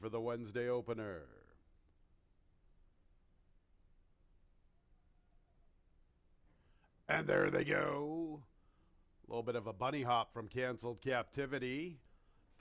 for the Wednesday opener. And there they go. A little bit of a bunny hop from Canceled Captivity.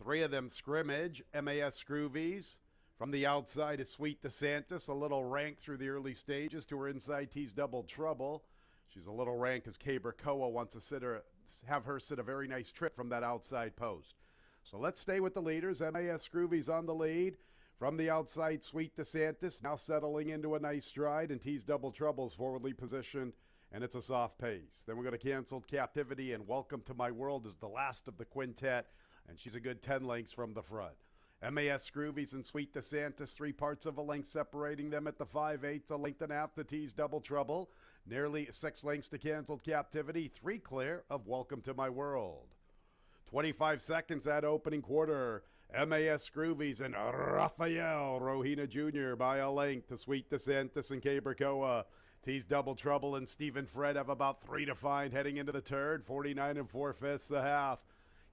3 of them scrimmage. MAS Scroovies. From the outside is Sweet DeSantis. A little rank through the early stages. To her inside, T's Double Trouble. She's a little rank as Koa wants to have her sit a very nice trip from that outside post. So let's stay with the leaders. MAS Scroovies on the lead. From the outside, Sweet DeSantis now settling into a nice stride, and T's Double Trouble's forwardly positioned, and it's a soft pace. Then we're going to Canceled Captivity, and Welcome to My World is the last of the quintet, and she's a good 10 lengths from the front. MAS Scroovies and Sweet DeSantis, 3 parts of a length separating them at the 5/8, a length and a half to T's Double Trouble. Nearly 6 lengths to Canceled Captivity, 3 clear of Welcome to My World. 25 seconds that opening quarter. MAS Scroovies and Rafael Rohina Jr. by a length to Sweet DeSantis and Koa. T's Double Trouble and Stephen Fred have about 3 to find heading into the turn. 49 4/5 the half.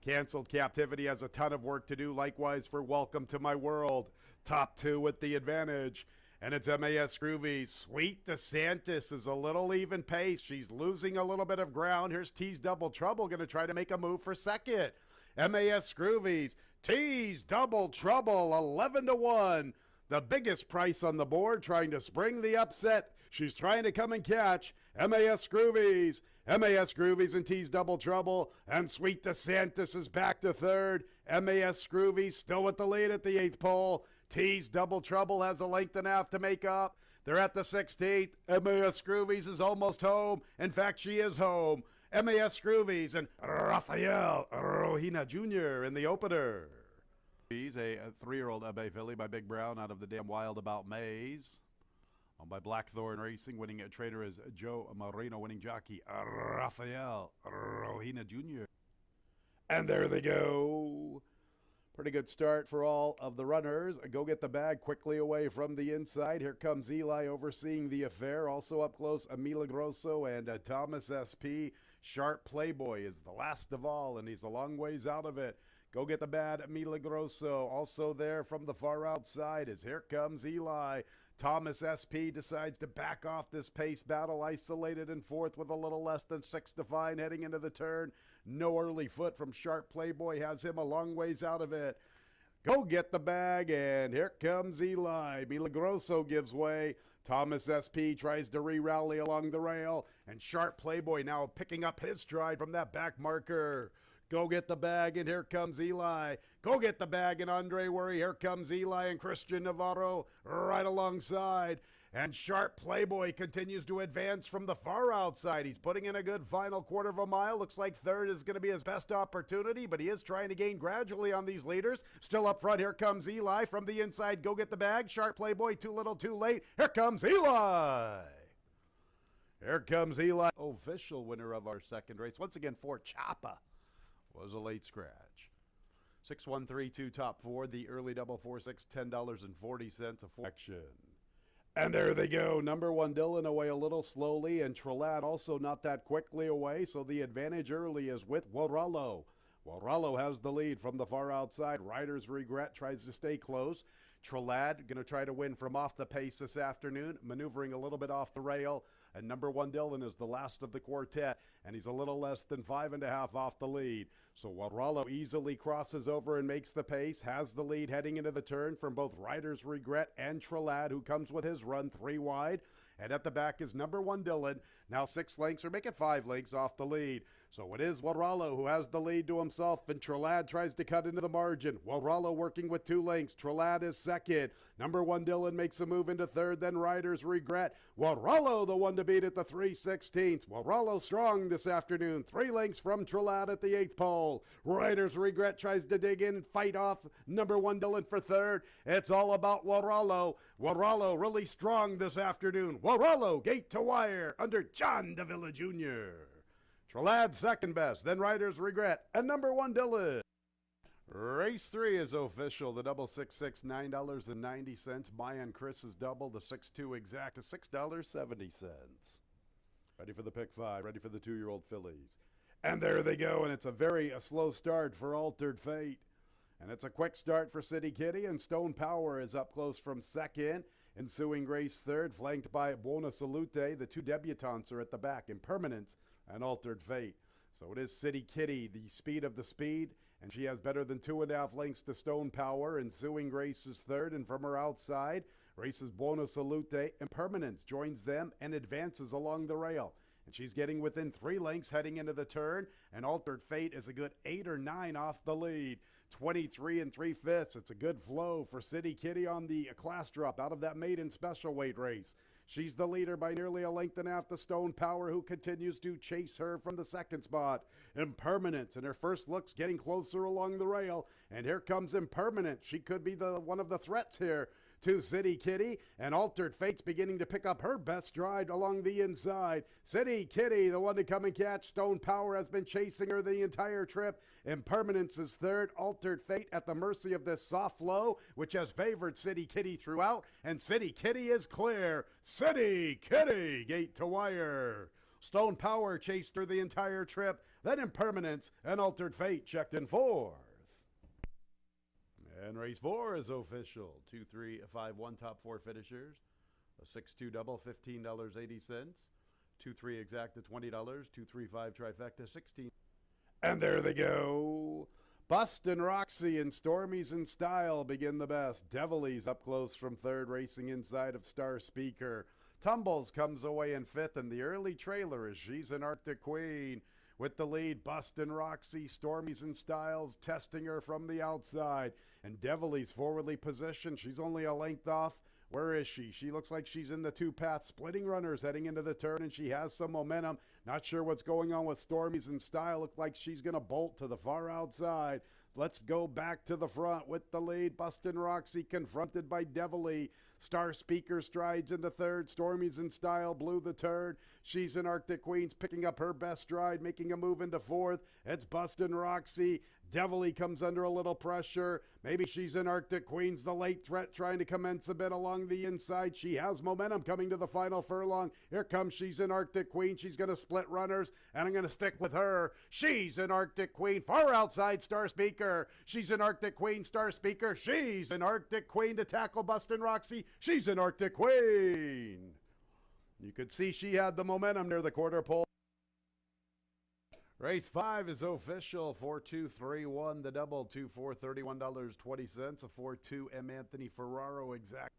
Canceled Captivity has a ton of work to do. Likewise for Welcome to My World. Top 2 with the advantage. And it's MAS Scroovies. Sweet DeSantis is a little even pace. She's losing a little bit of ground. Here's T's Double Trouble going to try to make a move for second. MAS Scroovies. T's Double Trouble 11 to 1. The biggest price on the board, trying to spring the upset. She's trying to come and catch. MAS Scroovies. MAS Scroovies and T's Double Trouble. And Sweet DeSantis is back to third. MAS Scroovies still with the lead at the 8th pole. T's Double Trouble has a length and a half to make up. They're at the 16th. MAS Scroovies is almost home. In fact, she is home. MAS Scroovies and Rafael Rohina Jr. in the opener. He's a 3-year-old Abe filly by Big Brown out of the Damn Wild About Maze. Owned by Blackthorn Racing. Winning trainer is Joe Marino. Winning jockey Rafael Rohina Jr. And there they go. Pretty good start for all of the runners. Go Get the Bag quickly away from the inside. Here comes Eli overseeing the affair. Also up close, Emila Grosso and Thomas SP. Sharp Playboy is the last of all, and he's a long ways out of it. Go Get the Bad, Emila Grosso. Also there from the far outside is Here Comes Eli. Thomas SP decides to back off this pace battle, isolated in 4th with a little less than 6 to find heading into the turn. No early foot from Sharp Playboy has him a long ways out of it. Go Get the Bag, and Here Comes Eli. Milagroso gives way. Thomas SP tries to re-rally along the rail, and Sharp Playboy now picking up his stride from that back marker. Go Get the Bag, and Here Comes Eli. Go Get the Bag, and Andre Worry. Here comes Eli and Christian Navarro right alongside. And Sharp Playboy continues to advance from the far outside. He's putting in a good final quarter of a mile. Looks like third is going to be his best opportunity, but he is trying to gain gradually on these leaders. Still up front, Here Comes Eli. From the inside, Go Get the Bag. Sharp Playboy, too little, too late. Here comes Eli. Here comes Eli. Official winner of our second race. Once again, for Chapa. Was a late scratch. 6132 top 4, the early double 4-6, $10.40 a action. And there they go. Number 1 Dylan away a little slowly, and Trelad also not that quickly away, so the advantage early is with Warallo. Warallo has the lead from the far outside. Riders Regret tries to stay close. Trelad going to try to win from off the pace this afternoon, maneuvering a little bit off the rail. And number 1 Dylan is the last of the quartet, and he's a little less than 5.5 off the lead. So Warallo easily crosses over and makes the pace, has the lead heading into the turn from both Riders Regret and Trelad, who comes with his run 3 wide. And at the back is number 1 Dylan, now 6 lengths, or make it 5 lengths off the lead. So it is Warallo who has the lead to himself, and Trelad tries to cut into the margin. Warallo working with 2 lengths. Trelad is second. Number 1 Dylan makes a move into third, then Riders Regret. Warallo the one to beat at the 3/16. Warallo strong this afternoon. 3 lengths from Trelad at the 8th pole. Riders Regret tries to dig in and fight off number 1 Dylan for third. It's all about Warallo. Warallo really strong this afternoon. Warallo gate to wire under John Davila Jr. Trelad second best, then Riders Regret, and number 1 Dylan. Race 3 is official. The double 6-6, $9.90. Mayan Chris's double, the 6-2 exact, to $6.70. Ready for the pick 5, ready for the 2-year-old fillies. And there they go, and it's a very slow start for Altered Fate. And it's a quick start for City Kitty, and Stone Power is up close from second. Ensuing Grace third, flanked by Buona Salute. The two debutantes are at the back, Impermanence and Altered Fate. So it is City Kitty, the speed of the speed, and she has better than 2.5 lengths to Stone Power. Ensuing Grace is third, and from her outside, races Buona Salute. Impermanence joins them and advances along the rail. And she's getting within 3 lengths heading into the turn, and Altered Fate is a good 8 or 9 off the lead. 23 3/5. It's a good flow for City Kitty on the class drop out of that maiden special weight race. She's the leader by nearly 1.5 lengths to Stone Power, who continues to chase her from the second spot. Impermanence, and her first look's getting closer along the rail. And here comes Impermanence. She could be one of the threats here to City Kitty, and Altered Fate's beginning to pick up her best stride along the inside. City Kitty, the one to come and catch. Stone Power has been chasing her the entire trip. Impermanence is third. Altered Fate at the mercy of this soft flow, which has favored City Kitty throughout, and City Kitty is clear. City Kitty, gate to wire. Stone Power chased her the entire trip, then Impermanence and Altered Fate checked in fourth. And race 4 is official. 2, 3, 5, 1 top 4 finishers. A 6-2 double, $15.80. 2-3 exacta, $20. 2-3-5 trifecta, $16. And there they go. Bust and Roxy and Stormies in Style begin the best. Devily's up close from third, racing inside of Star Speaker. Tumbles comes away in fifth, and the early trailer is She's an Arctic Queen. With the lead, Bust and Roxy, Stormies and Styles testing her from the outside. And Devily's forwardly positioned. She's only a length off. Where is she? She looks like she's in the two-path splitting runners heading into the turn, and she has some momentum. Not sure what's going on with Stormies and Style. Looks like she's going to bolt to the far outside. Let's go back to the front with the lead. Bust and Roxy confronted by Devily. Star Speaker strides into third. Stormies in Style blew the turn. She's an Arctic Queen's picking up her best stride, making a move into fourth. It's Bust and Roxy. Devily comes under a little pressure. Maybe She's an Arctic Queen's the late threat, trying to commence a bit along the inside. She has momentum coming to the final furlong. Here comes She's an Arctic Queen. She's going to split runners, and I'm going to stick with her. She's an Arctic Queen. Far outside Star Speaker. She's an Arctic Queen. Star Speaker. She's an Arctic Queen to tackle Bust and Roxy. She's an Arctic Queen. You could see she had the momentum near the quarter pole. Race 5 is official. 4-2-3-1, the double, 2-4, $31.20. A 4-2 M. Anthony Ferraro exact.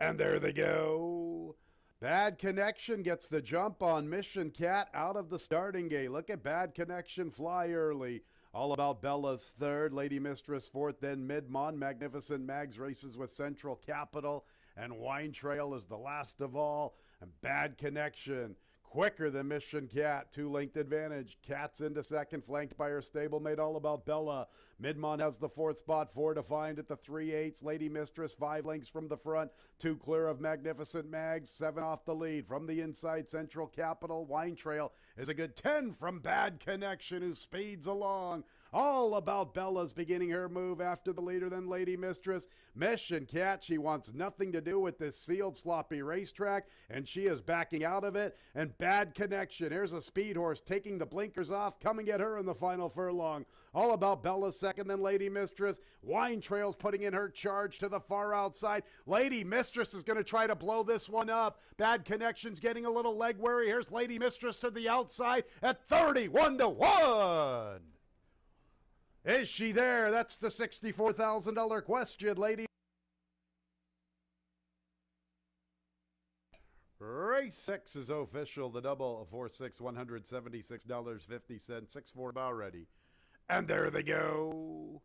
And there they go. Bad Connection gets the jump on Mission Cat out of the starting gate. Look at Bad Connection fly early. All About Bella's third, Lady Mistress fourth, then Midmont. Magnificent Mags races with Central Capital, and Wine Trail is the last of all. And Bad Connection quicker than Mission Cat, 2-length advantage. Cat's into second, flanked by her stablemate All About Bella. Midmont has the fourth spot, 4 to find at the 3/8. Lady Mistress 5 lengths from the front, 2 clear of Magnificent Mags, 7 off the lead. From the inside, Central Capital. Wine Trail is a good 10 from Bad Connection, who speeds along. All About Bella's beginning her move after the leader, then Lady Mistress. Mission Cat, she wants nothing to do with this sealed, sloppy racetrack, and she is backing out of it. And Bad Connection, here's a speed horse taking the blinkers off, coming at her in the final furlong. All About Bella's second, then Lady Mistress. Wine Trail's putting in her charge to the far outside. Lady Mistress is going to try to blow this one up. Bad Connection's getting a little leg worry. Here's Lady Mistress to the outside at 31-1. Is she there? That's the $64,000 question, lady. Race 6 is official. The double, 4-6, $176.50. 6-4 already. And there they go.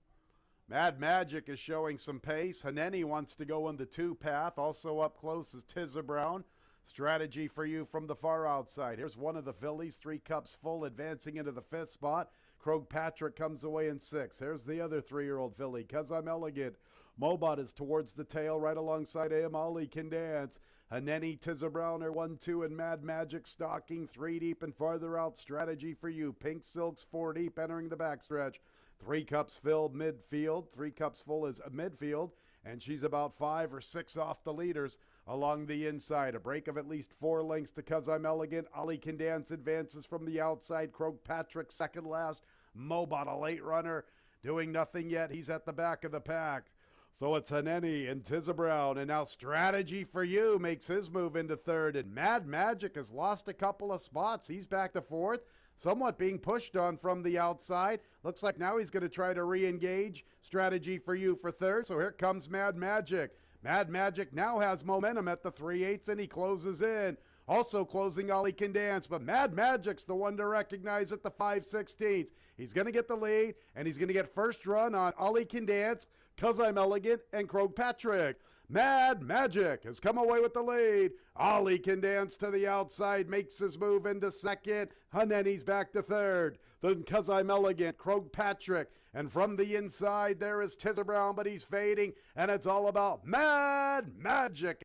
Mad Magic is showing some pace. Haneni wants to go on the 2 path. Also up close is Tizza Brown. Strategy for you from the far outside. Here's one of the fillies, 3 cups full, advancing into the 5th spot. Krog Patrick comes away in 6. Here's the other 3-year-old filly, 'Cause I'm Elegant. Mobot is towards the tail, right alongside Amali Can Dance. Haneni, Tizza Brown are 1-2, and Mad Magic stalking 3 deep and farther out. Strategy for you. Pink Silks 4 deep, entering the backstretch. 3 cups filled midfield. 3 cups full is midfield, and she's about 5 or 6 off the leaders along the inside. A break of at least 4 lengths to 'Cause I'm Elegant. Ali Can Dance advances from the outside. Krog Patrick second last. Mobot a late runner. doing nothing yet. He's at the back of the pack. So it's Haneni and Tizza Brown, and now Strategy for You makes his move into third, and Mad Magic has lost a couple of spots. He's back to fourth, somewhat being pushed on from the outside. Looks like now he's going to try to re-engage Strategy for You for third, so here comes Mad Magic. Mad Magic now has momentum at the 3/8, and he closes in. Also closing All He Can Dance, but Mad Magic's the one to recognize at the 5/16. He's going to get the lead, and he's going to get first run on All He Can Dance, 'Cause I'm Elegant, and Krog Patrick. Mad Magic has come away with the lead. All He Can Dance to the outside makes his move into second. Haneni's back to third. Then 'Cause I'm Elegant, Krog Patrick. And from the inside, there is Tizza Brown, but he's fading, and it's all about Mad Magic.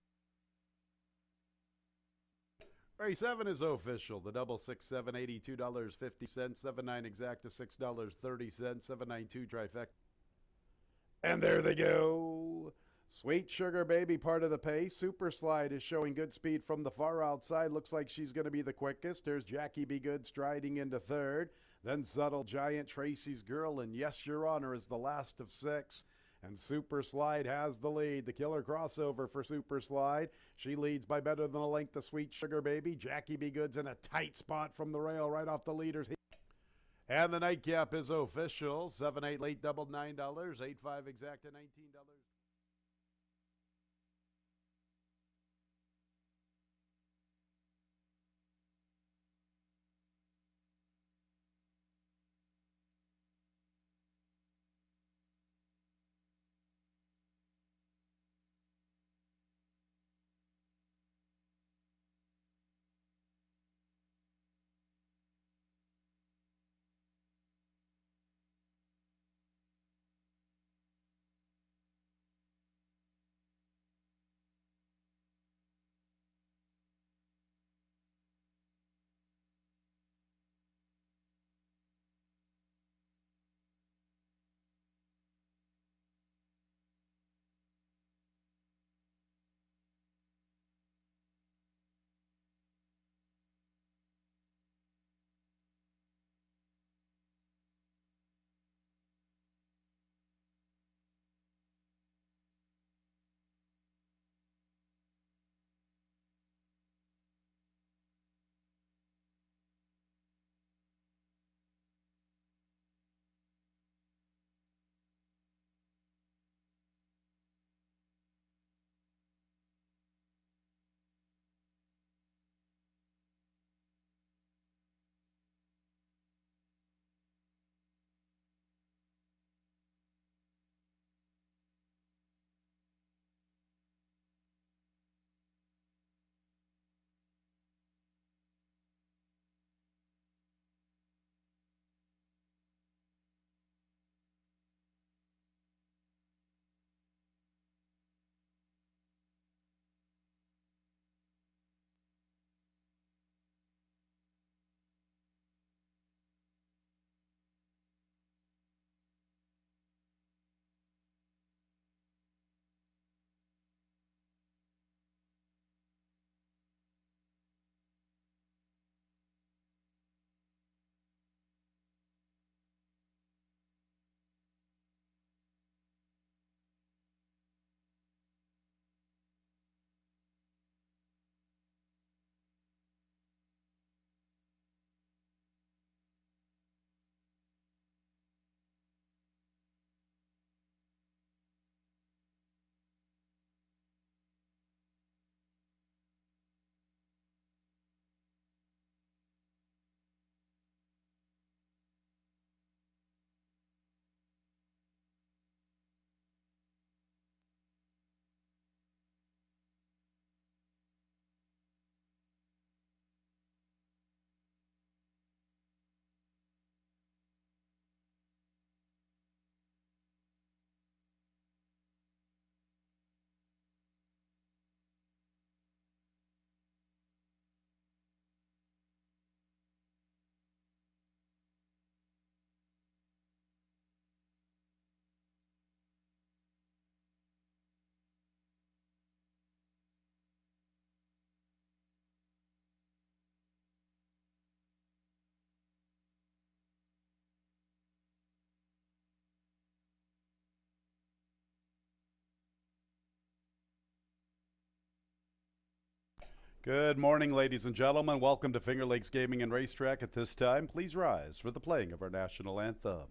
Race 7 is official. The double 6-7, $82.50, 7-9 exacta, $6.30, 792 trifecta. And there they go. Sweet Sugar Baby part of the pace. Super Slide is showing good speed from the far outside. Looks like she's going to be the quickest. There's Jackie Be Good striding into third. Then Subtle Giant, Tracy's Girl, and Yes, Your Honor is the last of 6. And Super Slide has the lead. The killer crossover for Super Slide. She leads by better than a length to Sweet Sugar Baby. Jackie Be Good's in a tight spot from the rail right off the leaders. And the nightcap is official. 7-8 late double $9, 8-5 exacta $19. Good morning, ladies and gentlemen. Welcome to Finger Lakes Gaming and Racetrack. At this time, please rise for the playing of our national anthem.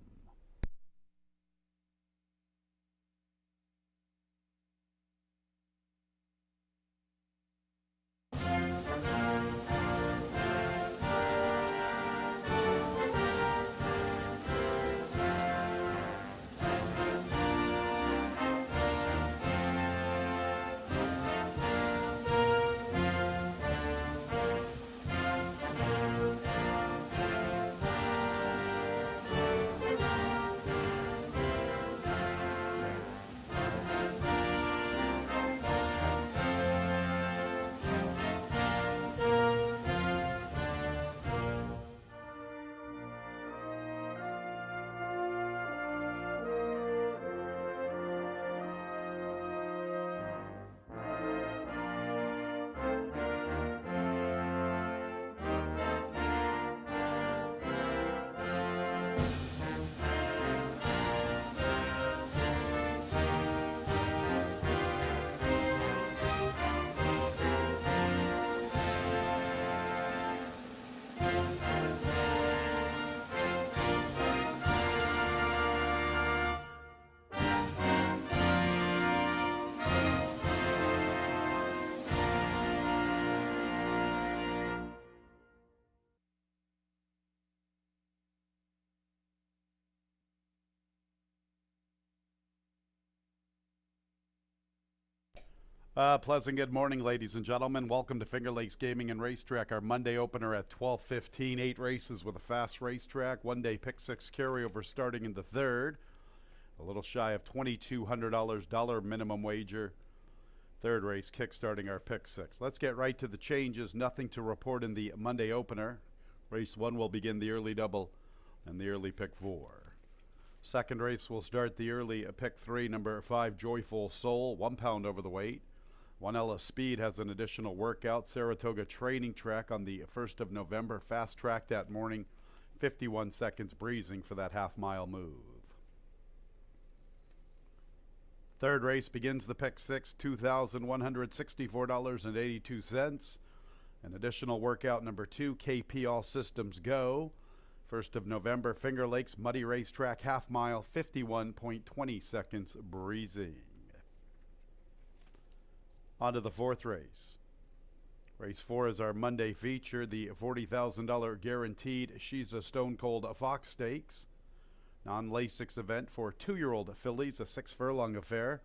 Pleasant good morning, ladies and gentlemen. Welcome to Finger Lakes Gaming and Racetrack. Our Monday opener at 12:15. 8 races with a fast racetrack. One-day pick six carryover starting in the third. A little shy of $2,200 minimum wager. Third race kick-starting our pick six. Let's get right to the changes. Nothing to report in the Monday opener. Race 1 will begin the early double and the early pick 4. Second race will start the early pick 3, number 5, Joyful Soul, 1 pound over the weight. One Ellis Speed has an additional workout. Saratoga Training Track on the 1st of November. Fast track that morning. 51 seconds breezing for that half-mile move. Third race begins the pick six, $2,164.82. An additional workout number 2, KP All Systems Go. 1st of November, Finger Lakes Muddy Racetrack half-mile, 51.20 seconds breezing. On to the fourth race. Race 4 is our Monday feature, the $40,000 guaranteed She's a Stone Cold Fox Stakes. Non-Lasix event for 2-year-old fillies, a 6-furlong affair.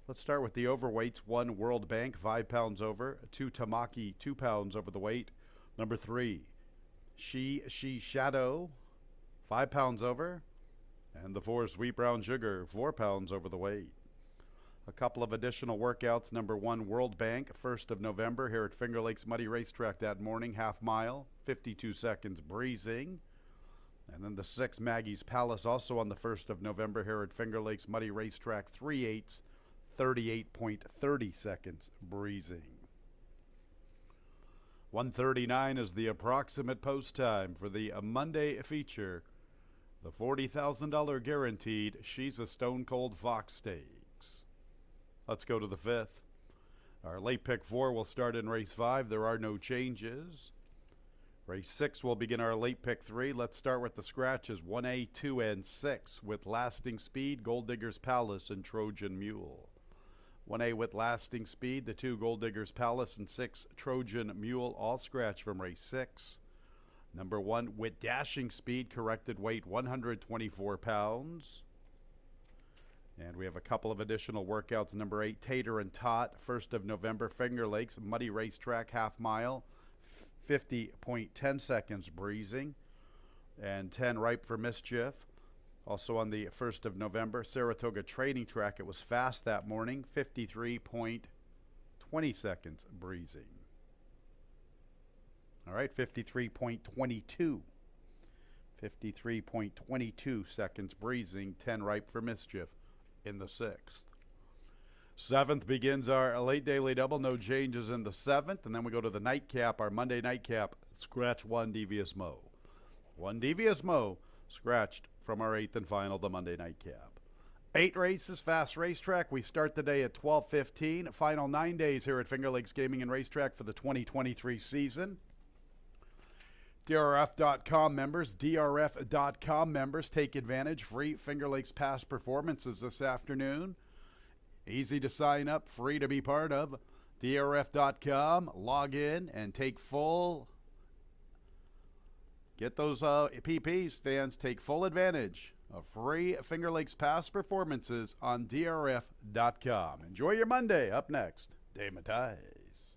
Let's start with the overweights. 1, World Bank, 5 pounds over. 2, Tamaki, 2 pounds over the weight. Number 3, She Shadow, 5 pounds over. And the 4, Sweet Brown Sugar, 4 pounds over the weight. A couple of additional workouts. Number 1, World Bank, 1st of November here at Finger Lakes Muddy Racetrack that morning, half mile, 52 seconds breezing. And then the 6, Maggie's Palace, also on the 1st of November here at Finger Lakes Muddy Racetrack, 3/8, 38.30 seconds breezing. 1:39 is the approximate post time for the Monday feature, the $40,000 guaranteed She's a Stone Cold Fox Stakes. Let's go to the 5th. Our late pick 4 will start in race 5. There are no changes. Race 6 will begin our late pick 3. Let's start with the scratches, 1A, 2, and 6 with Lasting Speed, Gold Digger's Palace, and Trojan Mule. 1A with Lasting Speed, the 2, Gold Digger's Palace, and 6, Trojan Mule, all scratch from race 6. Number 1 with Dashing Speed, corrected weight 124 pounds. And we have a couple of additional workouts. Number 8, Tater and Tot, 1st of November, Finger Lakes Muddy Racetrack, half mile, 50.10 seconds breezing. And 10, Ripe for Mischief, also on the 1st of November, Saratoga Training Track. It was fast that morning, 53.20 seconds breezing. All right, 53.22. 53.22 seconds breezing, 10, Ripe for Mischief in the 6th. 7th begins our late daily double. No changes in the 7th. And then we go to the nightcap, our Monday nightcap. Scratch 1, Devious Mo. 1 Devious Mo scratched from our 8th and final, the Monday nightcap. 8 races, fast racetrack. We start the day at 12:15. Final 9 days here at Finger Lakes Gaming and Racetrack for the 2023 season. DRF.com members take advantage. Free Finger Lakes past performances this afternoon. Easy to sign up, free to be part of. DRF.com. Log in and take full. Get those PPs, fans. Take full advantage of free Finger Lakes past performances on DRF.com. Enjoy your Monday. Up next, Dave Mattice.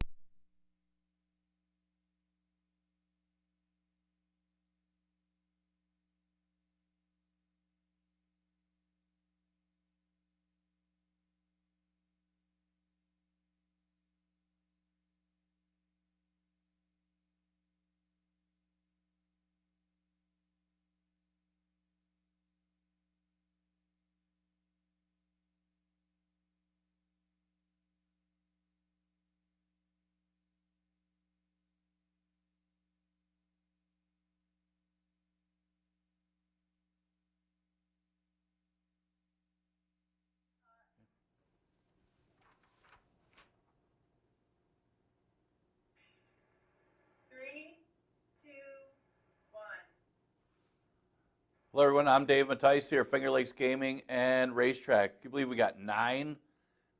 Hello, everyone. I'm Dave Mattice here, Finger Lakes Gaming and Racetrack. Can you believe we got 9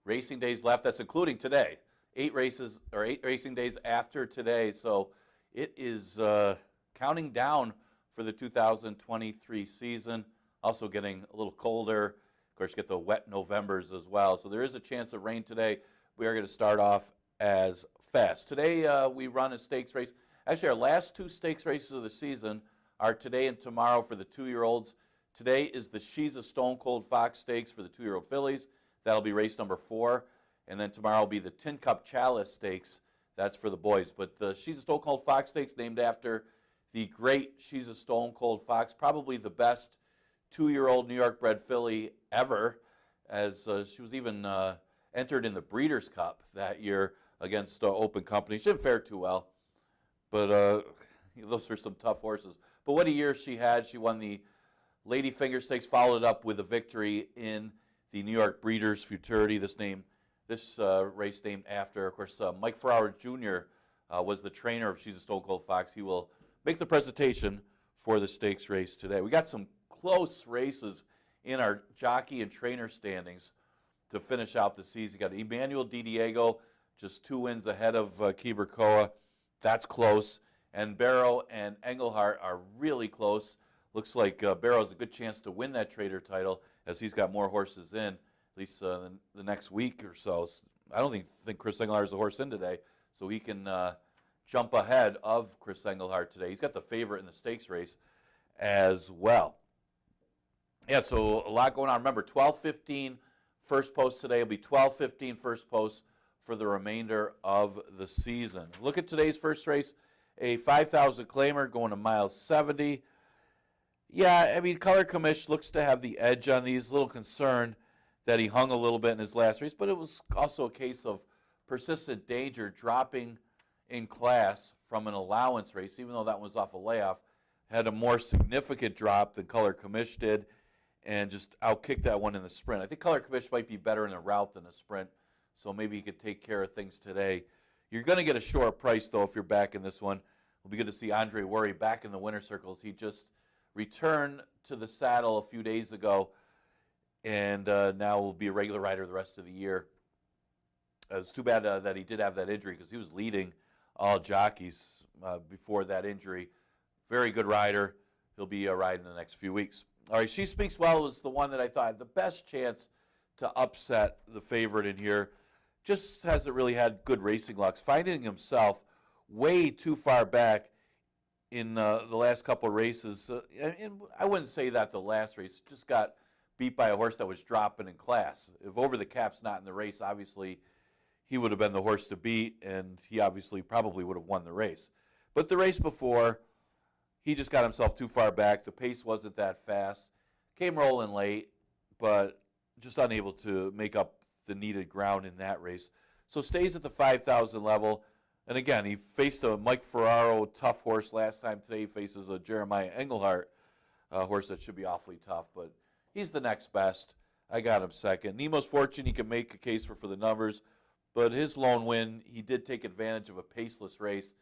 racing days left? That's including today. 8 racing days after today. So it is counting down for the 2023 season. Also getting a little colder. Of course, you get the wet Novembers as well. So there is a chance of rain today. We are going to start off as fast. Today we run a stakes race. Actually, our last 2 stakes races of the season are today and tomorrow for the 2-year-olds. Today is the She's a Stone Cold Fox Stakes for the 2-year-old fillies. That'll be race number 4. And then tomorrow will be the Tin Cup Chalice Stakes. That's for the boys. But the She's a Stone Cold Fox Stakes, named after the great She's a Stone Cold Fox, probably the best 2-year-old New York bred filly ever, as she was even entered in the Breeders' Cup that year against Open Company. She didn't fare too well, but those are some tough horses. But what a year she had. She won the Lady Finger Stakes, followed up with a victory in the New York Breeders' Futurity. This race named after, of course, Mike Ferraro Jr. Was the trainer of She's a Stone Cold Fox. He will make the presentation for the stakes race today. We got some close races in our jockey and trainer standings to finish out the season. You got Emmanuel Di Diego, just 2 wins ahead of Kiberkoa. That's close. And Barrow and Engelhart are really close. Looks like Barrow has a good chance to win that trader title, as he's got more horses in, at least the next week or so. I don't think Chris Engelhart is a horse in today, so he can jump ahead of Chris Engelhart today. He's got the favorite in the stakes race as well. Yeah, so a lot going on. Remember, 12:15 first post today. It'll be 12:15 first post for the remainder of the season. Look at today's first race. A 5,000 claimer going to mile 70. Yeah, I mean, Color Commish looks to have the edge on these. A little concerned that he hung a little bit in his last race, but it was also a case of persistent danger, dropping in class from an allowance race, even though that was off a layoff. Had a more significant drop than Color Commish did, and just outkicked that one in the sprint. I think Color Commish might be better in a route than a sprint, so maybe he could take care of things today. You're going to get a short price, though, if you're back in this one. It'll be good to see Andre Worry back in the winner's circles. He just returned to the saddle a few days ago, and now will be a regular rider the rest of the year. It's too bad that he did have that injury, because he was leading all jockeys before that injury. Very good rider. He'll be riding in the next few weeks. All right, She Speaks Well was the one that I thought had the best chance to upset the favorite in here. Just hasn't really had good racing lucks, finding himself way too far back in the last couple of races. And I wouldn't say that the last race. Just got beat by a horse that was dropping in class. If Over the Cap's not in the race, obviously he would have been the horse to beat, and he obviously probably would have won the race. But the race before, he just got himself too far back. The pace wasn't that fast. Came rolling late, but just unable to make up the needed ground in that race. So stays at the 5,000 level. And again, he faced a Mike Ferraro tough horse last time. Today he faces a Jeremiah Engelhart horse that should be awfully tough. But he's the next best. I got him second. Nemo's Fortune, you can make a case for the numbers, but his lone win, he did take advantage of a paceless race,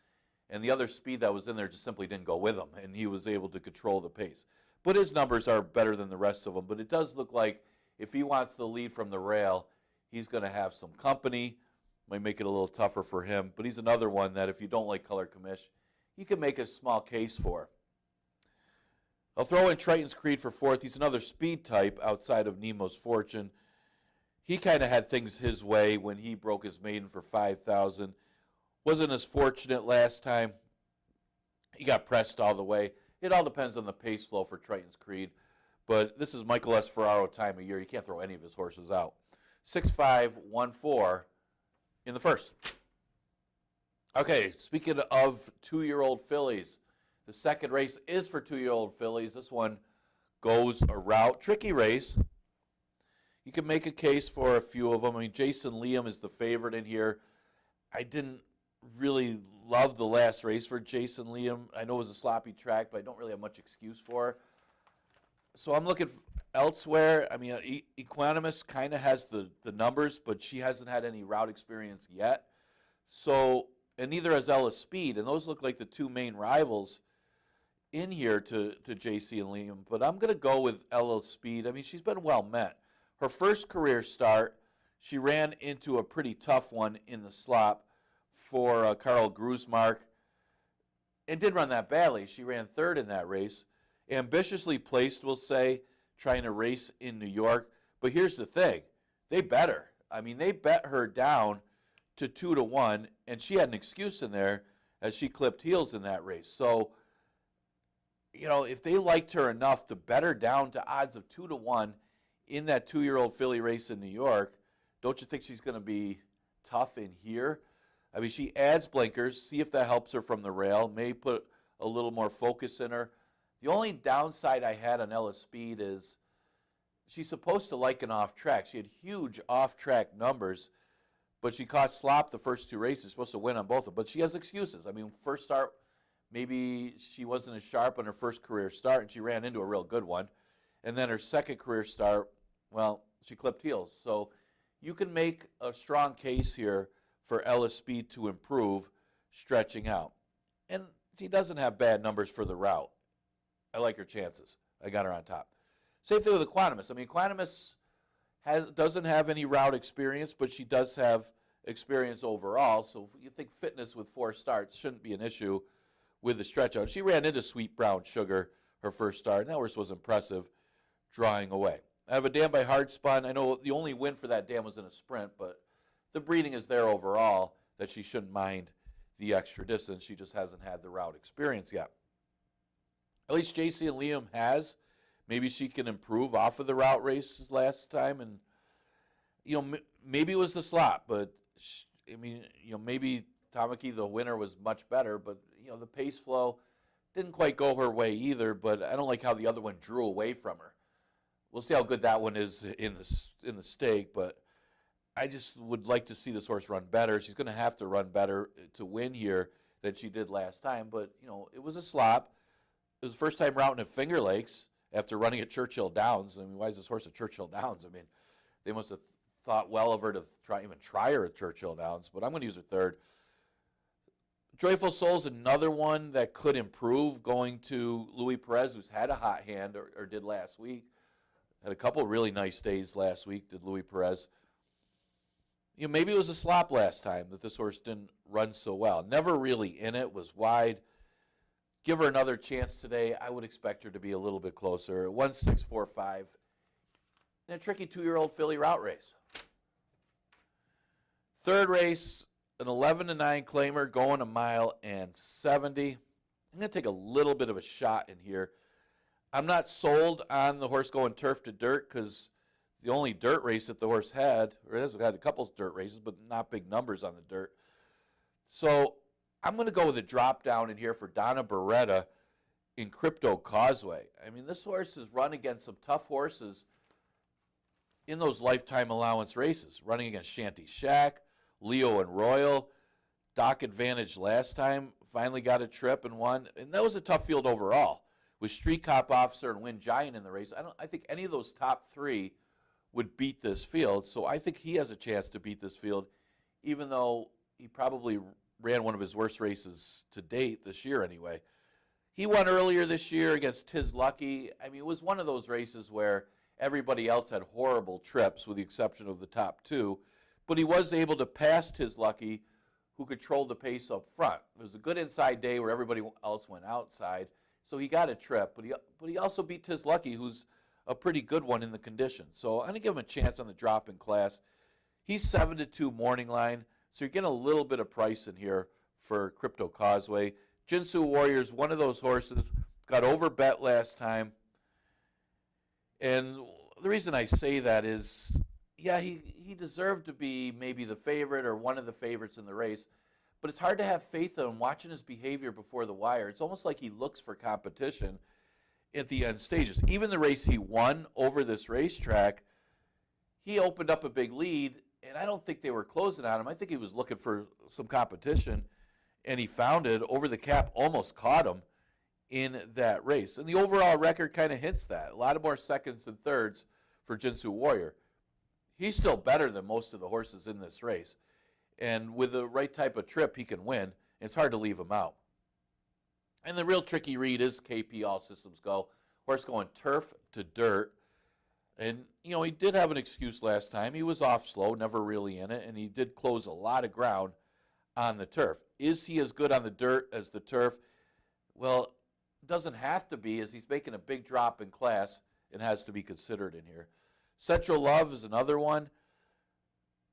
and the other speed that was in there just simply didn't go with him, and he was able to control the pace. But his numbers are better than the rest of them, but it does look like if he wants the lead from the rail, he's going to have some company. Might make it a little tougher for him, but he's another one that if you don't like color commish, you can make a small case for. I'll throw in Triton's Creed for fourth. He's another speed type outside of Nemo's Fortune. He kind of had things his way when he broke his maiden for 5,000. Wasn't as fortunate last time. He got pressed all the way. It all depends on the pace flow for Triton's Creed. But this is Michael S. Ferraro time of year. You can't throw any of his horses out. 6-5-1-4 in the first. Okay, speaking of 2-year-old fillies, the second race is for 2-year-old fillies. This one goes a route. Tricky race. You can make a case for a few of them. I mean, Jason Liam is the favorite in here. I didn't really love the last race for Jason Liam. I know it was a sloppy track, but I don't really have much excuse for it. So I'm looking elsewhere. I mean, Equanimous kind of has the numbers, but she hasn't had any route experience yet. So, and neither has Ella Speed, and those look like the two main rivals in here to JC and Liam. But I'm going to go with Ella Speed. I mean, she's been well met. Her first career start, she ran into a pretty tough one in the slop for Carl Grusmark and didn't run that badly. She ran third in that race. Ambitiously placed, we'll say, trying to race in New York. But here's the thing. They bet her. I mean, they bet her down to 2-1, and she had an excuse in there as she clipped heels in that race. So, you know, if they liked her enough to bet her down to odds of 2-1 in that 2-year-old filly race in New York, don't you think she's going to be tough in here? I mean, she adds blinkers. See if that helps her from the rail. May put a little more focus in her. The only downside I had on Ella Speed is she's supposed to like an off-track. She had huge off-track numbers, but she caught slop the first two races. Supposed to win on both of them, but she has excuses. I mean, first start, maybe she wasn't as sharp on her first career start, and she ran into a real good one. And then her second career start, well, she clipped heels. So you can make a strong case here for Ella Speed to improve stretching out. And she doesn't have bad numbers for the route. I like her chances. I got her on top. Same thing with Equanimous. I mean, Equanimous doesn't have any route experience, but she does have experience overall. So you think fitness with 4 starts shouldn't be an issue with the stretch out. She ran into Sweet Brown Sugar her first start, and that horse was impressive, drawing away. I have a dam by Hardspun. I know the only win for that dam was in a sprint, but the breeding is there overall that she shouldn't mind the extra distance. She just hasn't had the route experience yet. At least JC and Liam has. Maybe she can improve off of the route races last time. And, you know, maybe it was the slop, but, I mean, you know, maybe Tamaki, the winner, was much better. But, you know, the pace flow didn't quite go her way either. But I don't like how the other one drew away from her. We'll see how good that one is in the stake. But I just would like to see this horse run better. She's going to have to run better to win here than she did last time. But, you know, it was a slop. It was the first time routing at Finger Lakes after running at Churchill Downs. I mean, why is this horse at Churchill Downs? I mean, they must have thought well of her to even try her at Churchill Downs, but I'm going to use her third. Joyful Soul's another one that could improve, going to Louis Perez, who's had a hot hand, or did last week. Had a couple really nice days last week, did Louis Perez. You know, maybe it was a slop last time that this horse didn't run so well. Never really in it, was wide. Give her another chance today. I would expect her to be a little bit closer. 1-6-4-5. In a tricky 2-year-old filly route race. Third race, an 11-9 claimer going 1.70 miles. I'm going to take a little bit of a shot in here. I'm not sold on the horse going turf to dirt because the only dirt race that the horse had, or it has had a couple of dirt races, but not big numbers on the dirt. So I'm going to go with a drop down in here for Donna Beretta in Crypto Causeway. I mean, this horse has run against some tough horses in those lifetime allowance races, running against Shanty Shack, Leo and Royal. Doc Advantage last time, finally got a trip and won. And that was a tough field overall with Street Cop Officer and Win Giant in the race. I think any of those top 3 would beat this field. So I think he has a chance to beat this field, even though he probably ran one of his worst races to date this year anyway. He won earlier this year against Tiz Lucky. I mean, it was one of those races where everybody else had horrible trips with the exception of the top two, but he was able to pass Tiz Lucky, who controlled the pace up front. It was a good inside day where everybody else went outside, so he got a trip, but he also beat Tiz Lucky, who's a pretty good one in the conditions. So I'm going to give him a chance on the drop in class. He's 7-2 morning line, so you're getting a little bit of price in here for Crypto Causeway. Jinsu Warrior's one of those horses, got over bet last time. And the reason I say that is, yeah, he deserved to be maybe the favorite or one of the favorites in the race, but it's hard to have faith in him watching his behavior before the wire. It's almost like he looks for competition at the end stages. Even the race he won over this racetrack, he opened up a big lead, and I don't think they were closing on him. I think he was looking for some competition, and he found it. Over the cap, almost caught him in that race. And the overall record kind of hints that. A lot of more seconds and thirds for Jinsu Warrior. He's still better than most of the horses in this race. And with the right type of trip, he can win. It's hard to leave him out. And the real tricky read is KP All Systems Go. Horse going turf to dirt. And, you know, he did have an excuse last time. He was off slow, never really in it, and he did close a lot of ground on the turf. Is he as good on the dirt as the turf? Well, doesn't have to be, as he's making a big drop in class and has to be considered in here. Central Love is another one.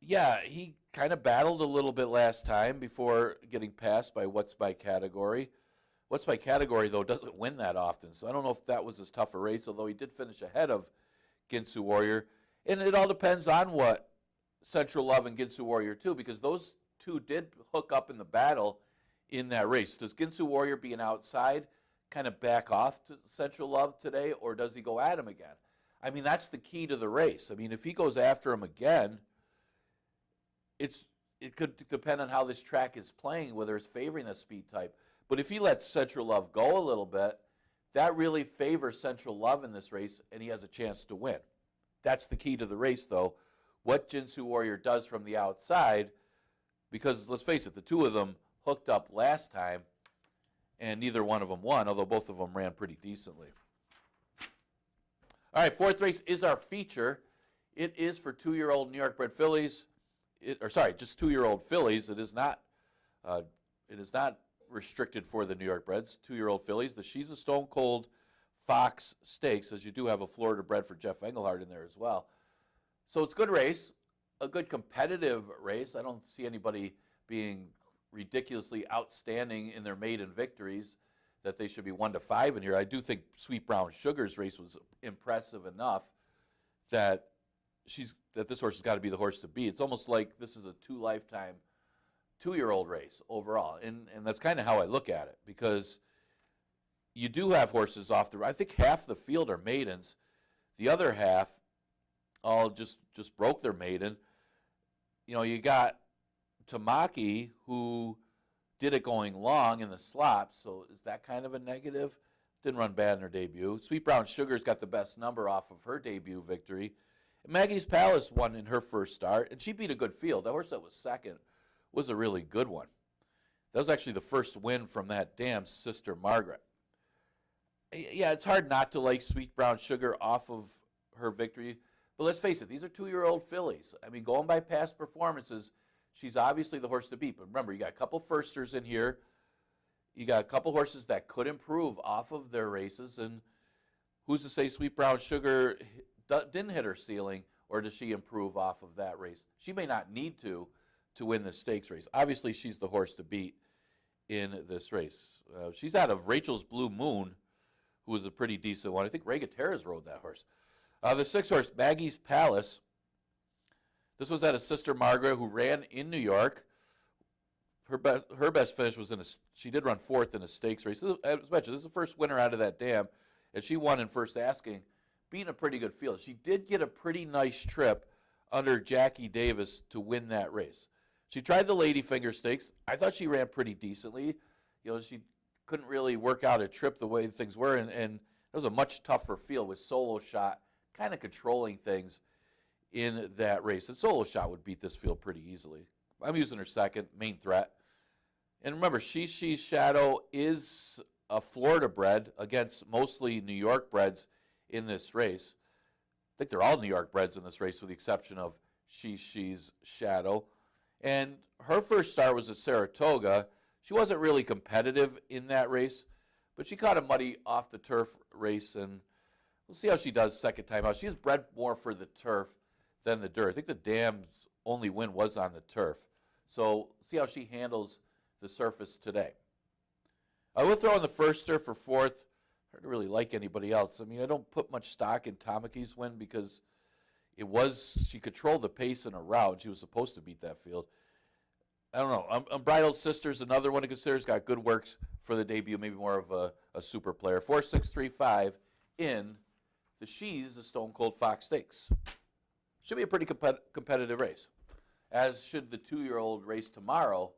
Yeah, he kind of battled a little bit last time before getting passed by What's My Category. What's My Category, though, doesn't win that often, so I don't know if that was as tough a race, although he did finish ahead of Ginsu Warrior. And it all depends on what Central Love and Ginsu Warrior too, because those two did hook up in the battle in that race. Does Ginsu Warrior being outside kind of back off to Central Love today, or does he go at him again? I mean, that's the key to the race. I mean, if he goes after him again, it could depend on how this track is playing, whether it's favoring the speed type. But if he lets Central Love go a little bit, that really favors Central Love in this race, and he has a chance to win. That's the key to the race, though, what Jinsu Warrior does from the outside, because let's face it, the two of them hooked up last time, and neither one of them won, although both of them ran pretty decently. All right, fourth race is our feature. It is for 2-year-old New York bred fillies. Just 2-year-old fillies. It is not restricted for the New York breds. 2-year-old fillies. The She's a Stone Cold Fox Stakes, as you do have a Florida bred for Jeff Engelhardt in there as well. So it's a good race, a good competitive race. I don't see anybody being ridiculously outstanding in their maiden victories that they should be 1-5 in here. I do think Sweet Brown Sugar's race was impressive enough that this horse has got to be the horse to beat. It's almost like this is a two-lifetime 2-year-old race overall, and that's kind of how I look at it, because you do have horses off the. I think half the field are maidens, the other half all just broke their maiden. You know, you got Tamaki, who did it going long in the slop, so is that kind of a negative? Didn't run bad in her debut. Sweet Brown Sugar's got the best number off of her debut victory. And Maggie's Palace won in her first start, and she beat a good field. The horse that was second was a really good one. That was actually the first win from that damn Sister Margaret. Yeah, it's hard not to like Sweet Brown Sugar off of her victory, but let's face it, these are 2-year-old fillies. I mean, going by past performances, she's obviously the horse to beat. But remember, you got a couple firsters in here. You got a couple horses that could improve off of their races, and who's to say Sweet Brown Sugar didn't hit her ceiling, or does she improve off of that race? She may not need to win the stakes race. Obviously, she's the horse to beat in this race. She's out of Rachel's Blue Moon, who was a pretty decent one. I think Ray Gutierrez rode that horse. The 6th horse, Maggie's Palace. This was at a Sister Margaret who ran in New York. Her best finish was she did run 4th in a stakes race. As mentioned, this is the first winner out of that dam, and she won in first asking, being a pretty good field. She did get a pretty nice trip under Jackie Davis to win that race. She tried the Ladyfinger Stakes. I thought she ran pretty decently. You know, she couldn't really work out a trip the way things were, and it was a much tougher field with Solo Shot kind of controlling things in that race. And Solo Shot would beat this field pretty easily. I'm using her second, Main Threat. And remember, She's Shadow is a Florida bred against mostly New York breds in this race. I think they're all New York breds in this race with the exception of She's Shadow. And her first start was at Saratoga. She wasn't really competitive in that race, but she caught a muddy off the turf race, and we'll see how she does second time out. She's bred more for the turf than the dirt. I think the Dam's only win was on the turf. So see how she handles the surface today. I will throw in the firster for fourth. Hard to really like anybody else. I mean, I don't put much stock in Tamaki's win because she controlled the pace in a route. She was supposed to beat that field. I don't know. Unbridled Sister's another one to consider. Has got good works for the debut, maybe more of a super player. 4-6-3-5 in the Stone Cold Fox Stakes. Should be a pretty competitive race, as should the 2-year-old race tomorrow,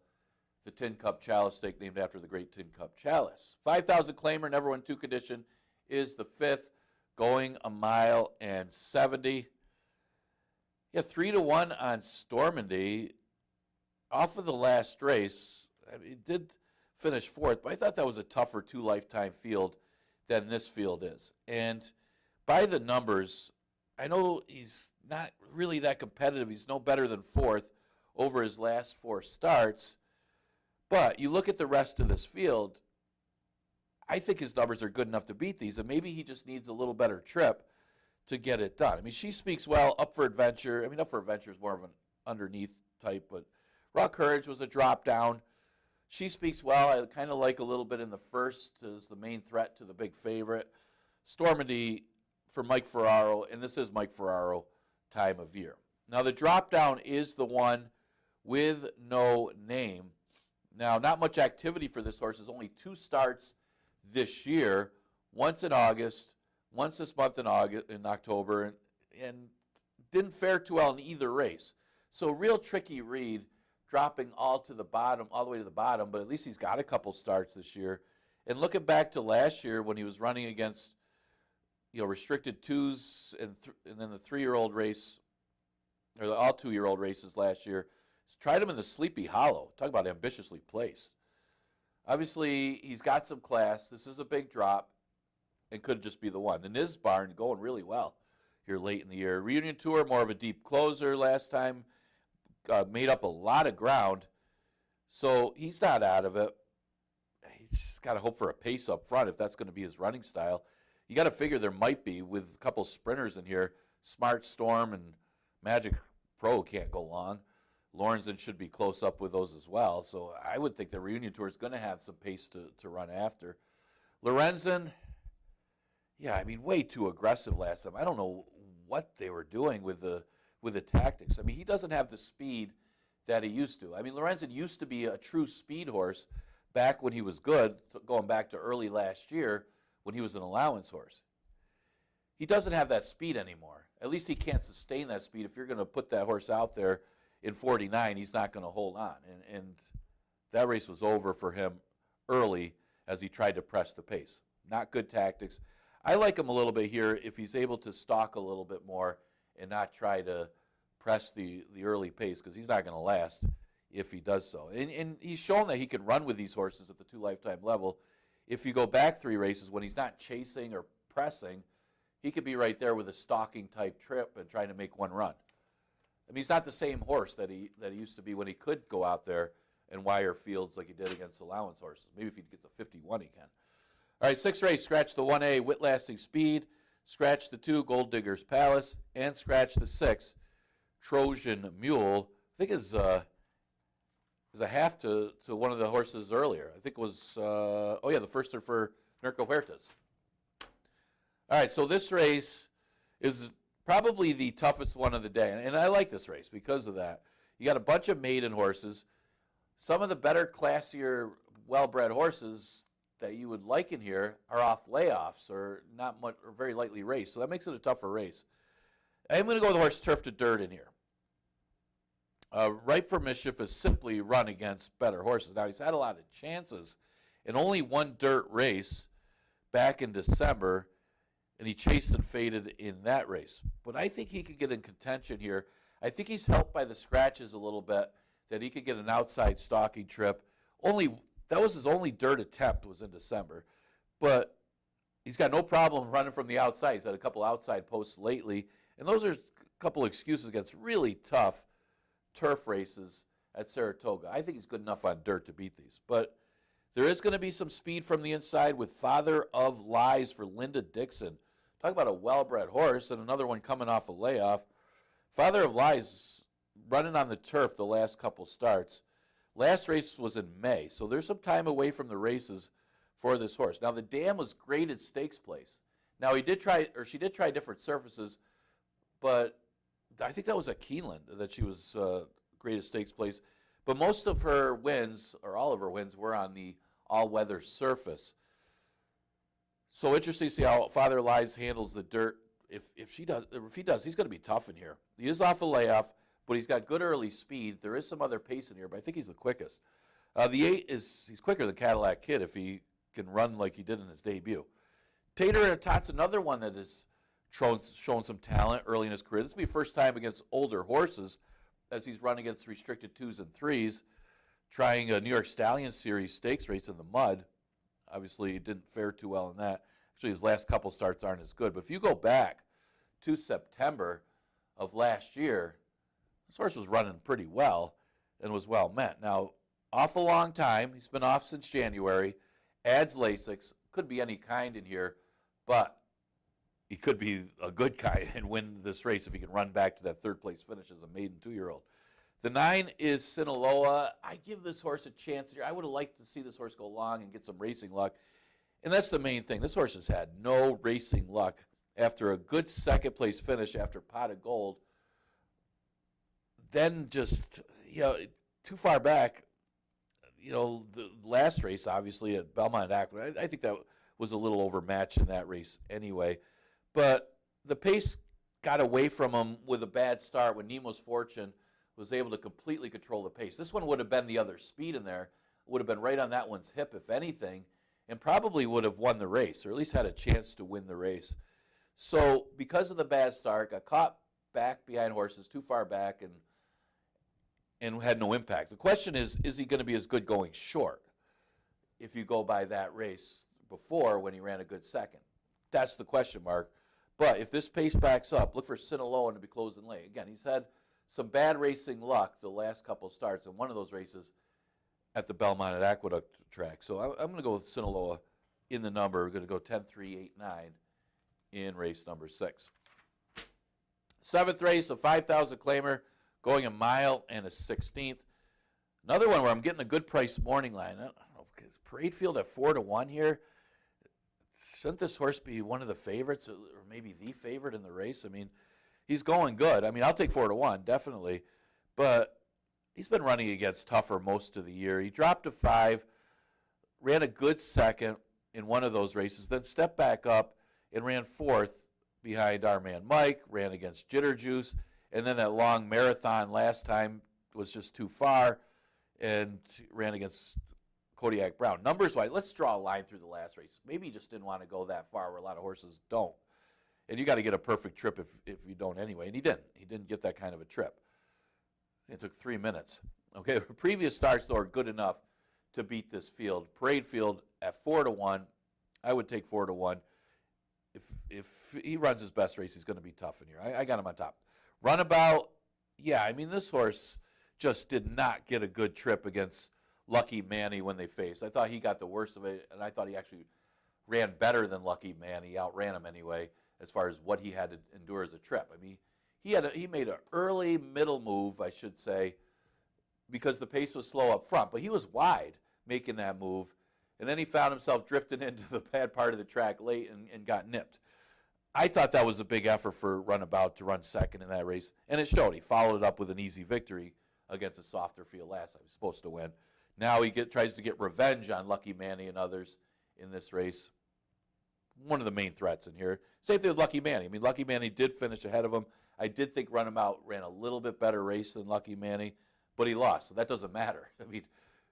the Tin Cup Chalice Stake, named after the great Tin Cup Chalice. 5,000 claimer, never won 2 condition, is the 5th, going 1 mile and 70. Yeah, 3-1 on Stormandy. Off of the last race, I mean, it did finish 4th, but I thought that was a tougher 2 lifetime field than this field is. And by the numbers, I know he's not really that competitive. He's no better than 4th over his last 4 starts. But you look at the rest of this field, I think his numbers are good enough to beat these, and maybe he just needs a little better trip to get it done. I mean, She Speaks Well, Up for Adventure. I mean, Up for Adventure is more of an underneath type, but Raw Courage was a drop down. She Speaks Well, I kind of like a little bit in the first as the main threat to the big favorite. Stormandy for Mike Ferraro, and this is Mike Ferraro time of year. Now, the drop down is the one with no name. Now, not much activity for this horse. There's only 2 starts this year, once in August, once this month in October, and didn't fare too well in either race. So real tricky read, dropping all the way to the bottom, but at least he's got a couple starts this year. And looking back to last year when he was running against restricted 2s and then the 3-year-old race, or the all 2-year-old races last year, tried him in the Sleepy Hollow. Talk about ambitiously placed. Obviously, he's got some class. This is a big drop and could just be the one. The Niz Barn going really well here late in the year. Reunion Tour, more of a deep closer last time. Made up a lot of ground. So he's not out of it. He's just got to hope for a pace up front if that's going to be his running style. You got to figure there might be with a couple sprinters in here. Smart Storm and Magic Pro can't go long. Lorenzen should be close up with those as well. So I would think the Reunion Tour is going to have some pace to run after. Lorenzen, yeah, I mean, way too aggressive last time. I don't know what they were doing with the tactics. I mean, he doesn't have the speed that he used to. I mean, Lorenzen used to be a true speed horse back when he was good, going back to early last year when he was an allowance horse. He doesn't have that speed anymore. At least he can't sustain that speed. If you're going to put that horse out there in 49, he's not going to hold on. And that race was over for him early as he tried to press the pace. Not good tactics. I like him a little bit here if he's able to stalk a little bit more and not try to press the early pace, because he's not going to last if he does so. And he's shown that he can run with these horses at the 2 lifetime level. If you go back 3 races when he's not chasing or pressing, he could be right there with a stalking type trip and trying to make one run. I mean, he's not the same horse that he used to be when he could go out there and wire fields like he did against allowance horses. Maybe if he gets a 51, he can. All right, 6th race, scratch the 1A, Wit Lasting Speed, scratch the 2, Gold Digger's Palace, and scratch the 6, Trojan Mule. I think it's a half to one of the horses earlier. I think it was, the first for Nerco Huertas. All right, so this race is probably the toughest one of the day, and I like this race because of that. You got a bunch of maiden horses. Some of the better, classier, well-bred horses that you would like in here are off layoffs or not much or very lightly raced, so that makes it a tougher race. I'm going to go with the horse Turf to Dirt in here. Ripe for Mischief has simply run against better horses. Now, he's had a lot of chances in only one dirt race back in December, and he chased and faded in that race. But I think he could get in contention here. I think he's helped by the scratches a little bit, that he could get an outside stalking trip. That was his only dirt attempt, was in December. But he's got no problem running from the outside. He's had a couple outside posts lately, and those are a couple excuses against really tough turf races at Saratoga. I think he's good enough on dirt to beat these. But there is going to be some speed from the inside with Father of Lies for Linda Dixon. Talk about a well-bred horse, and another one coming off a layoff. Father of Lies running on the turf the last couple starts. Last race was in May, so there's some time away from the races for this horse. Now, the dam was graded stakes place. Now, she did try different surfaces, but I think that was at Keeneland that she was graded stakes place. But most of her wins, or all of her wins, were on the all-weather surface. So interesting to see how Father Lies handles the dirt. If he does, he's going to be tough in here. He is off a layoff, but he's got good early speed. There is some other pace in here, but I think he's the quickest. The 8 he's quicker than Cadillac Kid if he can run like he did in his debut. Tater and a Tot's another one that has shown some talent early in his career. This will be first time against older horses, as he's run against restricted 2s and 3s, trying a New York Stallion Series stakes race in the mud. Obviously, he didn't fare too well in that. Actually, his last couple starts aren't as good. But if you go back to September of last year, this horse was running pretty well and was well met. Now, off a long time. He's been off since January. Adds Lasix. Could be any kind in here, but he could be a good kind and win this race if he can run back to that third-place finish as a maiden 2-year-old. The 9 is Sinaloa. I give this horse a chance here. I would have liked to see this horse go long and get some racing luck. And that's the main thing. This horse has had no racing luck after a good second-place finish after Pot of Gold. Then just, too far back. The last race, obviously, at Belmont Aqueduct, I think that was a little overmatched in that race anyway. But the pace got away from him with a bad start when Nemo's Fortune was able to completely control the pace. This one would have been the other speed in there, would have been right on that one's hip, if anything, and probably would have won the race, or at least had a chance to win the race. So because of the bad start, got caught back behind horses, too far back, and had no impact. The question is he going to be as good going short if you go by that race before when he ran a good second? That's the question mark. But if this pace backs up, look for Sinaloa to be closing late. Again, he's had some bad racing luck the last couple starts, and one of those races at the Belmont at Aqueduct track. So I'm going to go with Sinaloa in the number. We're going to go 10, 3, 8, 9 in race number 6. 7th race, a 5,000 claimer, going a mile and a 16th. Another one where I'm getting a good price morning line. I don't know, is Parade Field at 4-1 here? Shouldn't this horse be one of the favorites, or maybe the favorite in the race? I mean, he's going good. I mean, I'll take 4-1, definitely. But he's been running against tougher most of the year. He dropped to 5, ran a good second in one of those races, then stepped back up and ran 4th behind our man Mike, ran against Jitter Juice, and then that long marathon last time was just too far and ran against Kodiak Brown. Numbers-wise, let's draw a line through the last race. Maybe he just didn't want to go that far where a lot of horses don't. And you got to get a perfect trip if you don't anyway. And he didn't. He didn't get that kind of a trip. It took 3 minutes. Okay, previous starts, though, are good enough to beat this field. Parade Field at 4-1. I would take 4-1. If he runs his best race, he's going to be tough in here. I got him on top. Runabout, yeah, I mean, this horse just did not get a good trip against Lucky Manny when they faced. I thought he got the worst of it, and I thought he actually ran better than Lucky Manny, outran him anyway, as far as what he had to endure as a trip. I mean, he made an early middle move, I should say, because the pace was slow up front, but he was wide making that move, and then he found himself drifting into the bad part of the track late and got nipped. I thought that was a big effort for Runabout to run second in that race, and it showed. He followed it up with an easy victory against a softer field last time. He was supposed to win. Now he tries to get revenge on Lucky Manny and others in this race. One of the main threats in here. Same thing with Lucky Manny. I mean, Lucky Manny did finish ahead of him. I did think Runabout ran a little bit better race than Lucky Manny, but he lost, so that doesn't matter. I mean,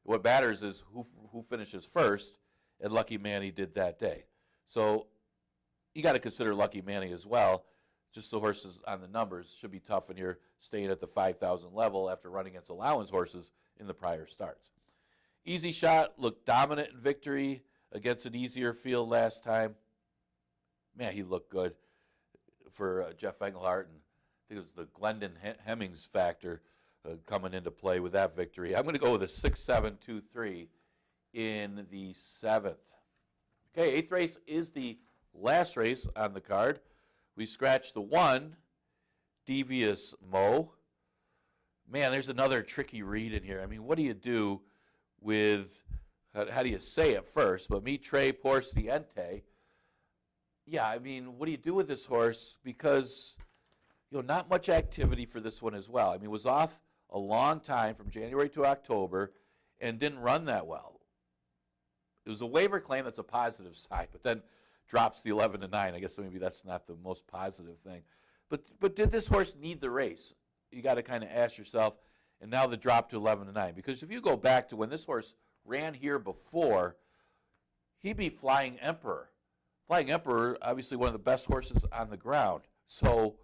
what matters is who finishes first, and Lucky Manny did that day. So you got to consider Lucky Manny as well. Just the horses on the numbers should be tough when you're staying at the 5,000 level after running against allowance horses in the prior starts. Easy Shot looked dominant in victory against an easier field last time. Man, he looked good for Jeff Engelhart, and I think it was the Glendon Hemmings factor coming into play with that victory. I'm going to go with a 6-7-2-3 in the 7th. Okay, 8th race is the last race on the card. We scratched the 1, Devious Mo. Man, there's another tricky read in here. I mean, what do you do with, how do you say it first? But Mi Tre Porciente. Yeah, I mean, what do you do with this horse? Because, not much activity for this one as well. I mean, it was off a long time from January to October and didn't run that well. It was a waiver claim, that's a positive side, but then drops the 11-9. I guess maybe that's not the most positive thing. But did this horse need the race? You got to kind of ask yourself. And now the drop to 11-9. Because if you go back to when this horse ran here before, he beat Flying Emperor. Flying Emperor, obviously one of the best horses on the ground. So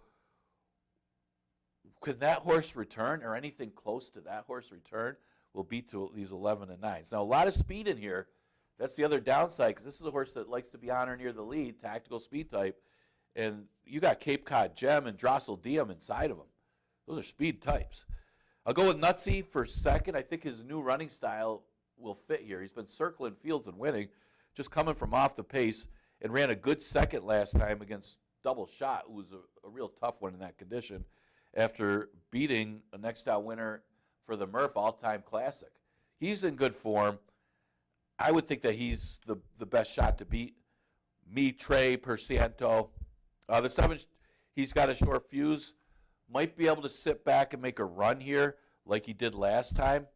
could that horse return, or anything close to that horse return, will beat to these 11-9s. Now, a lot of speed in here. That's the other downside, because this is a horse that likes to be on or near the lead, tactical speed type. And you got Cape Cod Gem and Drossel Diem inside of him. Those are speed types. I'll go with Nutsy for second. I think his new running style will fit here. He's been circling fields and winning, just coming from off the pace, and ran a good second last time against Double Shot, who was a real tough one in that condition, after beating a next out winner for the Murph All-Time Classic. He's in good form. I would think that he's the best shot to beat Mi Tre Porciento. The 7, he's got a short fuse. Might be able to sit back and make a run here like he did last time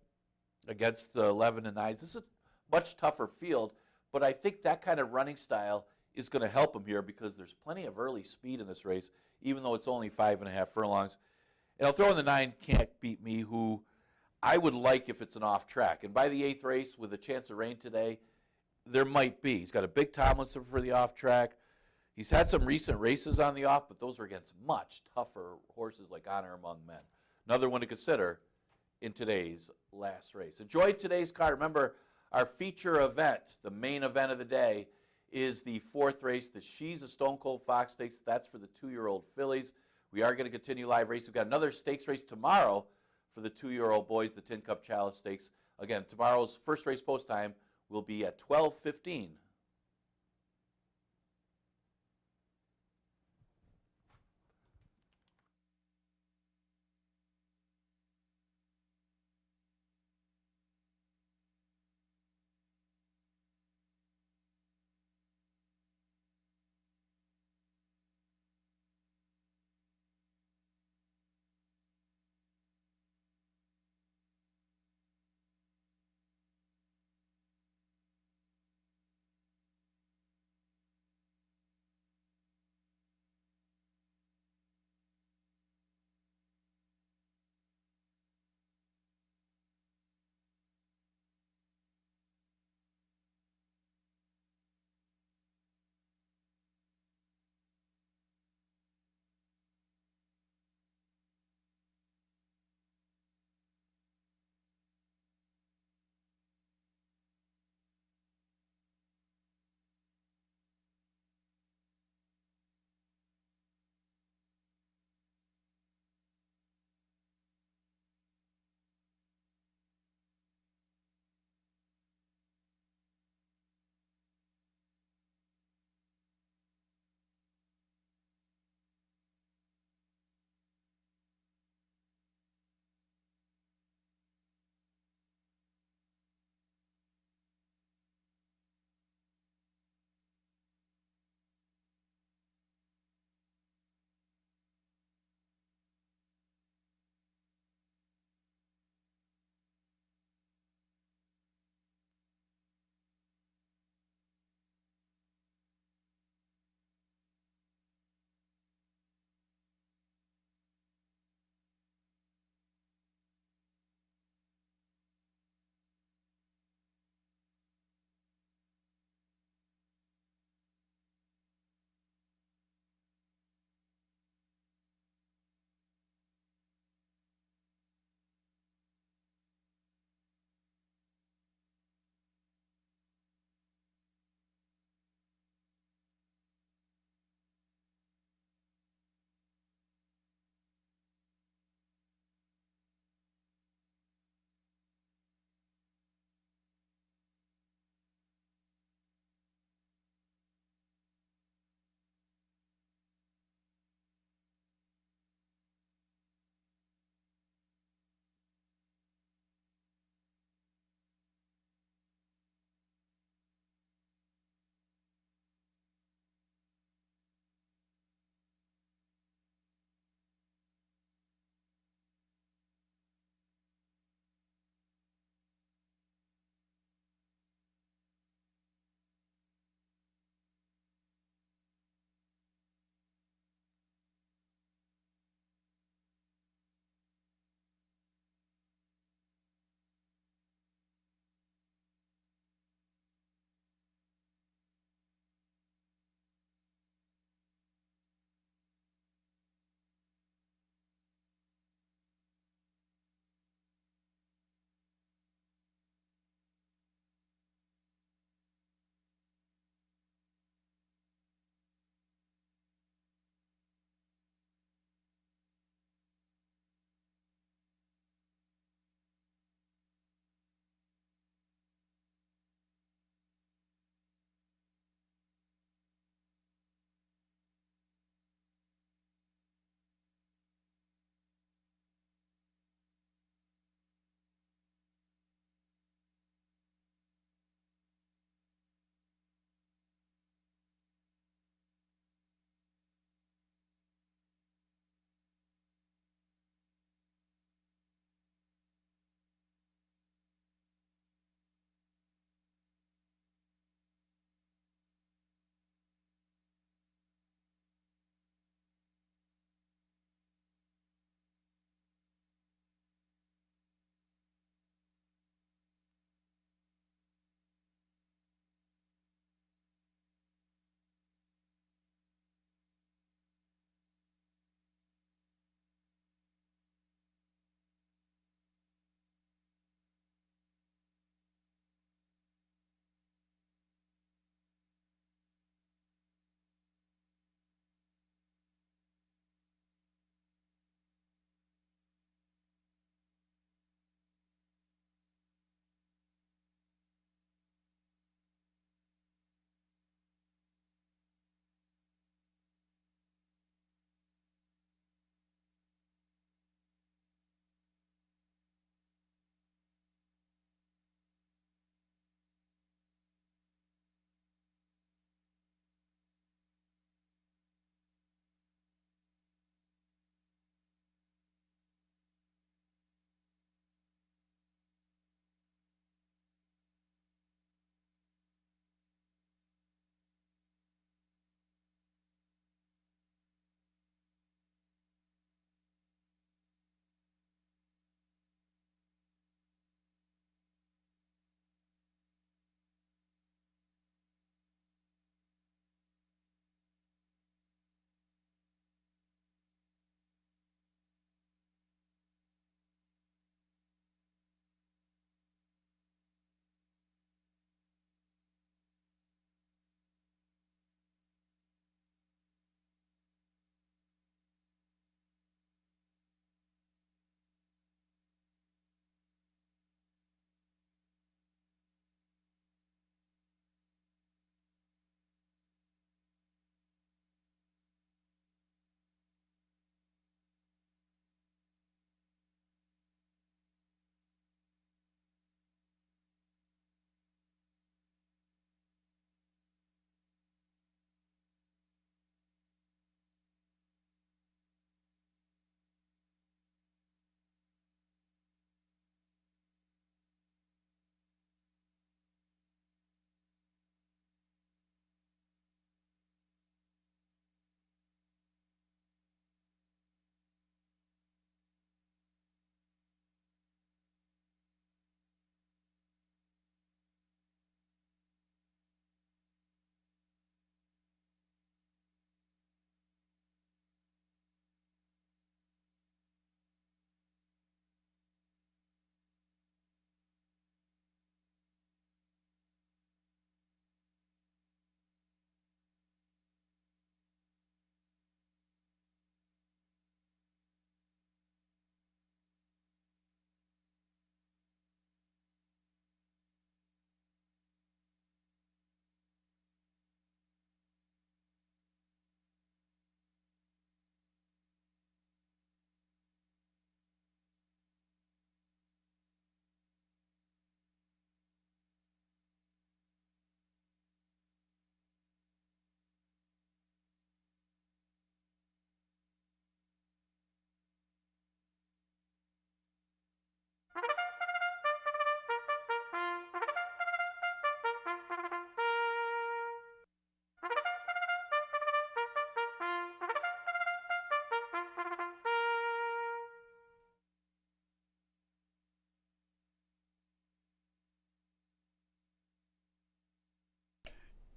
against the 11-9s. This is a much tougher field, but I think that kind of running style is going to help him here because there's plenty of early speed in this race, even though it's only 5.5 furlongs. And I'll throw in the 9, Can't Beat Me, who I would like if it's an off track. And by the 8th race, with a chance of rain today, there might be. He's got a big Tomlinson for the off track. He's had some recent races on the off, but those were against much tougher horses like Honor Among Men. Another one to consider in today's last race. Enjoy today's card. Remember, our feature event, the main event of the day, is the 4th race, the She's a Stone Cold Fox Stakes. That's for the 2-year-old fillies. We are going to continue live race. We've got another stakes race tomorrow for the 2-year-old boys, the Tin Cup Chalice Stakes. Again, tomorrow's first race post time will be at 12:15.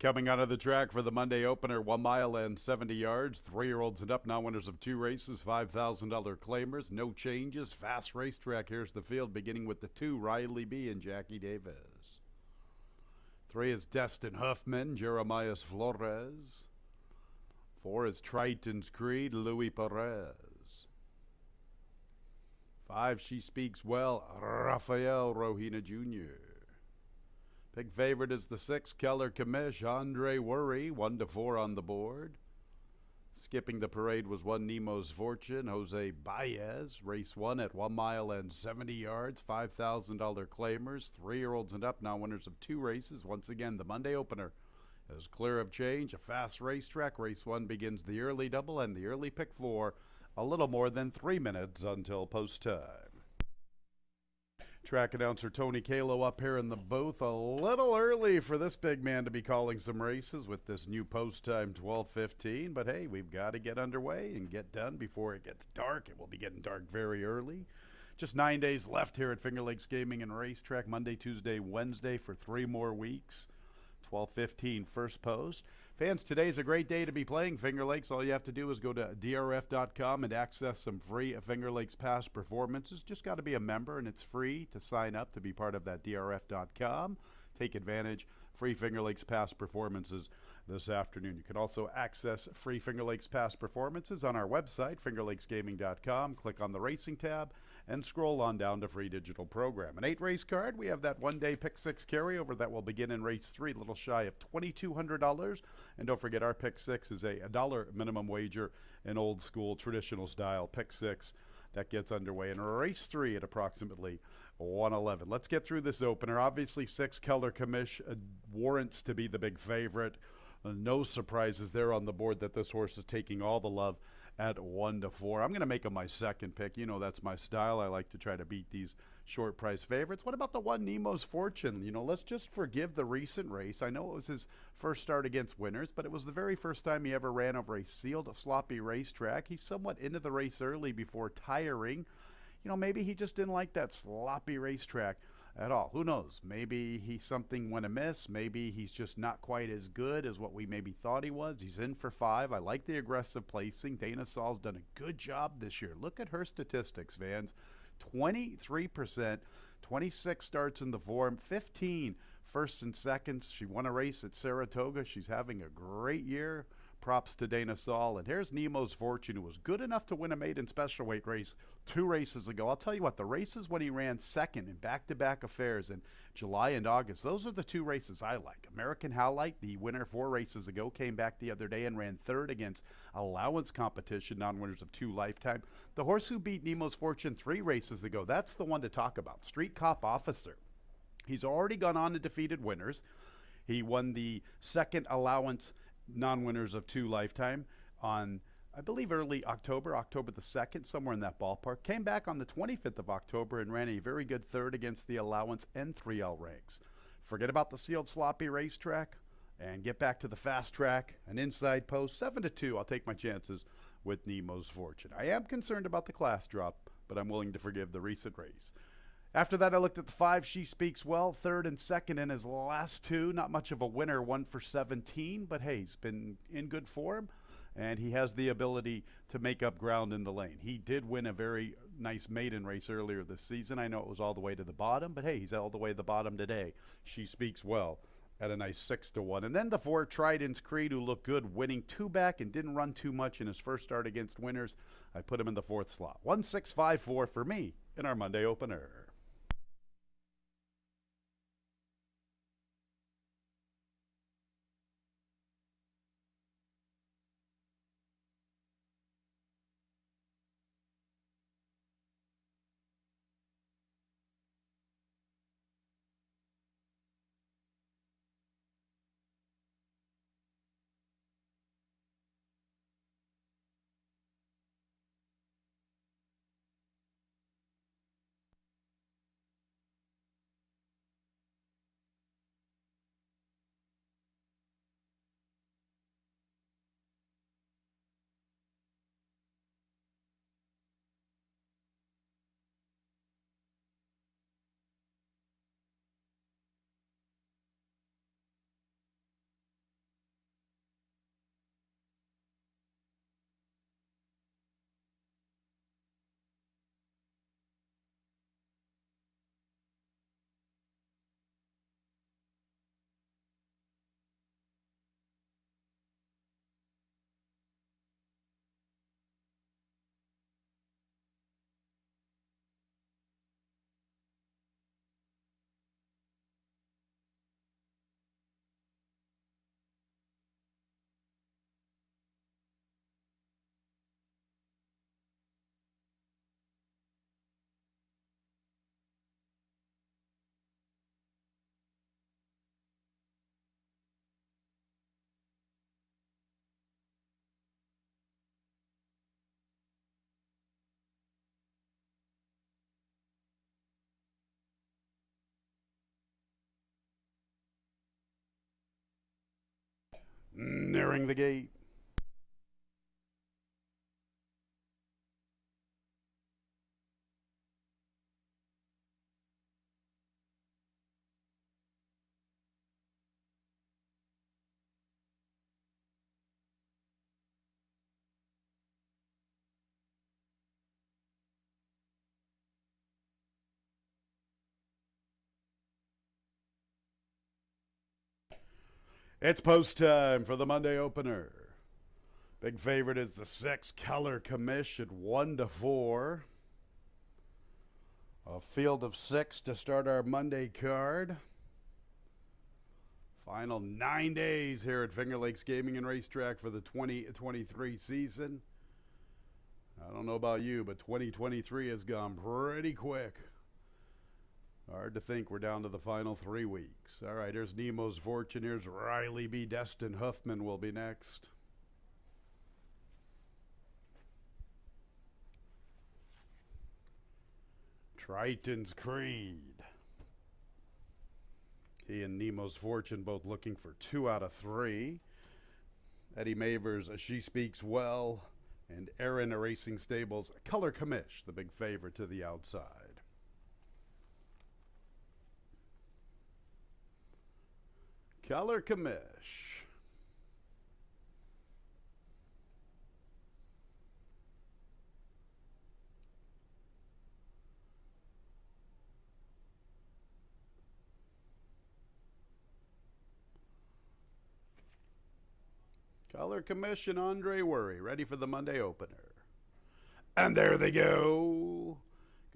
Coming out of the track for the Monday opener, 1 mile and 70 yards. 3-year-olds and up, now winners of 2 races, $5,000 claimers. No changes, fast racetrack. Here's the field, beginning with the 2, Riley B. and Jackie Davis. 3 is Destin Huffman, Jeremias Flores. 4 is Triton's Creed, Louis Perez. 5, She Speaks Well, Rafael Rohina Jr. Big favorite is the 6, Keller Kamish, Andre Worry, 1-4 on the board. Skipping the parade was 1, Nemo's Fortune, Jose Baez. Race 1 at 1 mile and 70 yards, $5,000 claimers. 3-year-olds and up, now winners of 2 races. Once again, the Monday opener is clear of change, a fast racetrack. Race 1 begins the early double and the early pick 4, a little more than 3 minutes until post time. Track announcer Tony Kalo up here in the booth. A little early for this big man to be calling some races with this new post time 12:15. But hey, we've got to get underway and get done before it gets dark. It will be getting dark very early. Just 9 days left here at Finger Lakes Gaming and Racetrack. Monday, Tuesday, Wednesday for 3 more weeks. 12:15 first post. Fans, today's a great day to be playing Finger Lakes. All you have to do is go to drf.com and access some free Finger Lakes past performances. Just got to be a member, and it's free to sign up to be part of that drf.com. Take advantage. Free Finger Lakes past performances this afternoon. You can also access free Finger Lakes past performances on our website, fingerlakesgaming.com. Click on the racing tab and scroll on down to free digital program. An 8-race card. We have that one-day pick 6 carryover that will begin in race 3, a little shy of $2,200. And don't forget, our pick 6 is a $1 minimum wager, an old school traditional style pick 6 that gets underway in race 3 at approximately 111. Let's get through this opener. Obviously, 6, Keller Kamish warrants to be the big favorite. No surprises there on the board that this horse is taking all the love at 1-4. I'm going to make him my second pick. You know, that's my style. I like to try to beat these short price favorites. What about the 1, Nemo's Fortune? You know, let's just forgive the recent race. I know it was his first start against winners, but it was the very first time he ever ran over a sealed, sloppy racetrack. He's somewhat into the race early before tiring. You know, maybe he just didn't like that sloppy racetrack at all. Who knows? Maybe something went amiss. Maybe he's just not quite as good as what we maybe thought he was. He's in for 5. I like the aggressive placing. Dana Saul's done a good job this year. Look at her statistics, fans. 23%, 26 starts in the form, 15 firsts and seconds. She won a race at Saratoga. She's having a great year. Props to Dana Saul. And here's Nemo's Fortune, who was good enough to win a maiden special weight race 2 races ago. I'll tell you what, the races when he ran second in back-to-back affairs in July and August, those are the 2 races I like. American Howlight, the winner 4 races ago, came back the other day and ran 3rd against allowance competition, non-winners of 2 lifetime. The horse who beat Nemo's Fortune 3 races ago, that's the one to talk about. Street Cop Officer. He's already gone on to defeated winners. He won the 2nd allowance non-winners of 2 lifetime on, I believe, early October the 2nd, somewhere in that ballpark. Came back on the 25th of October and ran a very good 3rd against the allowance and 3L ranks. Forget about the sealed sloppy racetrack and get back to the fast track, an inside post, 7-2. I'll take my chances with Nemo's Fortune. I am concerned about the class drop, but I'm willing to forgive the recent race. After that, I looked at the 5, She Speaks Well, 3rd and 2nd in his last 2. Not much of a winner, 1 for 17, but hey, he's been in good form, and he has the ability to make up ground in the lane. He did win a very nice maiden race earlier this season. I know it was all the way to the bottom, but hey, he's all the way to the bottom today. She Speaks Well at a nice 6-1. And then the 4, Triton's Creed, who looked good, winning 2 back and didn't run too much in his first start against winners. I put him in the 4th slot. 1-6-5-4 for me in our Monday opener. Nearing the gate. It's post time for the Monday opener. Big favorite is the 6 Color Commish at 1-4. A field of 6 to start our Monday card. Final 9 days here at Finger Lakes Gaming and Racetrack for the 2023 season. I don't know about you, but 2023 has gone pretty quick. Hard to think we're down to the final 3 weeks. All right, here's Nemo's Fortune. Here's Riley B. Destin Huffman will be next. Triton's Creed. He and Nemo's Fortune both looking for 2 out of 3. Eddie Mavers, She Speaks Well, and Aaron Racing Stables, Color Commish, the big favorite to the outside. Color Commish. Color Commission, Andre Worry, ready for the Monday opener. And there they go.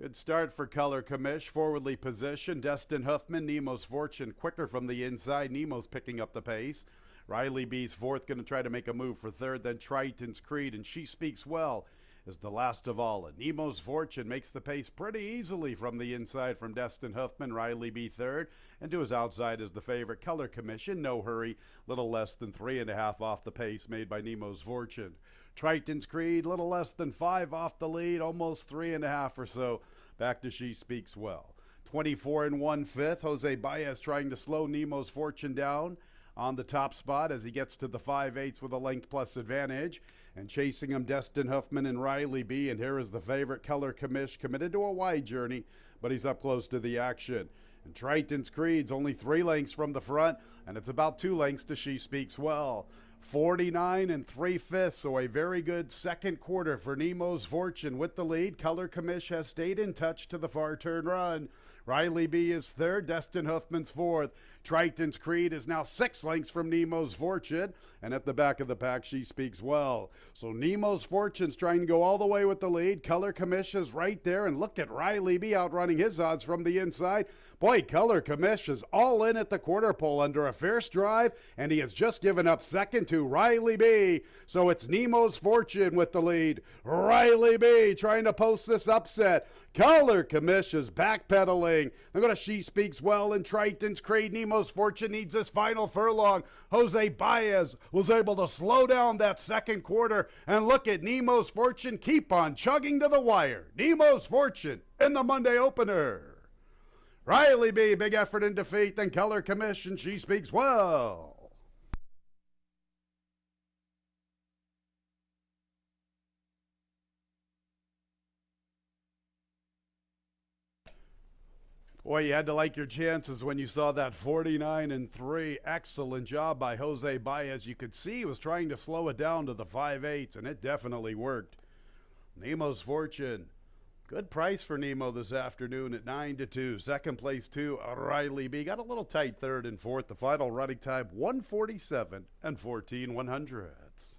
Good start for Color Commish. Forwardly positioned. Destin Huffman, Nemo's Fortune, quicker from the inside. Nemo's picking up the pace. Riley B's fourth, going to try to make a move for third. Then Triton's Creed, and She Speaks Well is the last of all. And Nemo's Fortune makes the pace pretty easily from the inside from Destin Huffman. Riley B third, and to his outside is the favorite Color Commission. No hurry, little less than 3.5 off the pace made by Nemo's Fortune. Triton's Creed, little less than 5 off the lead, almost 3.5 or so. Back to She Speaks Well. 24 1/5. Jose Baez trying to slow Nemo's Fortune down on the top spot as he gets to the 5/8 with a length plus advantage. And chasing him, Destin Huffman and Riley B. And here is the favorite Color Commish, committed to a wide journey, but he's up close to the action. And Triton's Creed's only 3 lengths from the front, and it's about 2 lengths to She Speaks Well. 49 3/5, so a very good second quarter for Nemo's Fortune with the lead. Color Commish has stayed in touch to the far turn run. Riley B is third, Destin Huffman's fourth. Triton's Creed is now 6 lengths from Nemo's Fortune, and at the back of the pack, She Speaks Well. So Nemo's Fortune's trying to go all the way with the lead. Color Commish is right there, and look at Riley B outrunning his odds from the inside. Boy, Color Commish is all in at the quarter pole under a fierce drive, and he has just given up second to Riley B. So it's Nemo's Fortune with the lead. Riley B trying to post this upset. Color Commish is backpedaling. They're going to She Speaks Well and Triton's Creed. Nemo's Fortune needs this final furlong. Jose Baez was able to slow down that second quarter, and look at Nemo's Fortune keep on chugging to the wire. Nemo's Fortune in the Monday opener. Riley B, big effort in defeat, then Color Commission, She Speaks Well. Boy, you had to like your chances when you saw that 49 3. Excellent job by Jose Baez. You could see he was trying to slow it down to the 5/8, and it definitely worked. Nemo's Fortune. Good price for Nemo this afternoon at 9-2. Second place to Riley B. Got a little tight third and fourth. The final running time 1:47 14/100.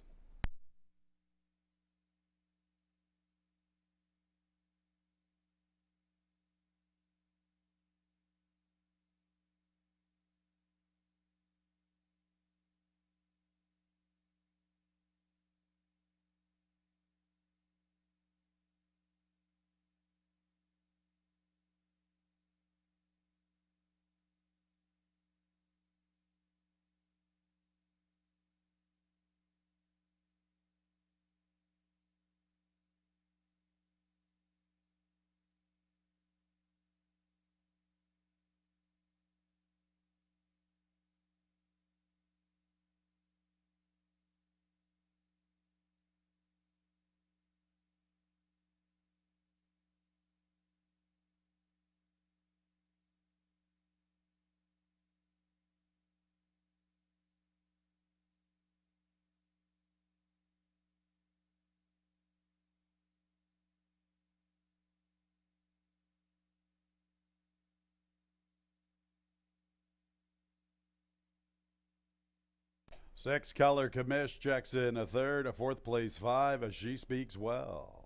6 Color Commish checks in a third, a fourth place 5 as she speaks well.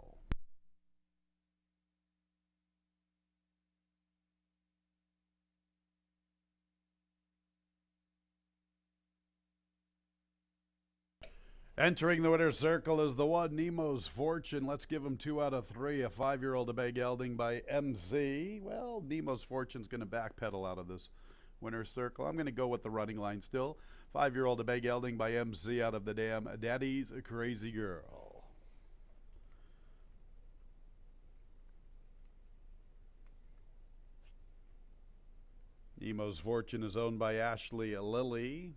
Entering the winner's circle is the one, Nemo's Fortune. Let's give him 2 out of 3. A 5-year-old obey gelding by MC. Well, Nemo's Fortune's going to backpedal out of this winner's circle. I'm going to go with the running line still. 5-year-old obey gelding by MC out of the dam Daddy's a Crazy Girl. Nemo's Fortune is owned by Ashley Lilly.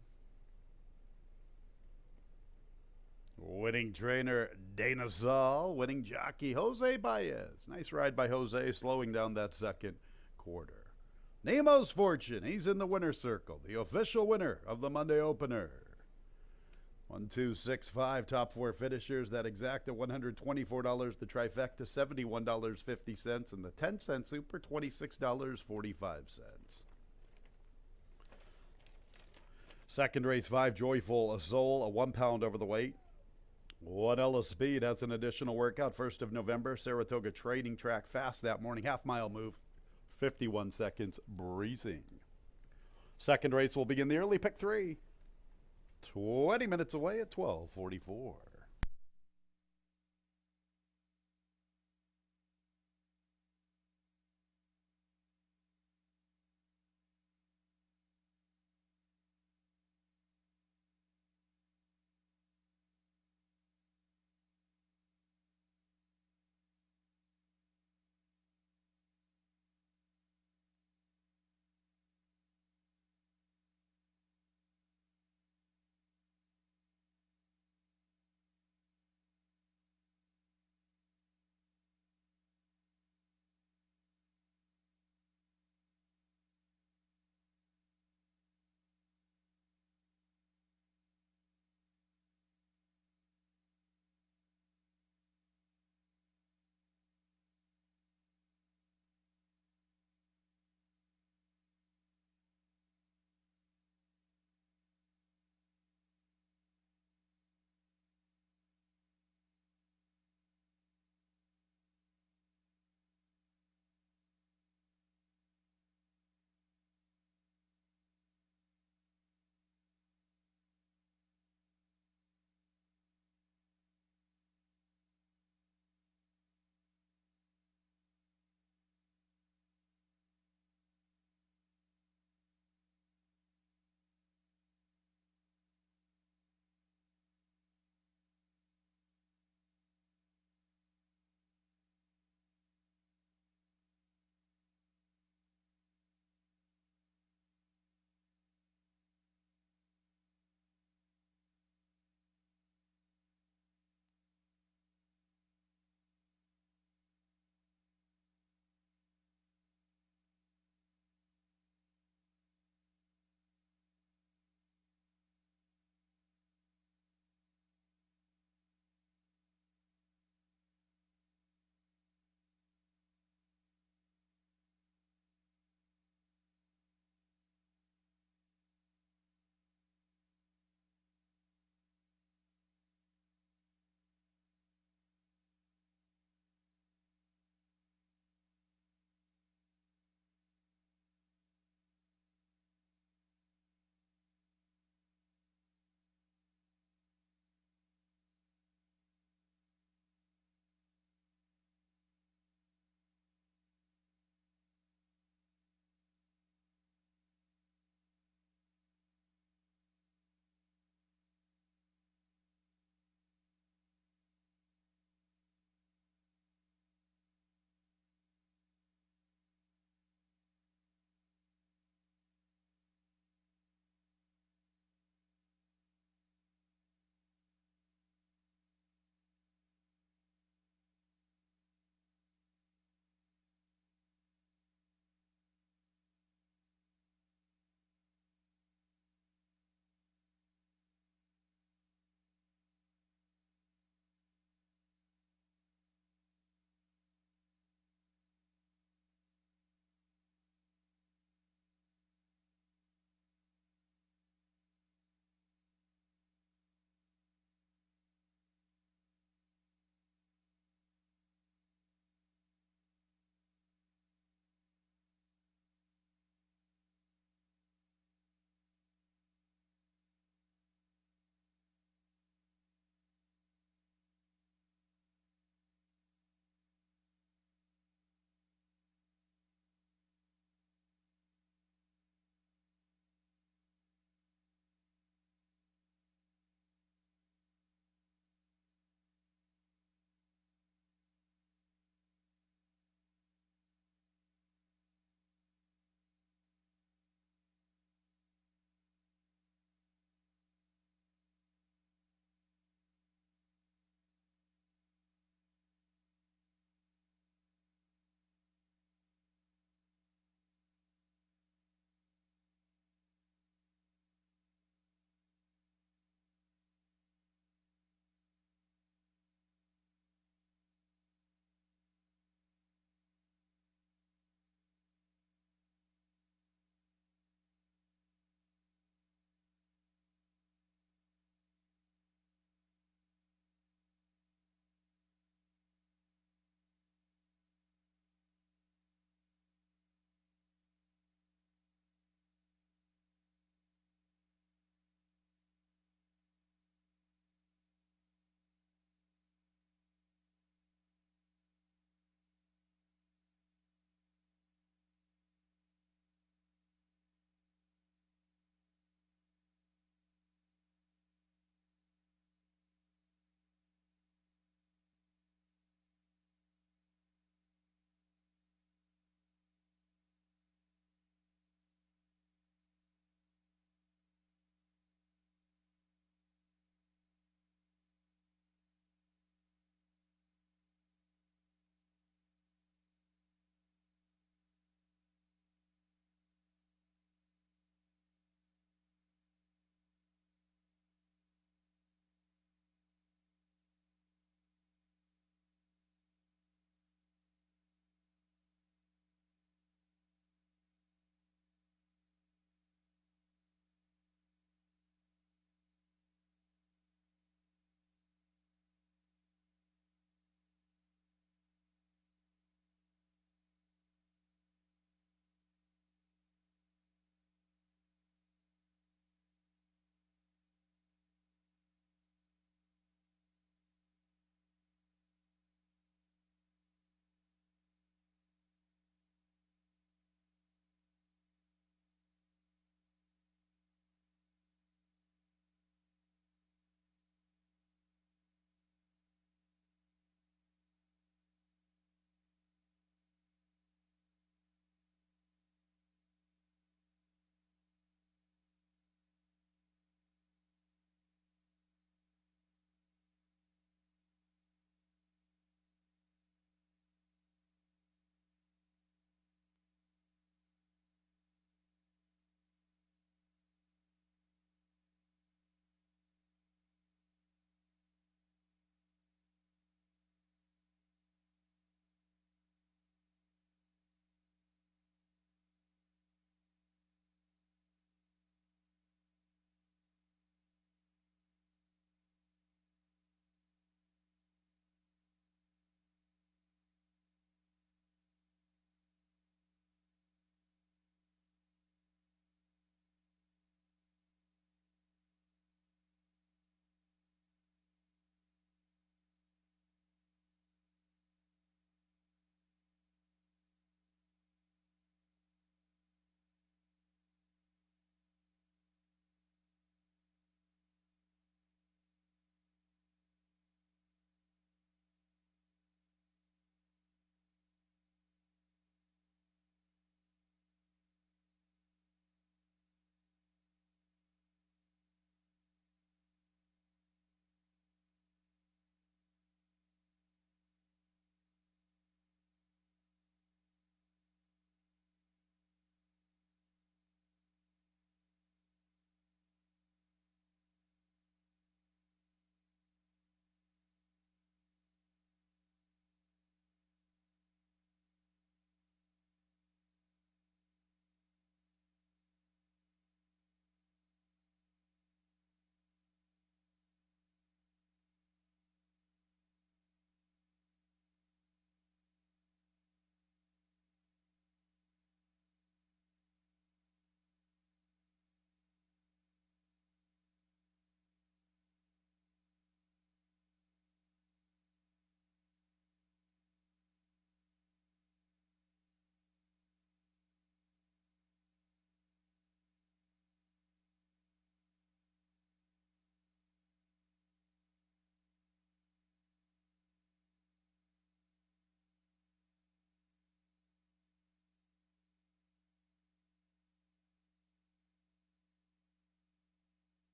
Winning trainer Dana Saul. Winning jockey Jose Baez. Nice ride by Jose, slowing down that second quarter. Nemo's Fortune, he's in the winner's circle. The official winner of the Monday opener. 1, 2, 6, 5 top 4 finishers. That exacta $124. The trifecta $71.50. And the 10-cent super $26.45. Second race 5 Joyful Soul, a 1 pound over the weight. 1 Ellis Speed has an additional workout. 1st of November, Saratoga Trading Track, fast that morning. Half-mile move, 51 seconds, breezing. Second race will begin the early pick 3. 20 minutes away at 12:44.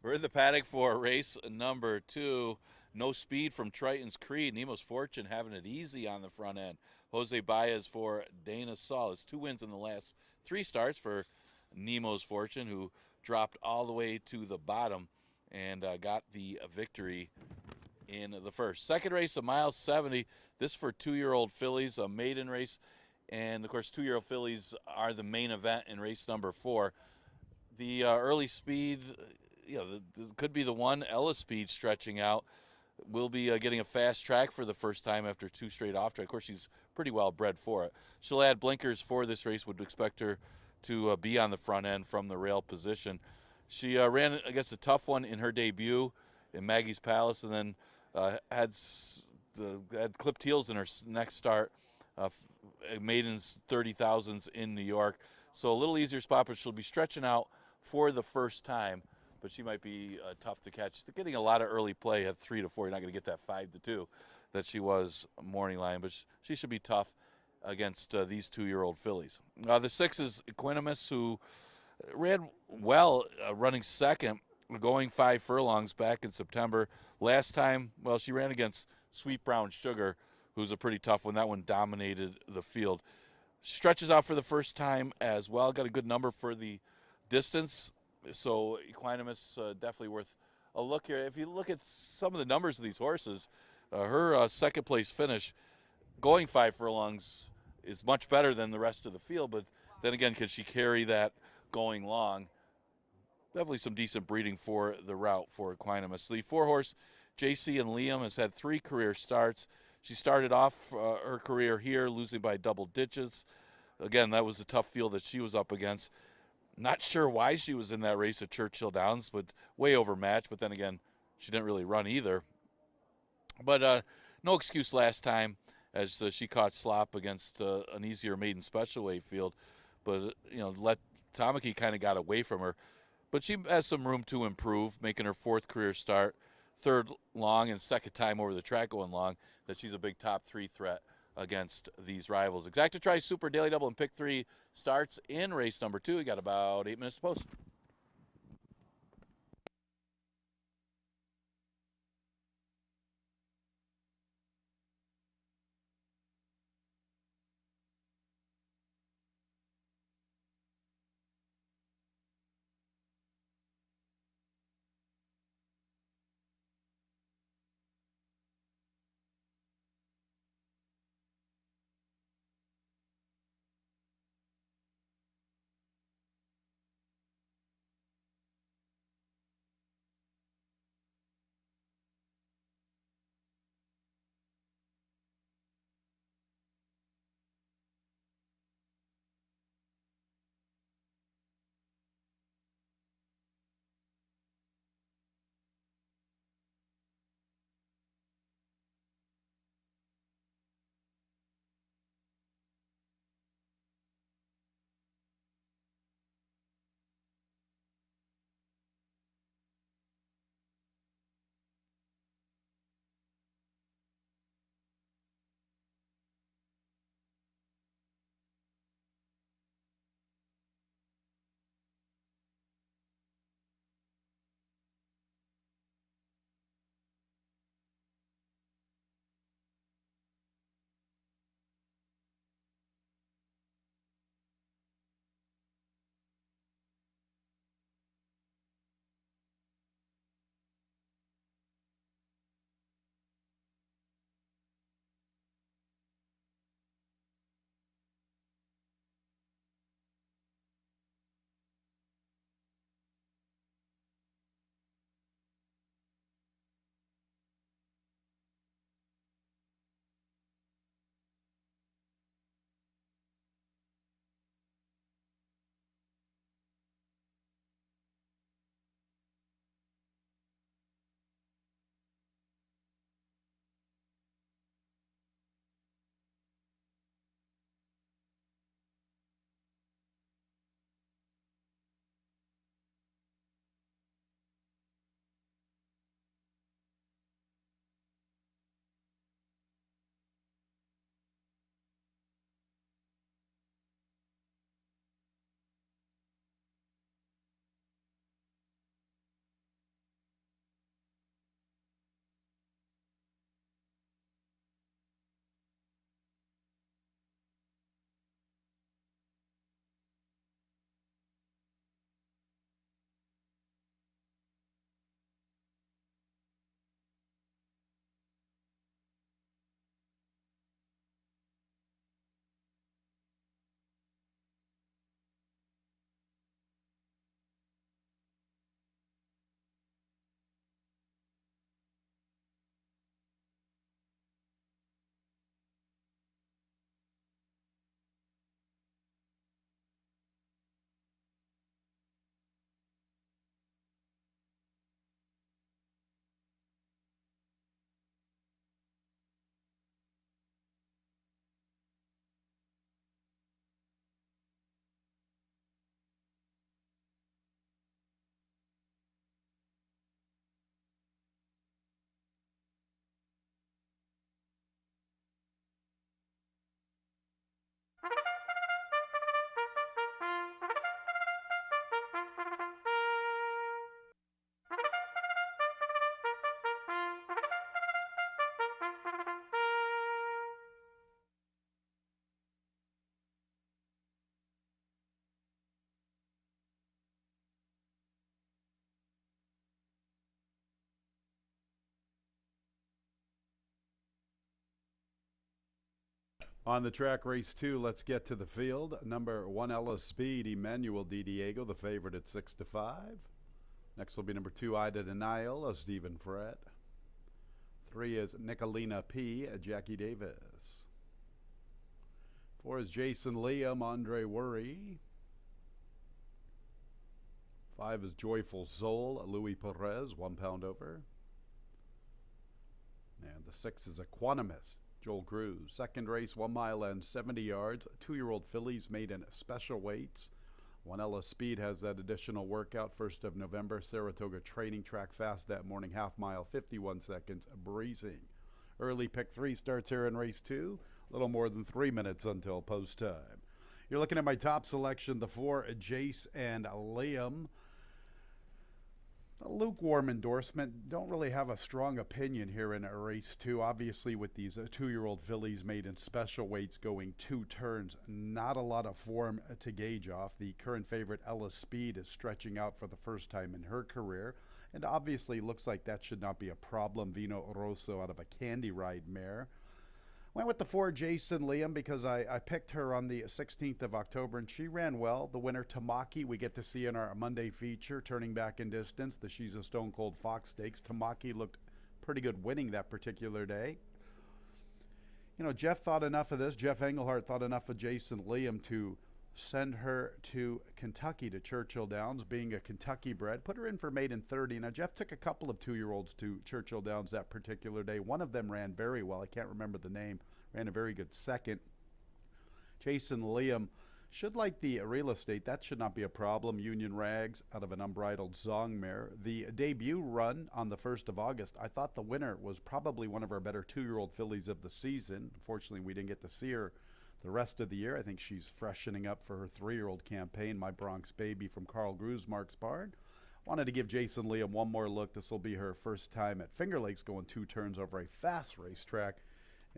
We're in the paddock for race number 2. No speed from Triton's Creed. Nemo's Fortune having it easy on the front end. Jose Baez for Dana Saul. It's 2 wins in the last 3 starts for Nemo's Fortune, who dropped all the way to the bottom and got the victory in the first. Second race, a mile 70. This for 2-year-old fillies, a maiden race. And, of course, 2-year-old fillies are the main event in race number 4. The early speed, could be the one. Ella Speed stretching out. Will be getting a fast track for the first time after 2 straight off track. Of course, she's pretty well bred for it. She'll add blinkers for this race. Would expect her to be on the front end from the rail position. She ran against a tough one in her debut in Maggie's Palace, and then had clipped heels in her next start. Maidens 30,000s in New York. So a little easier spot, but she'll be stretching out for the first time. But she might be tough to catch. They're getting a lot of early play at 3 to 4. You're not going to get that 5 to 2 that she was morning line, but she should be tough against these 2-year-old fillies. The 6 is Equanimus, who ran well, running second, going 5 furlongs back in September. Last time, well, she ran against Sweet Brown Sugar, who's a pretty tough one. That one dominated the field. Stretches out for the first time as well. Got a good number for the distance. So Equanimus definitely worth a look here. If you look at some of the numbers of these horses, her second place finish going 5 furlongs is much better than the rest of the field. But then again, can she carry that going long? Definitely some decent breeding for the route for Equanimus. The 4-horse JC and Liam has had 3 career starts. She started off her career here losing by double digits. Again, that was a tough field that she was up against. Not sure why she was in that race at Churchill Downs, but way overmatched. But then again, she didn't really run either. But no excuse last time, as she caught slop against an easier maiden special weight field. But, let Tamaki kind of got away from her. But she has some room to improve, making her 4th career start, 3rd long and 2nd time over the track going long, that she's a big top 3 threat against these rivals. Exacta Tri Super Daily Double and Pick 3 starts in race number 2. We got about 8 minutes to post. On the track, race 2, let's get to the field. Number 1, Ella Speed, Emmanuel Di Diego, the favorite at 6-5. Next will be number 2, Ida Denial, Stephen Fred. 3 is Nicolina P, Jackie Davis. 4 is Jason Liam, Andre Worry. 5 is Joyful Soul, Louis Perez, 1 pound over. And the 6 is Equanimous, Joel Cruz. Second race, 1 mile and 70 yards. 2-year-old fillies made in special weights. 1 Ella Speed has that additional workout, 1st of November. Saratoga Training Track Fast that morning, half mile, 51 seconds, breezing. Early pick 3 starts here in race 2. A little more than 3 minutes until post time. You're looking at my top selection, the 4, Jace and Liam. A lukewarm endorsement. Don't really have a strong opinion here in race 2. Obviously, with these 2-year-old fillies made in special weights going 2 turns, not a lot of form to gauge off. The current favorite, Ella Speed, is stretching out for the first time in her career, and obviously looks like that should not be a problem. Vino Rosso out of a Candy Ride mare. Went with the 4, Jason Liam, because I picked her on the 16th of October, and she ran well. The winner, Tamaki, we get to see in our Monday feature, turning back in distance, the She's a Stone Cold Fox Stakes. Tamaki looked pretty good winning that particular day. You know, Jeff Engelhart thought enough of Jason Liam to send her to Kentucky, to Churchill Downs, being a Kentucky bred. Put her in for maiden 30. Now, Jeff took a couple of 2-year-olds to Churchill Downs that particular day. One of them ran very well. I can't remember the name. Ran a very good second. Jason Liam should like the real estate. That should not be a problem. Union Rags out of an Unbridled Zong mare. The debut run on the 1st of August, I thought the winner was probably one of our better 2-year-old fillies of the season. Unfortunately, we didn't get to see her the rest of the year. I think she's freshening up for her 3-year-old campaign, My Bronx Baby from Carl Grusmark's barn. Wanted to give Jason Liam one more look. This will be her first time at Finger Lakes going 2 turns over a fast racetrack,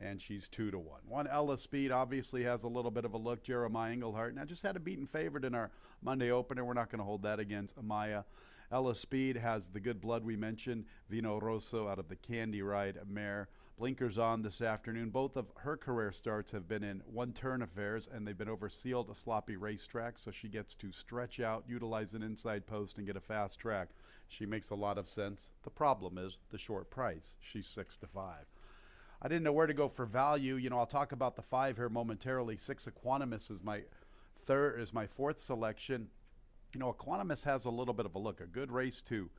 and she's 2-1. 1 Ella Speed obviously has a little bit of a look. Jeremiah Engelhart now just had a beaten favorite in our Monday opener. We're not going to hold that against Amaya. Ella Speed has the good blood we mentioned. Vino Rosso out of the Candy Ride mare. Blinkers on this afternoon. Both of her career starts have been in 1-turn affairs, and they've been over sealed, sloppy racetracks, so she gets to stretch out, utilize an inside post, and get a fast track. She makes a lot of sense. The problem is the short price. She's 6-5. I didn't know where to go for value. You know, I'll talk about the 5 here momentarily. 6 Equanimous is my 4th selection. You know, Equanimous has a little bit of a look. A good race, too.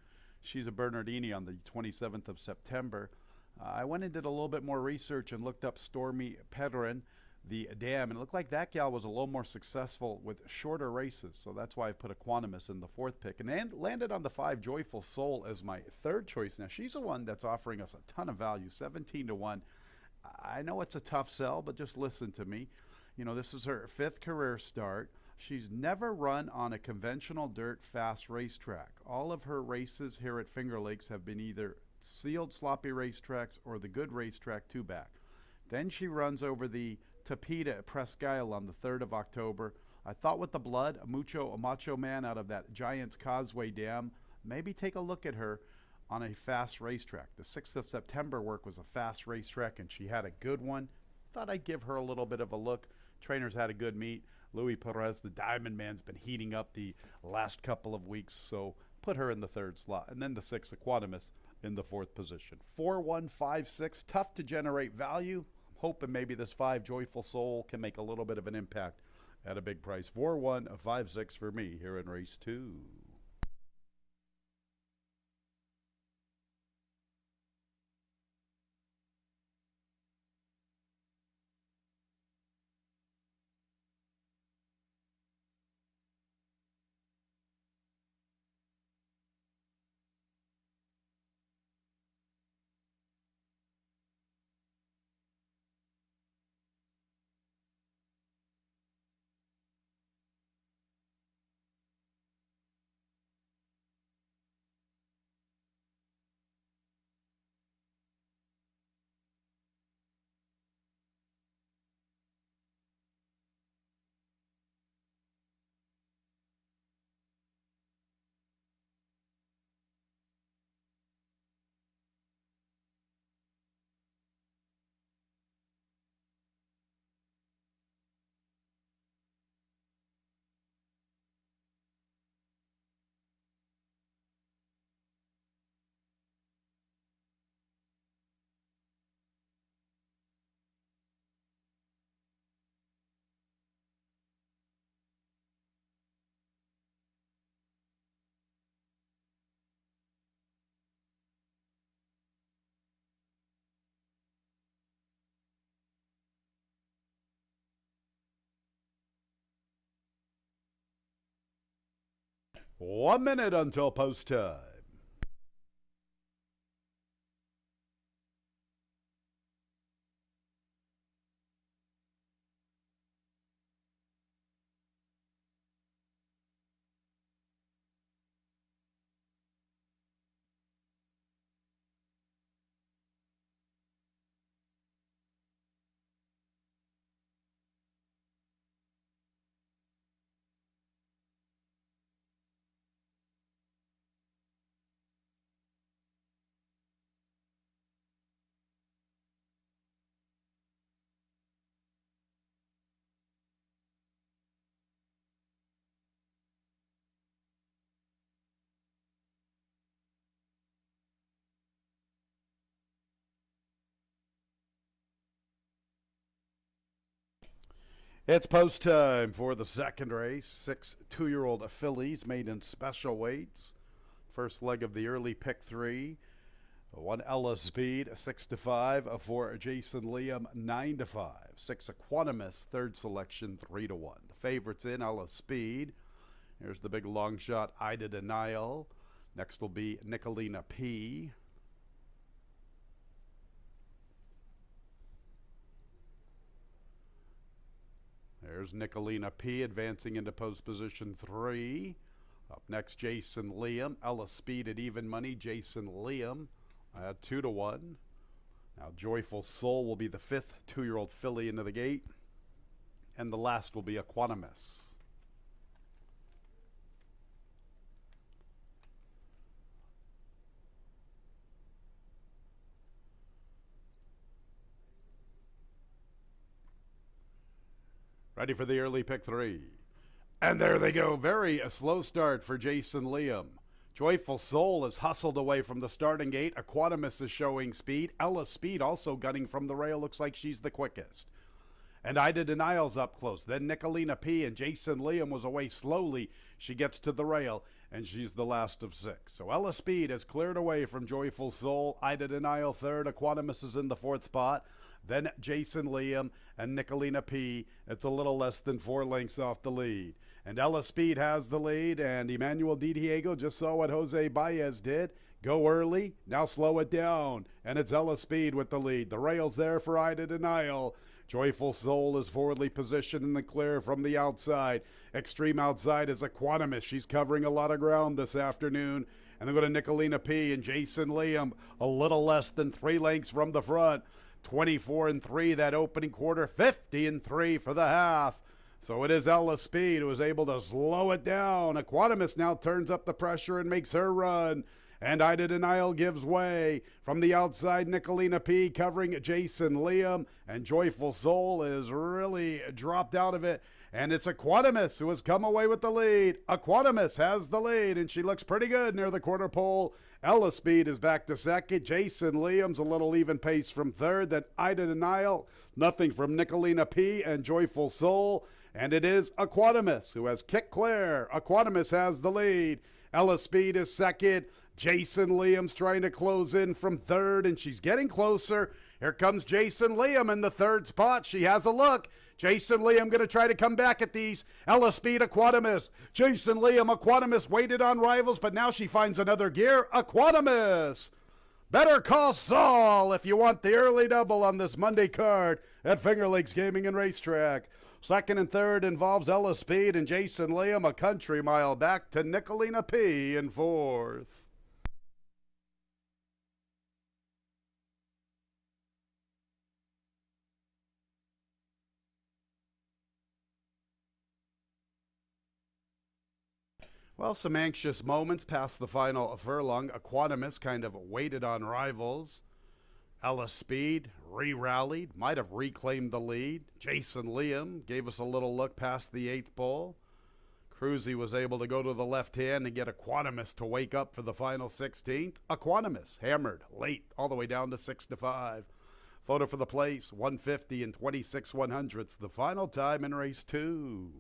She's a Bernardini on the 27th of September. I went and did a little bit more research and looked up Stormy Pedrin, the dam, and it looked like that gal was a little more successful with shorter races, so that's why I put Equanimous in the 4th pick. And then landed on the 5, Joyful Soul, as my 3rd choice. Now, she's the one that's offering us a ton of value, 17-1. I know it's a tough sell, but just listen to me. You know, this is her 5th career start. She's never run on a conventional dirt fast racetrack. All of her races here at Finger Lakes have been either sealed sloppy racetracks or the good racetrack 2-back. Then she runs over the Tapeta at Presque Isle on the 3rd of October. I thought with the blood, a macho man out of that Giants Causeway Dam, maybe take a look at her on a fast racetrack. The 6th of September work was a fast racetrack, and she had a good one. Thought I'd give her a little bit of a look. Trainers had a good meet. Louis Perez, the Diamond Man's been heating up the last couple of weeks, so put her in the 3rd slot. And then the 6, Equanimous, in the 4th position. 4, 1, 5, 6, tough to generate value. I'm hoping maybe this 5, Joyful Soul, can make a little bit of an impact at a big price. 4, 1, 5, 6 for me here in race 2. 1 minute until post time. It's post time for the second race. 6 2-year-old fillies made in special weights. First leg of the early pick 3. 1 Ella Speed, 6-5 for Jason Liam, 9-5. 6 Equanimous, third selection, 3-1. The favorites in Ella Speed. Here's the big long shot, Ida Denial. Next will be Nicolina P. There's Nicolina P advancing into post position 3. Up next, Jason Liam. Ella Speed at even money. Jason Liam at 2-1. Now, Joyful Soul will be the 5th 2-year-old filly into the gate. And the last will be Equanimous. Ready for the early pick 3. And there they go. Very a slow start for Jason Liam. Joyful Soul is hustled away from the starting gate. Equanimous is showing speed. Ella Speed also gunning from the rail. Looks like she's the quickest. And Ida Denial's up close. Then Nicolina P. and Jason Liam was away slowly. She gets to the rail, and she's the last of 6. So Ella Speed has cleared away from Joyful Soul. Ida Denial third. Equanimous is in the 4th spot. Then Jason Liam and Nicolina P. It's a little less than 4 lengths off the lead. And Ella Speed has the lead, and Emmanuel Di Diego just saw what Jose Baez did. Go early, now slow it down. And it's Ella Speed with the lead. The rail's there for Ida Denial. Joyful Soul is forwardly positioned in the clear from the outside. Extreme outside is Equanimous. She's covering a lot of ground this afternoon. And then go to Nicolina P. and Jason Liam, a little less than 3 lengths from the front. 24-3 that opening quarter, 50-3 for the half. So it is Ella Speed who is able to slow it down. Equanimous now turns up the pressure and makes her run. And Ida Denial gives way. From the outside, Nicolina P. covering Jason Liam. And Joyful Soul is really dropped out of it. And it's Equanimous who has come away with the lead. Equanimous has the lead, and she looks pretty good near the quarter pole. Ella Speed is back to second. Jason Liam's a little even pace from third. Then Ida Denial, nothing from Nicolina P. and Joyful Soul. And it is Equanimous who has kicked clear. Equanimous has the lead. Ella Speed is second. Jason Liam's trying to close in from third, and she's getting closer. Here comes Jason Liam in the 3rd spot. She has a look. Jason Liam going to try to come back at these. Ella Speed, Equanimous. Jason Liam, Equanimous waited on rivals, but now she finds another gear. Equanimous. Better call Saul if you want the early double on this Monday card at Finger Lakes Gaming and Racetrack. 2nd and 3rd involves Ella Speed and Jason Liam, a country mile back to Nicolina P. in 4th. Well, some anxious moments past the final furlong. Equanimous kind of waited on rivals. Ella Speed re-rallied, might have reclaimed the lead. Jason Liam gave us a little look past the 8th pole. Cruzy was able to go to the left hand and get Equanimous to wake up for the final 16th. Equanimous hammered late, all the way down to 6-5. Photo for the place, 150 and 26/100ths. The final time in race 2.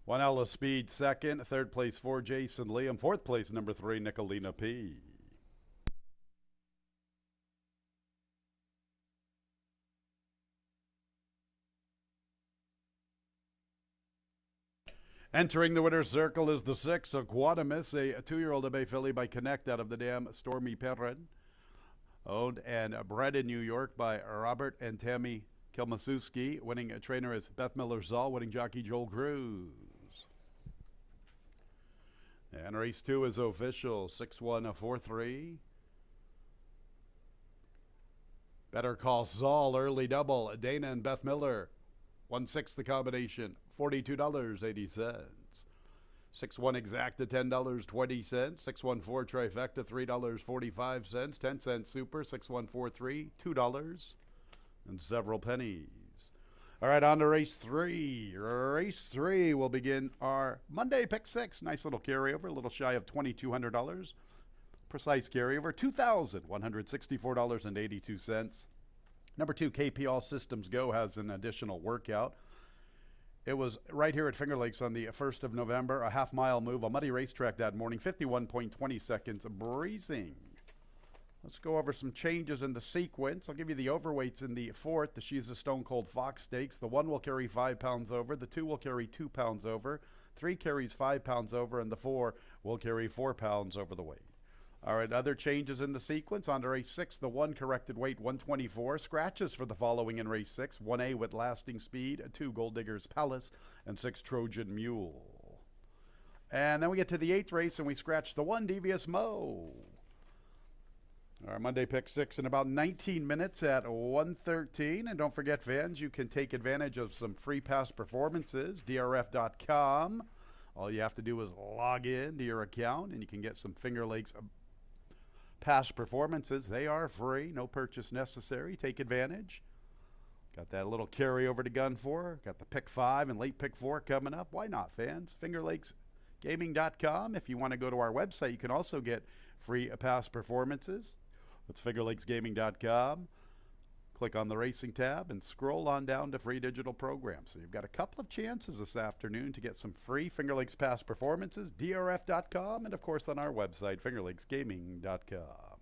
One Ella Speed second. Third place for Jason Liam. Fourth place, number 3, Nicolina P. Entering the winner's circle is the 6, Aquatimus, a 2-year-old Bay filly by Connect out of the dam Stormy Perrin. Owned and bred in New York by Robert and Tammy Kilmasuski. Winning trainer is Beth Miller-Zoll. Winning jockey Joel Cruz. And race 2 is official. 6-1-4-3. Better Call Saul, early double. Dana and Beth Miller. 1/6 the combination, $42.80. 6-1 exacta, $10.20. 6-1-4 trifecta, $3.45. 10-cent super, 6-1-4-3, $2 and several pennies. All right, on to race 3. Race 3 will begin our Monday pick 6. Nice little carryover, a little shy of $2,200. Precise carryover, $2,164.82. Number 2, KP All Systems Go has an additional workout. It was right here at Finger Lakes on the 1st of November, a half-mile move, a muddy racetrack that morning, 51.20 seconds, breezing. Let's go over some changes in the sequence. I'll give you the overweights in the 4th, the She's a Stone Cold Fox Stakes. The 1 will carry 5 pounds over, the 2 will carry 2 pounds over, 3 carries 5 pounds over, and the 4 will carry 4 pounds over the weight. All right, other changes in the sequence. On to race 6, the 1 corrected weight, 124. Scratches for the following in race 6. 1A with Lasting Speed, 2 Gold Digger's Palace, and 6 Trojan Mule. And then we get to the 8th race, and we scratch the 1 Devious Mo. Our Monday pick 6 in about 19 minutes at 1:13. And don't forget, fans, you can take advantage of some free past performances, drf.com. All you have to do is log in to your account, and you can get some Finger Lakes past performances. They are free, no purchase necessary. Take advantage. Got that little carryover to gun for. Got the pick 5 and late pick 4 coming up. Why not, fans? FingerLakesGaming.com. If you want to go to our website, you can also get free past performances. That's FingerLakesGaming.com. Click on the racing tab and scroll on down to free digital programs. So you've got a couple of chances this afternoon to get some free Finger Lakes past performances, drf.com, and of course on our website, FingerLakesGaming.com.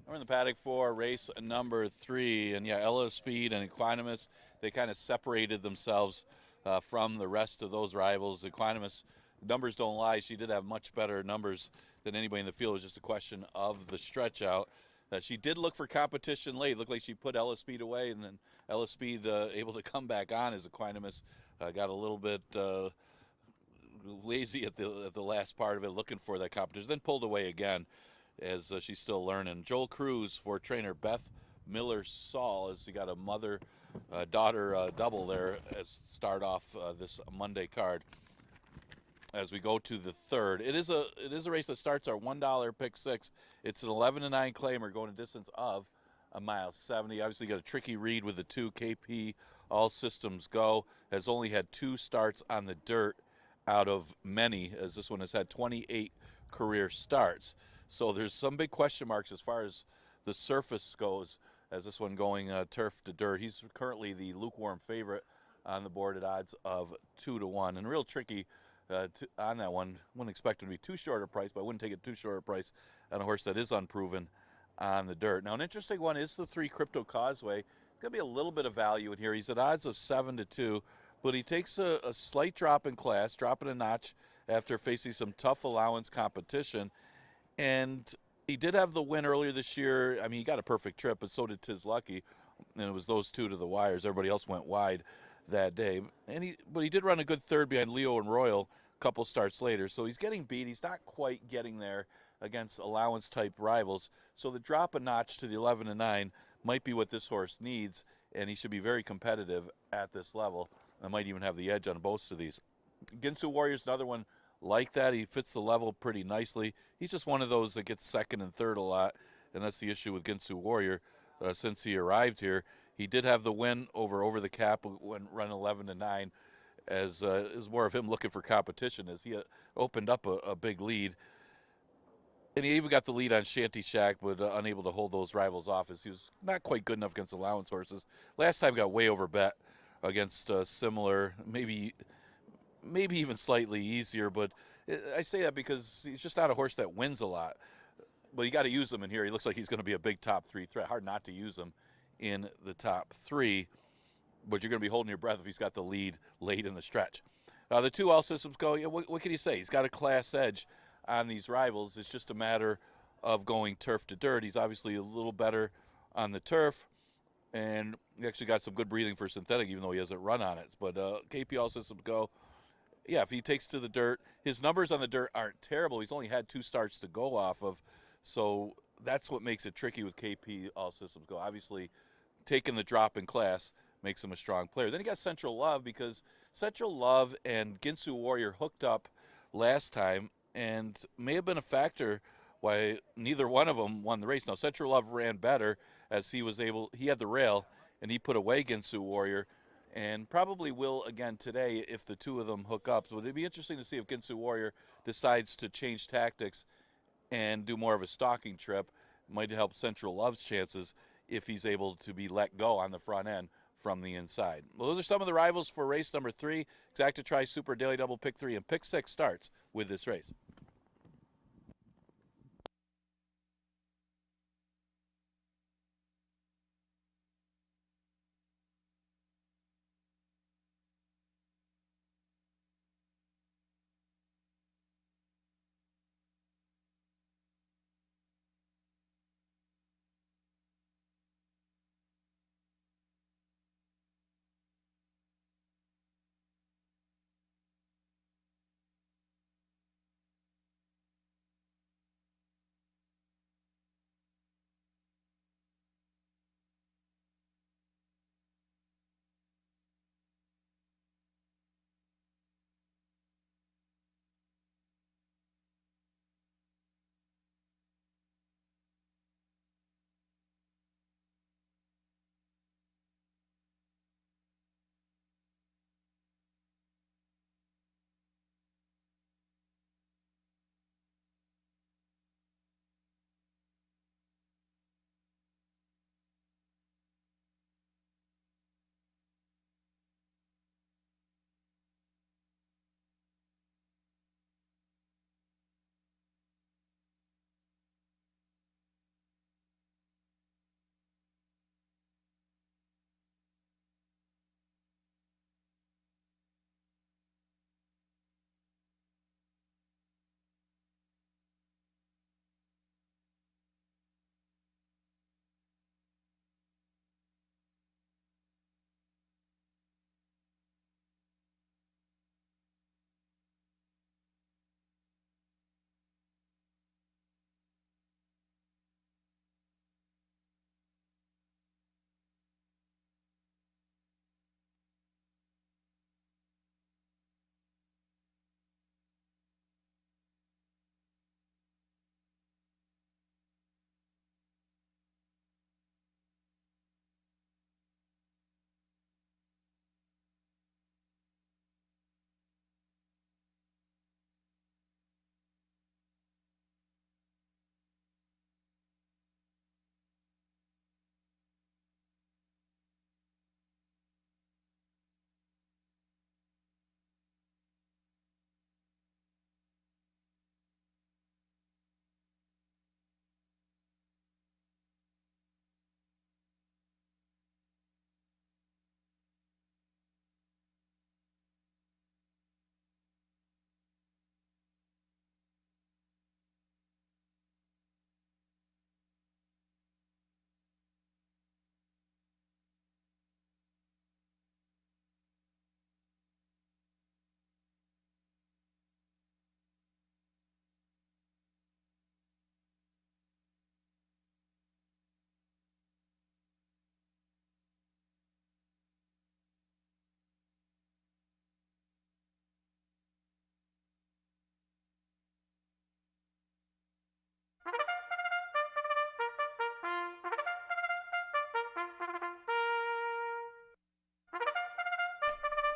We're in the paddock for race number 3, and yeah, Ella Speed and Equanimus, they kind of separated themselves from the rest of those rivals. Equanimus, numbers don't lie, she did have much better numbers than anybody in the field. It was just a question of the stretch out. She did look for competition late. Looked like she put Ella Speed away, and then Ella Speed able to come back on as Equanimus got a little bit lazy at the last part of it, looking for that competition, then pulled away again as she's still learning. Joel Cruz for trainer Beth Miller-Saul, as he got a mother-daughter double there as start off this Monday card. As we go to the third, it is a race that starts our $1 pick 6. It's an 11-9 claimer going a distance of 1.70 miles. Obviously got a tricky read with the 2. KP All Systems Go has only had 2 starts on the dirt out of many, as this one has had 28 career starts. So there's some big question marks as far as the surface goes, as this one going turf to dirt. He's currently the lukewarm favorite on the board at odds of 2-1, and real tricky on that one. Wouldn't expect it to be too short a price, but I wouldn't take it too short a price on a horse that is unproven on the dirt. Now, an interesting one is the 3 Crypto Causeway. Going to be a little bit of value in here. He's at odds of 7-2, but he takes a slight drop in class, dropping a notch after facing some tough allowance competition. And he did have the win earlier this year. I mean, he got a perfect trip, but so did Tiz Lucky. And it was those 2 to the wires. Everybody else went wide that day. But he did run a good third behind Leo and Royal a couple starts later. So he's getting beat. He's not quite getting there against allowance-type rivals. So the drop a notch to the 11-9 might be what this horse needs, and he should be very competitive at this level. I might even have the edge on both of these. Ginsu Warrior's another one like that. He fits the level pretty nicely. He's just one of those that gets second and third a lot, and that's the issue with Ginsu Warrior since he arrived here. He did have the win over the cap when run 11-9, as it was more of him looking for competition as he opened up a big lead. And he even got the lead on Shanty Shack, but unable to hold those rivals off as he was not quite good enough against allowance horses. Last time got way over bet against similar, maybe even slightly easier, but I say that because he's just not a horse that wins a lot. But you got to use him in here. He looks like he's going to be a big top 3 threat. Hard not to use him in the top 3, but you're going to be holding your breath if he's got the lead late in the stretch. The 2 All Systems Go, what can you say? He's got a class edge on these rivals. It's just a matter of going turf to dirt. He's obviously a little better on the turf, and he actually got some good breathing for synthetic, even though he hasn't run on it. But KP All Systems Go, yeah, if he takes to the dirt, his numbers on the dirt aren't terrible. He's only had 2 starts to go off of, so that's what makes it tricky with KP All Systems Go. Obviously, taking the drop in class makes him a strong player. Then he got Central Love, because Central Love and Ginsu Warrior hooked up last time and may have been a factor why neither one of them won the race. Now, Central Love ran better as he had the rail, and he put away Ginsu Warrior, and probably will again today if the 2 of them hook up. So it'd be interesting to see if Ginsu Warrior decides to change tactics and do more of a stalking trip. Might help Central Love's chances if he's able to be let go on the front end from the inside. Well, those are some of the rivals for race number 3. Exacta Tri Super Daily Double Pick 3 and Pick 6 starts with this race.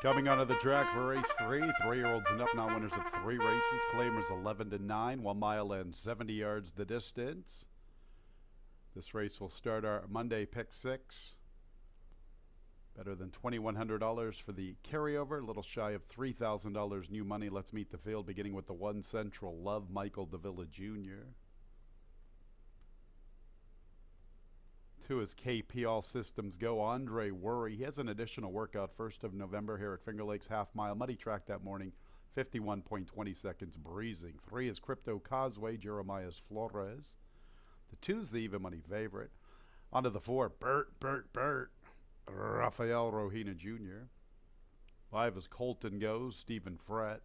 Coming onto the track for race 3, 3-year-olds and up now winners of 3 races. Claimers 11-9, 1 mile and 70 yards the distance. This race will start our Monday pick 6. Better than $2,100 for the carryover, a little shy of $3,000 new money. Let's meet the field, beginning with the 1 Central Love, Michael Davila Jr. 2 is KP All Systems Go, Andre Worry. He has an additional workout 1st of November here at Finger Lakes Half Mile. Muddy track that morning, 51.20 seconds breezing. 3 is Crypto Causeway, Jeremias Flores. The 2's the even money favorite. Onto the 4, Bert. Rafael Rohina Jr. 5 is Colton Goes, Stephen Frett.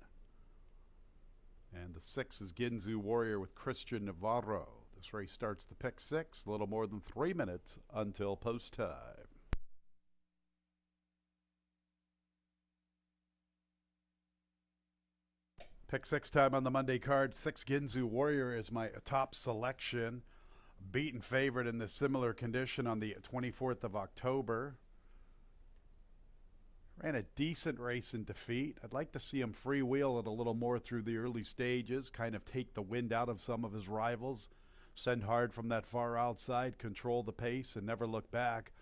And the 6 is Ginzu Warrior with Christian Navarro. This race starts the pick 6, a little more than 3 minutes until post time. Pick 6 time on the Monday card. 6 Ginzu Warrior is my top selection. Beaten favorite in this similar condition on the 24th of October. Ran a decent race in defeat. I'd like to see him freewheel it a little more through the early stages, kind of take the wind out of some of his rivals, send hard from that far outside, control the pace, and never look back.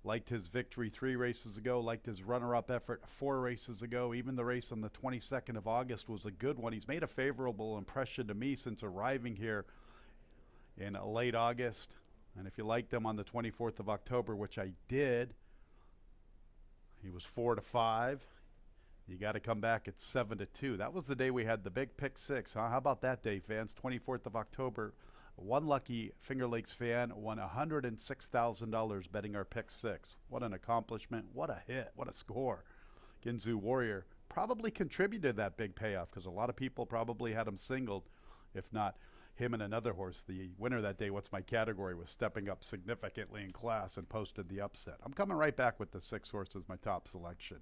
Liked his victory 3 races ago, liked his runner-up effort 4 races ago. Even the race on the 22nd of August was a good one. He's made a favorable impression to me since arriving here in late August. And if you liked him on the 24th of October, which I did, he was 4-5. You got to come back at 7-2. That was the day we had the big pick 6. Huh? How about that day, fans? 24th of October. One lucky Finger Lakes fan won $106,000 betting our pick 6. What an accomplishment. What a hit. What a score. Ginzu Warrior probably contributed to that big payoff because a lot of people probably had him singled, if not him and another horse. The winner that day, What's My Category, was stepping up significantly in class and posted the upset. I'm coming right back with the 6 horse as my top selection.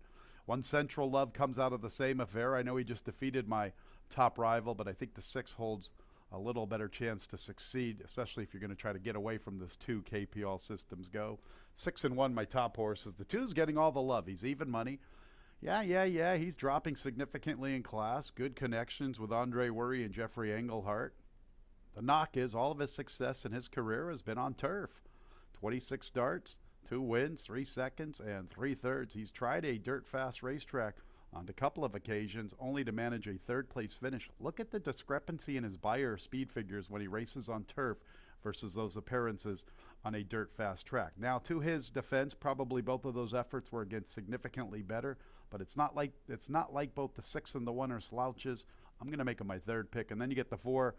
1 Central Love comes out of the same affair. I know he just defeated my top rival, but I think the 6 holds a little better chance to succeed, especially if you're going to try to get away from this 2 KP All Systems Go. 6 and 1, my top horses. The 2's getting all the love. He's even money. Yeah. He's dropping significantly in class. Good connections with Andre Worry and Jeffrey Engelhart. The knock is all of his success in his career has been on turf. 26 starts, 2 wins, 3 seconds, and 3/3. He's tried a dirt fast racetrack on a couple of occasions, only to manage a 3rd place finish. Look at the discrepancy in his Bayer speed figures when he races on turf versus those appearances on a dirt fast track. Now, to his defense, probably both of those efforts were against significantly better, but it's not like both the 6 and the 1 are slouches. I'm going to make him my 3rd pick. And then you get the 4,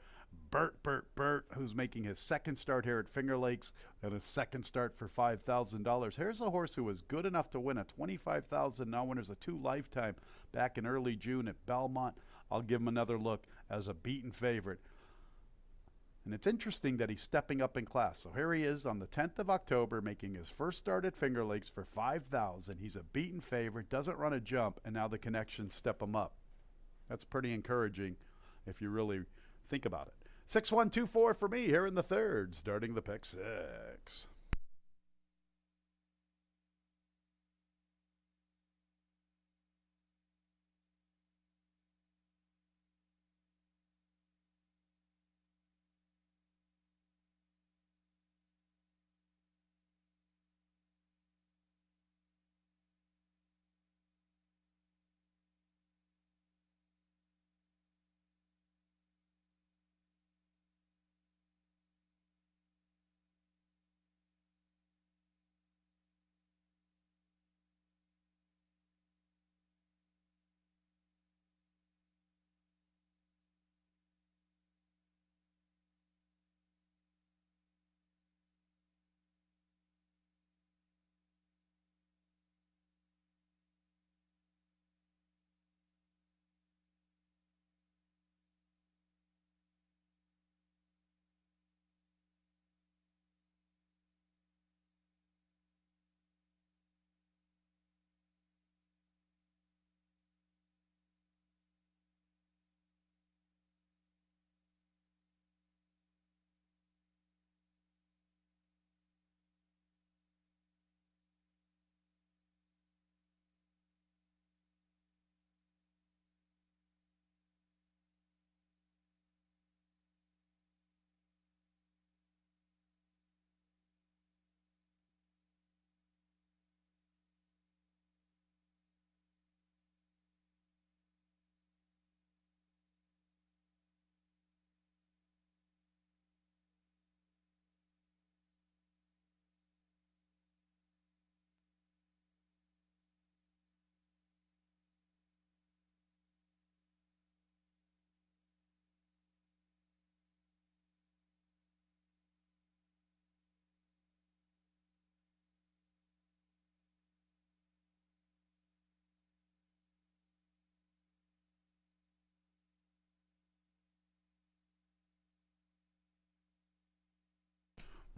Bert, who's making his 2nd start here at Finger Lakes and his 2nd start for $5,000. Here's a horse who was good enough to win a $25,000 now winners of 2 lifetime back in early June at Belmont. I'll give him another look as a beaten favorite. And it's interesting that he's stepping up in class. So here he is on the 10th of October making his first start at Finger Lakes for $5,000. He's a beaten favorite, doesn't run a jump, and now the connections step him up. That's pretty encouraging if you really think about it. 6-1-2-4 for me here in the 3rd, starting the pick 6.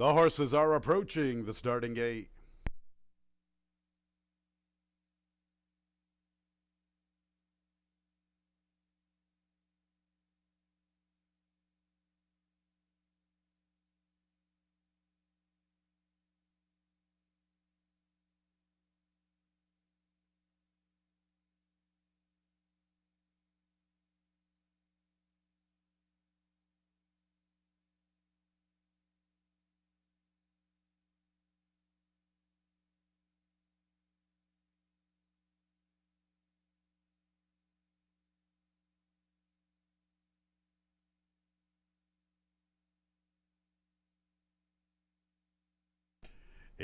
The horses are approaching the starting gate.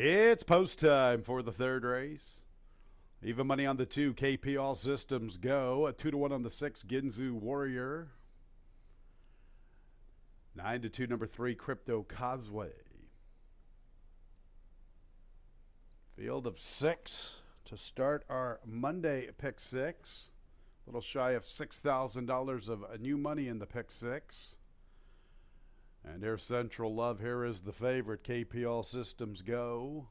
It's post time for the third race. Even money on the 2, KP All Systems Go. A 2-1 on the 6, Ginzu Warrior. 9-2, number 3, Crypto Causeway. Field of 6 to start our Monday pick 6. A little shy of $6,000 of new money in the pick 6. And here's Central Love. Here is the favorite, KP All Systems Go.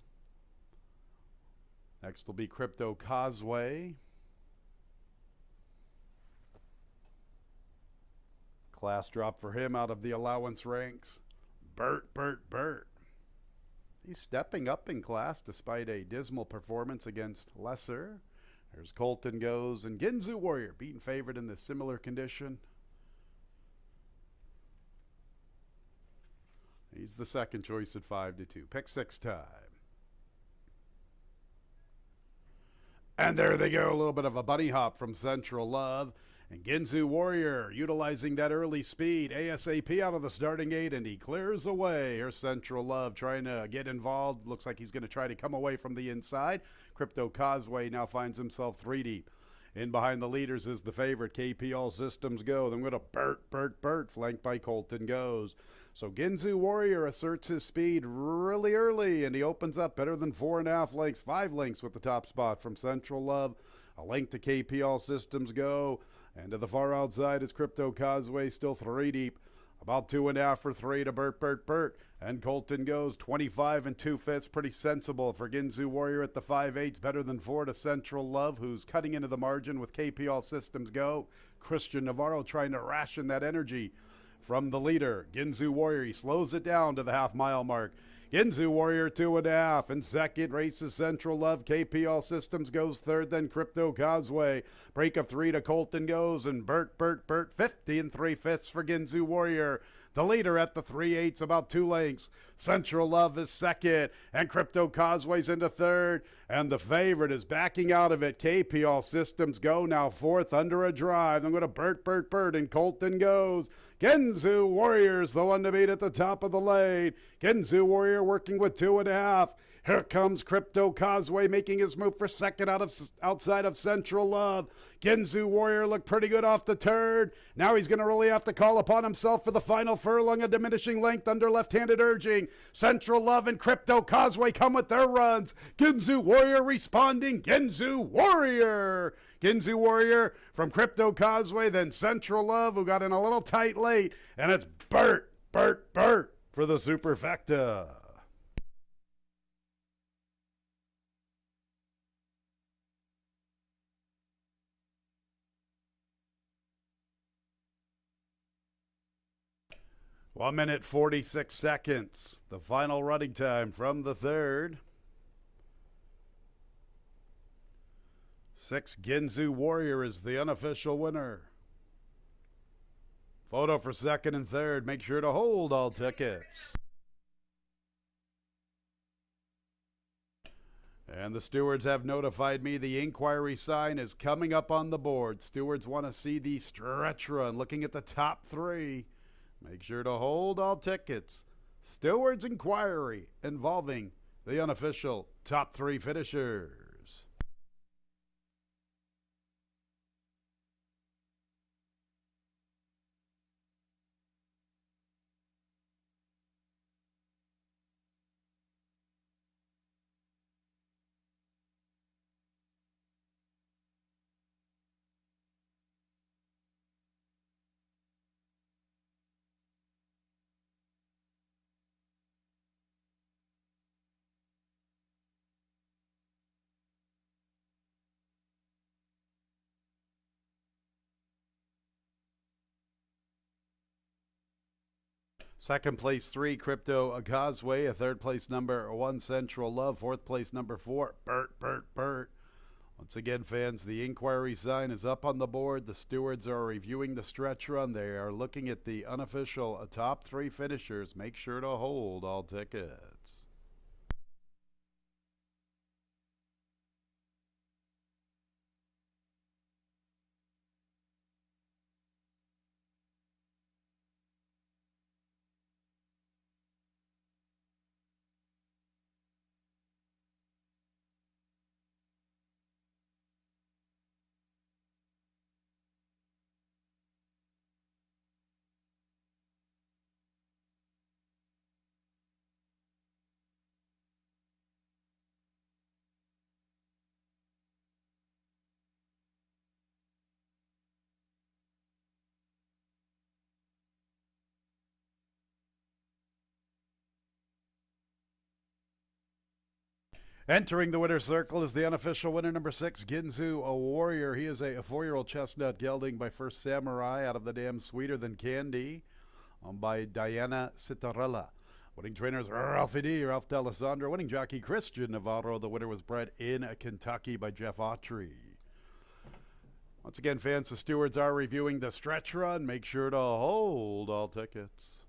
Next will be Crypto Causeway. Class drop for him out of the allowance ranks. Bert. He's stepping up in class despite a dismal performance against Lesser. There's Colton Goes and Ginzu Warrior, beaten favorite in the similar condition. He's the second choice at 5-2. Pick 6 time. And there they go. A little bit of a bunny hop from Central Love. And Ginzu Warrior utilizing that early speed. ASAP out of the starting gate, and he clears away. Here's Central Love trying to get involved. Looks like he's going to try to come away from the inside. Crypto Causeway now finds himself 3 deep. In behind the leaders is the favorite, KP All Systems Go. Then we're going to Bert, flanked by Colton Goes. So Ginzu Warrior asserts his speed really early, and he opens up better than 4.5 lengths, 5 lengths with the top spot from Central Love. A length to KP All Systems Go. And to the far outside is Crypto Causeway, still 3 deep. About 2.5 for 3 to Bert. And Colton Goes 25 2/5. Pretty sensible for Ginzu Warrior at the 5/8. Better than 4 to Central Love, who's cutting into the margin with KP All Systems Go. Christian Navarro trying to ration that energy from the leader. Ginzu Warrior, he slows it down to the half-mile mark. Ginzu Warrior 2.5. In second races Central Love. KP All Systems Goes third, then Crypto Causeway. Break of 3 to Colton Goes, and Bert. 50 3/5 for Ginzu Warrior. The leader at the 3/8, about 2 lengths. Central Love is second, and Crypto Causeway's into third, and the favorite is backing out of it. KP All Systems Go now fourth under a drive. I'm going to Bert, and Colton Goes. Ginzu Warrior's the one to beat at the top of the lane. Ginzu Warrior working with 2.5. Here comes Crypto Causeway making his move for second outside of Central Love. Ginzu Warrior looked pretty good off the turn. Now he's going to really have to call upon himself for the final furlong, a diminishing length under left-handed urging. Central Love and Crypto Causeway come with their runs. Ginzu Warrior responding. Ginzu Warrior from Crypto Causeway, then Central Love, who got in a little tight late, and it's Bert for the Superfecta. One minute, 46 seconds. The final running time from the third. 6, Ginzu Warrior is the unofficial winner. Photo for second and third. Make sure to hold all tickets. And the stewards have notified me the inquiry sign is coming up on the board. Stewards want to see the stretch run. Looking at the top 3. Make sure to hold all tickets. Stewards inquiry involving the unofficial top 3 finishers. Second place 3, Crypto Causeway. A third place number 1, Central Love. Fourth place number 4, Bert. Once again, fans, the inquiry sign is up on the board. The stewards are reviewing the stretch run. They are looking at the unofficial top 3 finishers. Make sure to hold all tickets. Entering the winner's circle is the unofficial winner, number 6, Ginzu, a warrior. He is a 4-year-old chestnut gelding by First Samurai out of the dam Sweeter Than Candy, owned by Diana Citarella. Winning trainers Ralphie D, Ralph D'Alessandro. Winning jockey Christian Navarro. The winner was bred in Kentucky by Jeff Autry. Once again, fans, the stewards are reviewing the stretch run. Make sure to hold all tickets.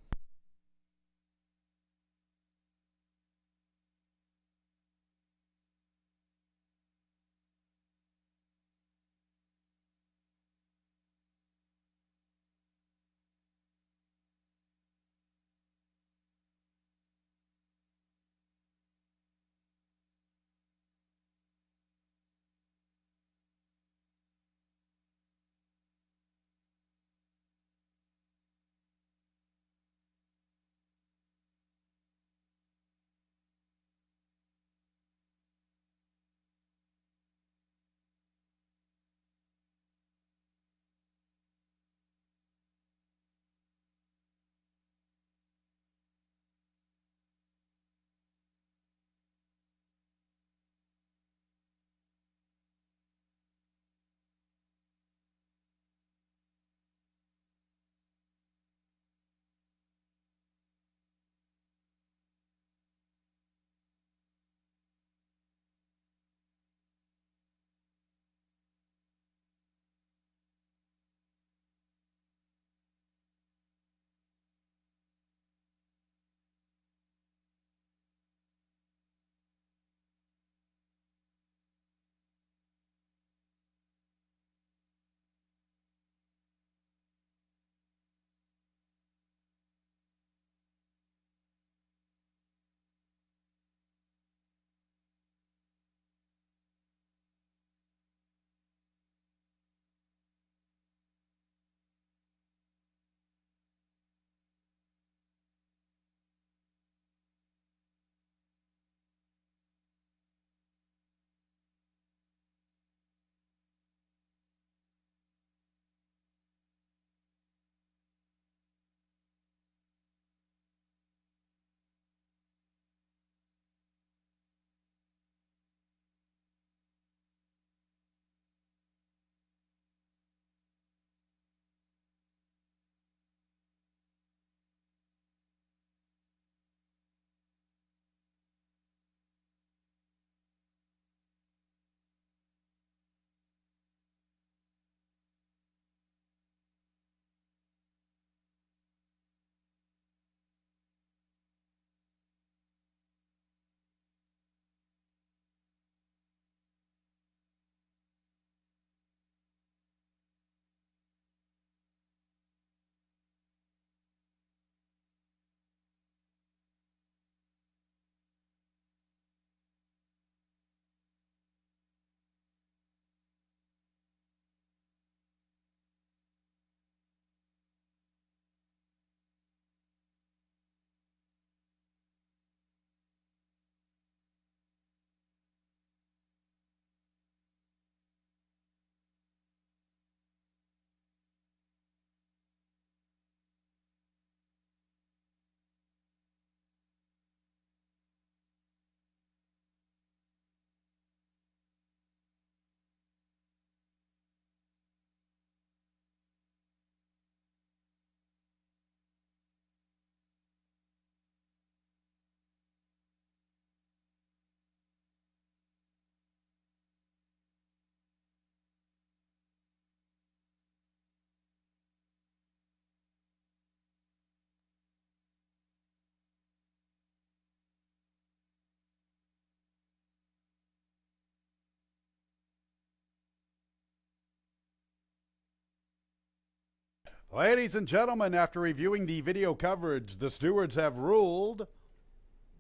Ladies and gentlemen, after reviewing the video coverage, the stewards have ruled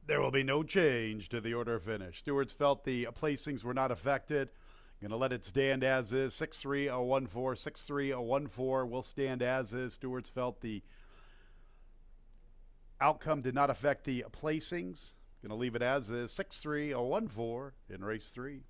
there will be no change to the order of finish. Stewards felt the placings were not affected. Going to let it stand as is. 6-3-0-1-4, 6-3-0-1-4 will stand as is. Stewards felt the outcome did not affect the placings. Going to leave it as is. 6-3-0-1-4 in race 3.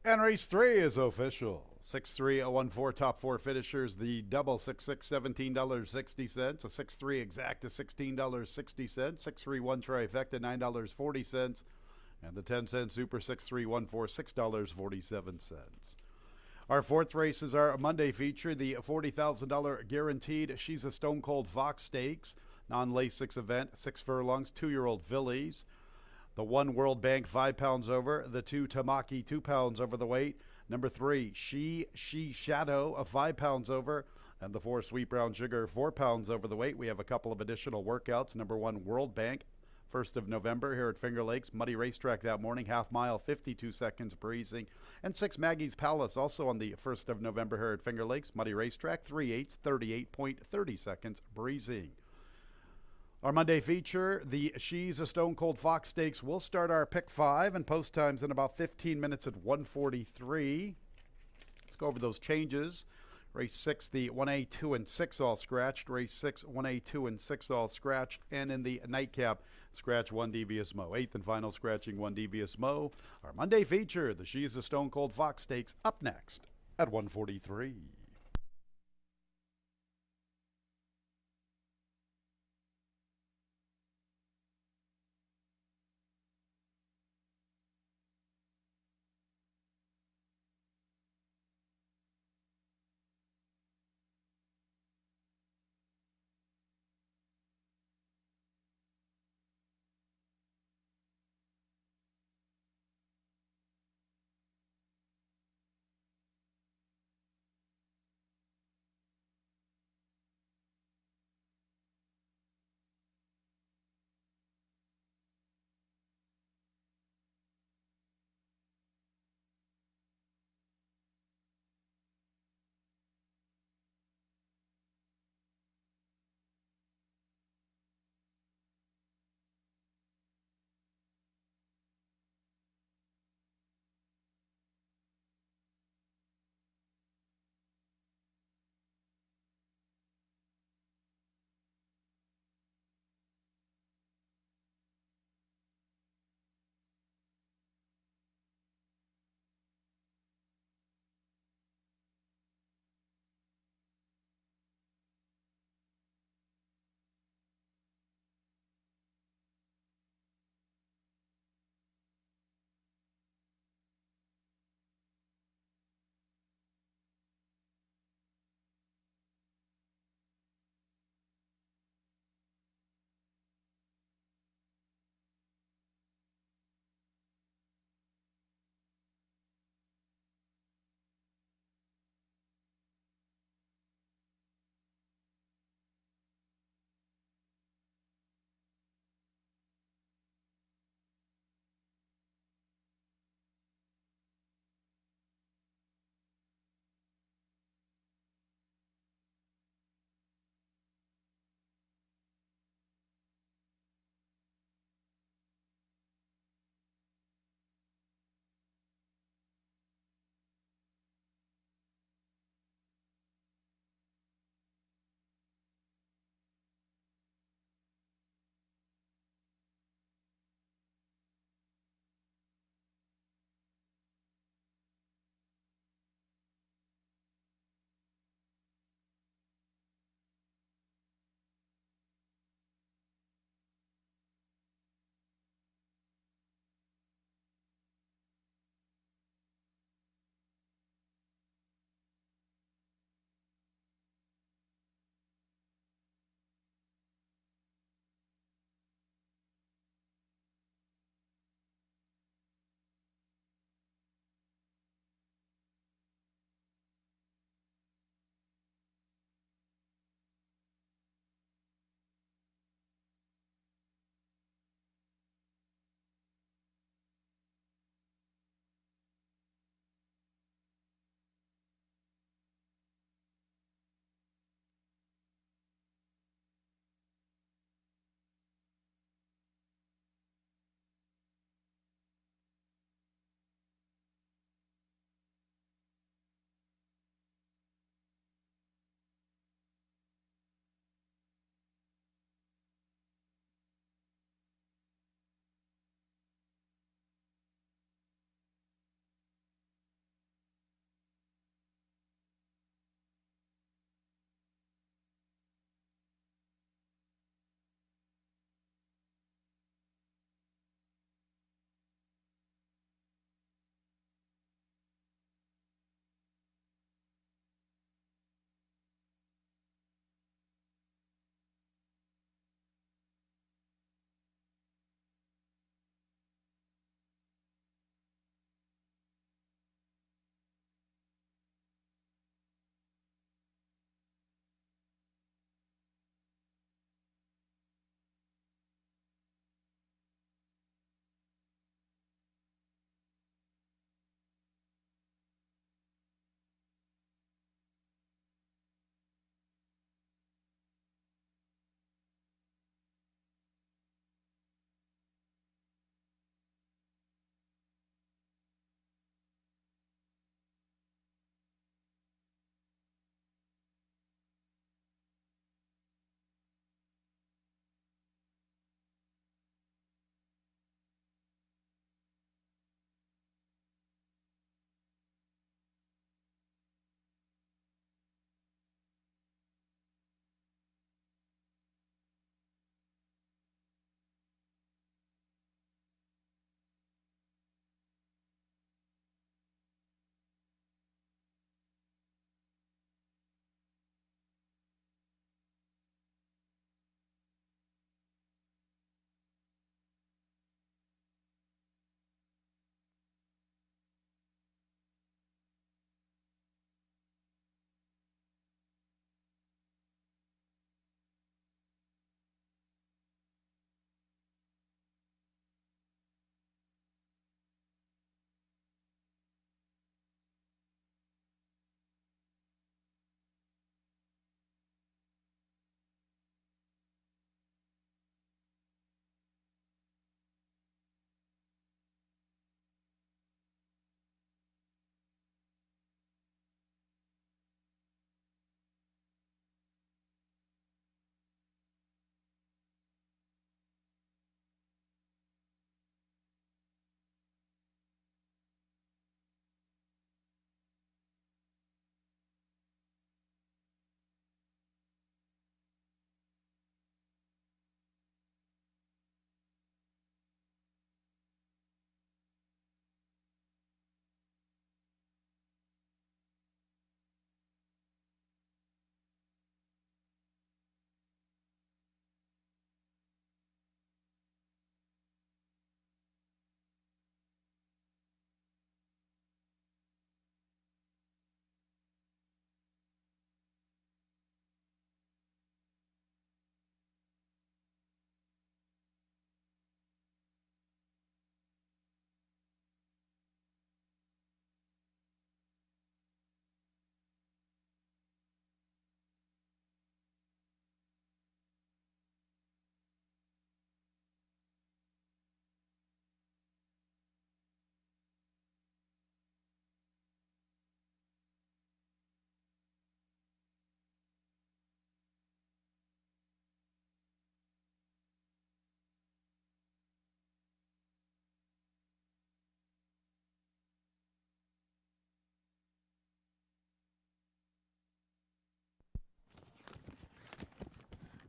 And race 3 is official. 6-3-0-1-4 top 4 finishers. The double 6-6, $17.60. A 6-3 exact to $16.60. 6-3-1 trifecta, $9.40. And the 10-cent super 6-3-1-4, $6.47. Our fourth race is our Monday feature, the $40,000 guaranteed She's a Stone Cold Fox Stakes, non-Lasix event, 6 furlongs, 2-year-old fillies. The 1 World Bank 5 pounds over, the 2 Tamaki 2 pounds over the weight. Number 3 She Shadow of 5 pounds over, and the 4 Sweet Brown Sugar 4 pounds over the weight. We have a couple of additional workouts. Number 1 World Bank, 1st of November here at Finger Lakes, Muddy Racetrack that morning, half mile, 52 seconds breezing. And 6 Maggie's Palace also on the 1st of November here at Finger Lakes, Muddy Racetrack, 3/8, 38.30 seconds breezing. Our Monday feature, the She's a Stone Cold Fox Stakes, will start our pick 5 and post times in about 15 minutes at 1:43. Let's go over those changes. Race 6, the 1A, 2, and 6 all scratched. Race 6, 1A, 2, and 6 all scratched. And in the nightcap, scratch 1 devious mow. 8th and final scratching 1 devious mow. Our Monday feature, the She's a Stone Cold Fox Stakes, up next at 1:43.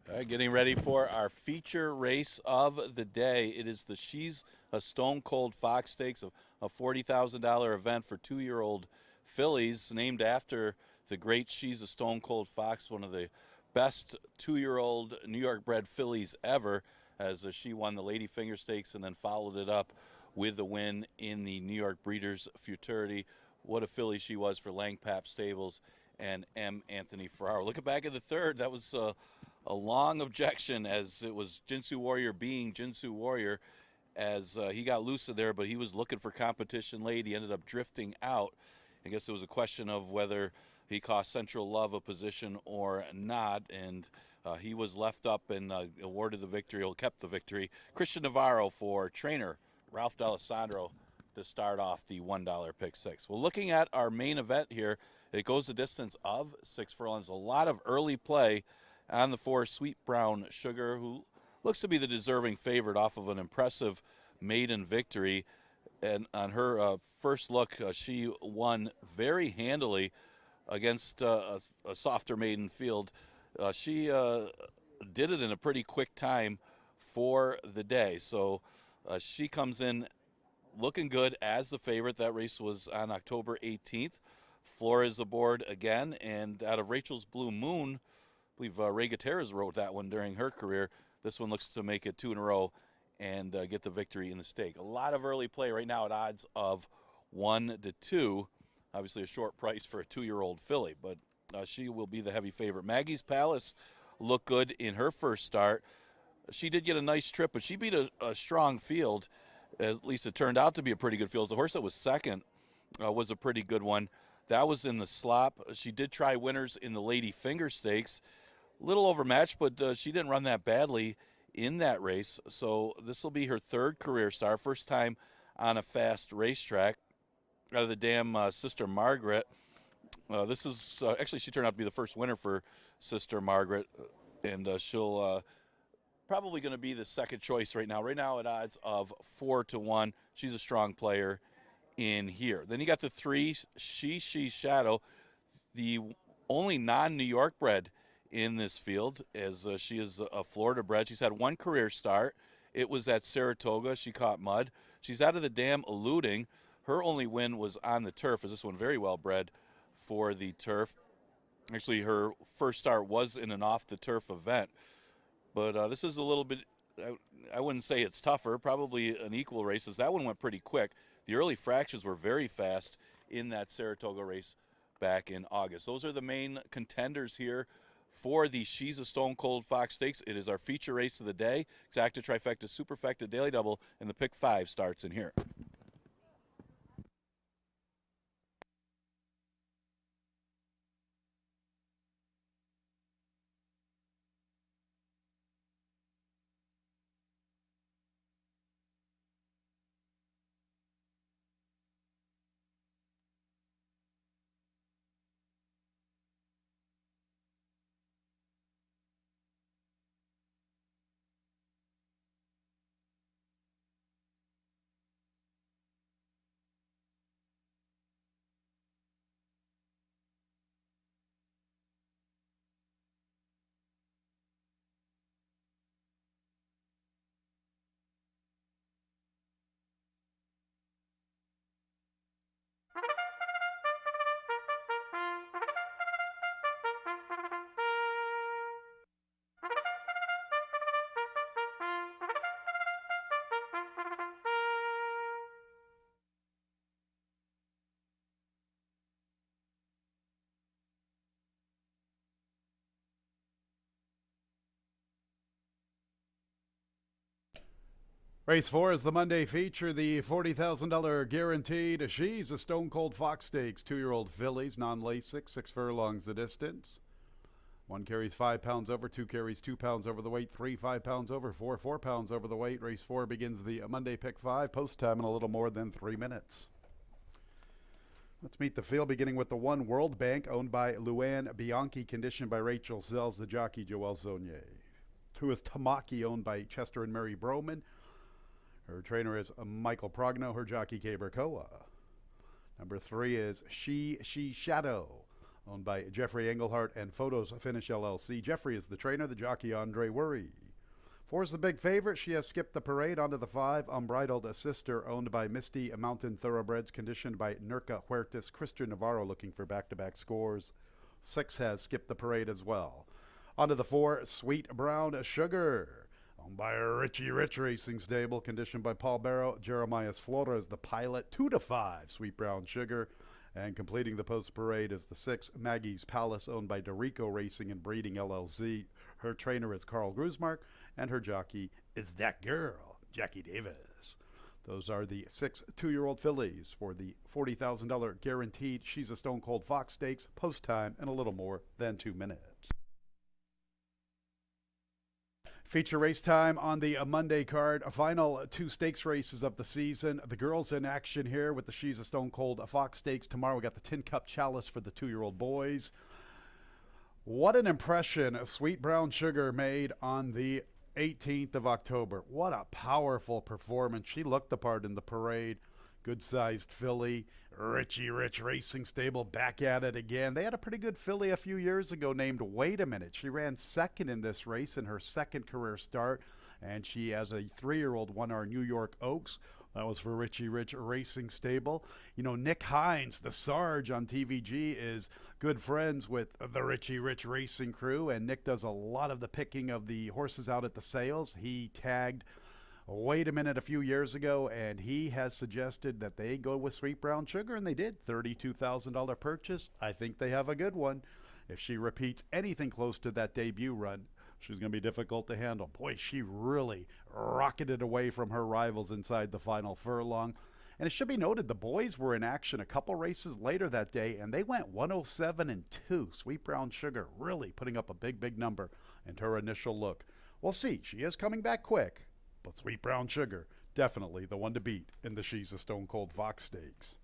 All right, getting ready for our feature race of the day. It is the She's a Stone Cold Fox Stakes, a $40,000 event for 2-year-old fillies named after the great She's a Stone Cold Fox, one of the best 2-year-old New York bred fillies ever, as she won the Lady Finger Stakes and then followed it up with the win in the New York Breeders' Futurity. What a filly she was for Langpap Stables and M. Anthony Ferraro. Looking back at the third, that was a long objection, as it was Jinsu Warrior being Jinsu Warrior, as he got loose in there, but he was looking for competition late. He ended up drifting out. I guess it was a question of whether he cost Central Love a position or not, and he was left up and awarded the victory, or kept the victory. Christian Navarro for trainer Ralph D'Alessandro to start off the $1 pick six. Well, looking at our main event here, it goes the distance of 6 furlongs. A lot of early play on the 4 Sweet Brown Sugar, who looks to be the deserving favorite off of an impressive maiden victory. And on her first look, she won very handily against a softer maiden field. She did it in a pretty quick time for the day. So she comes in looking good as the favorite. That race was on October 18th. Flores aboard again, and out of Rachel's Blue Moon, I believe Ray Gutierrez wrote that one during her career. This one looks to make it 2 in a row and get the victory in the stake. A lot of early play right now at odds of 1-2. Obviously a short price for a 2-year-old filly, but she will be the heavy favorite. Maggie's Palace looked good in her first start. She did get a nice trip, but she beat a strong field. At least it turned out to be a pretty good field. The horse that was second was a pretty good one. That was in the slop. She did try winners in the Lady Finger Stakes. A little overmatched, but she didn't run that badly in that race. So this will be her 3rd career start, first time on a fast racetrack out of the dam Sister Margaret. This is actually, she turned out to be the first winner for Sister Margaret, and she'll probably going to be the second choice right now. Right now at odds of 4-1. She's a strong player in here. Then you got the 3 She Shadow, the only non-New York bred in this field, as she is a Florida bred. She's had 1 career start. It was at Saratoga. She caught mud. She's out of the dam eluding. Her only win was on the turf, as this one very well bred for the turf. Actually, her first start was in an off-the-turf event. But this is a little bit, I wouldn't say it's tougher, probably an equal race, as that one went pretty quick. The early fractions were very fast in that Saratoga race back in August. Those are the main contenders here for the She's a Stone Cold Fox Stakes. It is our feature race of the day. Exacta, Trifecta, Superfecta, Daily Double, and the Pick 5 starts in here. Race 4 is the Monday feature, the $40,000 guaranteed. She's a Stone Cold Fox Stakes, 2-year-old fillies, non-Lasix, 6 furlongs the distance. 1 carries 5 pounds over, 2 carries 2 pounds over the weight, 3 5 pounds over, 4 4 pounds over the weight. Race 4 begins the Monday Pick 5, post time in a little more than 3 minutes. Let's meet the field, beginning with the 1 World Bank, owned by Luann Bianchi, conditioned by Rachel Sells, the jockey Joel Zonier. 2 is Tamaki, owned by Chester and Mary Broman. Her trainer is Michael Progno, her jockey Caber Koa. Number 3 is She Shadow, owned by Jeffrey Engelhart and Photos Finish LLC. Jeffrey is the trainer, the jockey Andre Worry. 4 is the big favorite. She has skipped the parade. Onto the 5, Unbridled Sister, owned by Misty Mountain Thoroughbreds, conditioned by Nurka Huertas. Christian Navarro looking for back-to-back scores. 6 has skipped the parade as well. Onto the 4, Sweet Brown Sugar, owned by Richie Rich Racing Stable, conditioned by Paul Barrow. Jeremias Flores, the pilot. 2 to 5, Sweet Brown Sugar. And completing the post-parade is the 6, Maggie's Palace, owned by Dorico Racing and Breeding LLC. Her trainer is Carl Grusmark, and her jockey is that girl, Jackie Davis. Those are the 6 two-year-old fillies for the $40,000 guaranteed She's a Stone Cold Fox Stakes, post time in a little more than 2 minutes. Feature race time on the Monday card. A final 2 stakes races of the season. The girls in action here with the She's a Stone Cold Fox Stakes. Tomorrow we got the Tin Cup Chalice for the 2-year-old boys. What an impression Sweet Brown Sugar made on the 18th of October. What a powerful performance. She looked the part in the parade. Good-sized filly. Richie Rich Racing Stable back at it again. They had a pretty good filly a few years ago named Wait a Minute. She ran second in this race in her second career start, and she, as a 3-year-old, won our New York Oaks. That was for Richie Rich Racing Stable. You know, Nick Hines, the Sarge on TVG, is good friends with the Richie Rich Racing crew, and Nick does a lot of the picking of the horses out at the sales. He tagged Wait a Minute a few years ago, and he has suggested that they go with Sweet Brown Sugar, and they did. $32,000 purchase. I think they have a good one. If she repeats anything close to that debut run, she's going to be difficult to handle. Boy, she really rocketed away from her rivals inside the final furlong. And it should be noted, the boys were in action a couple races later that day, and they went 107-2. Sweet Brown Sugar really putting up a big number in her initial look. We'll see. She is coming back quick, but Sweet Brown Sugar, definitely the one to beat in the She's a Stone Cold Fox Stakes.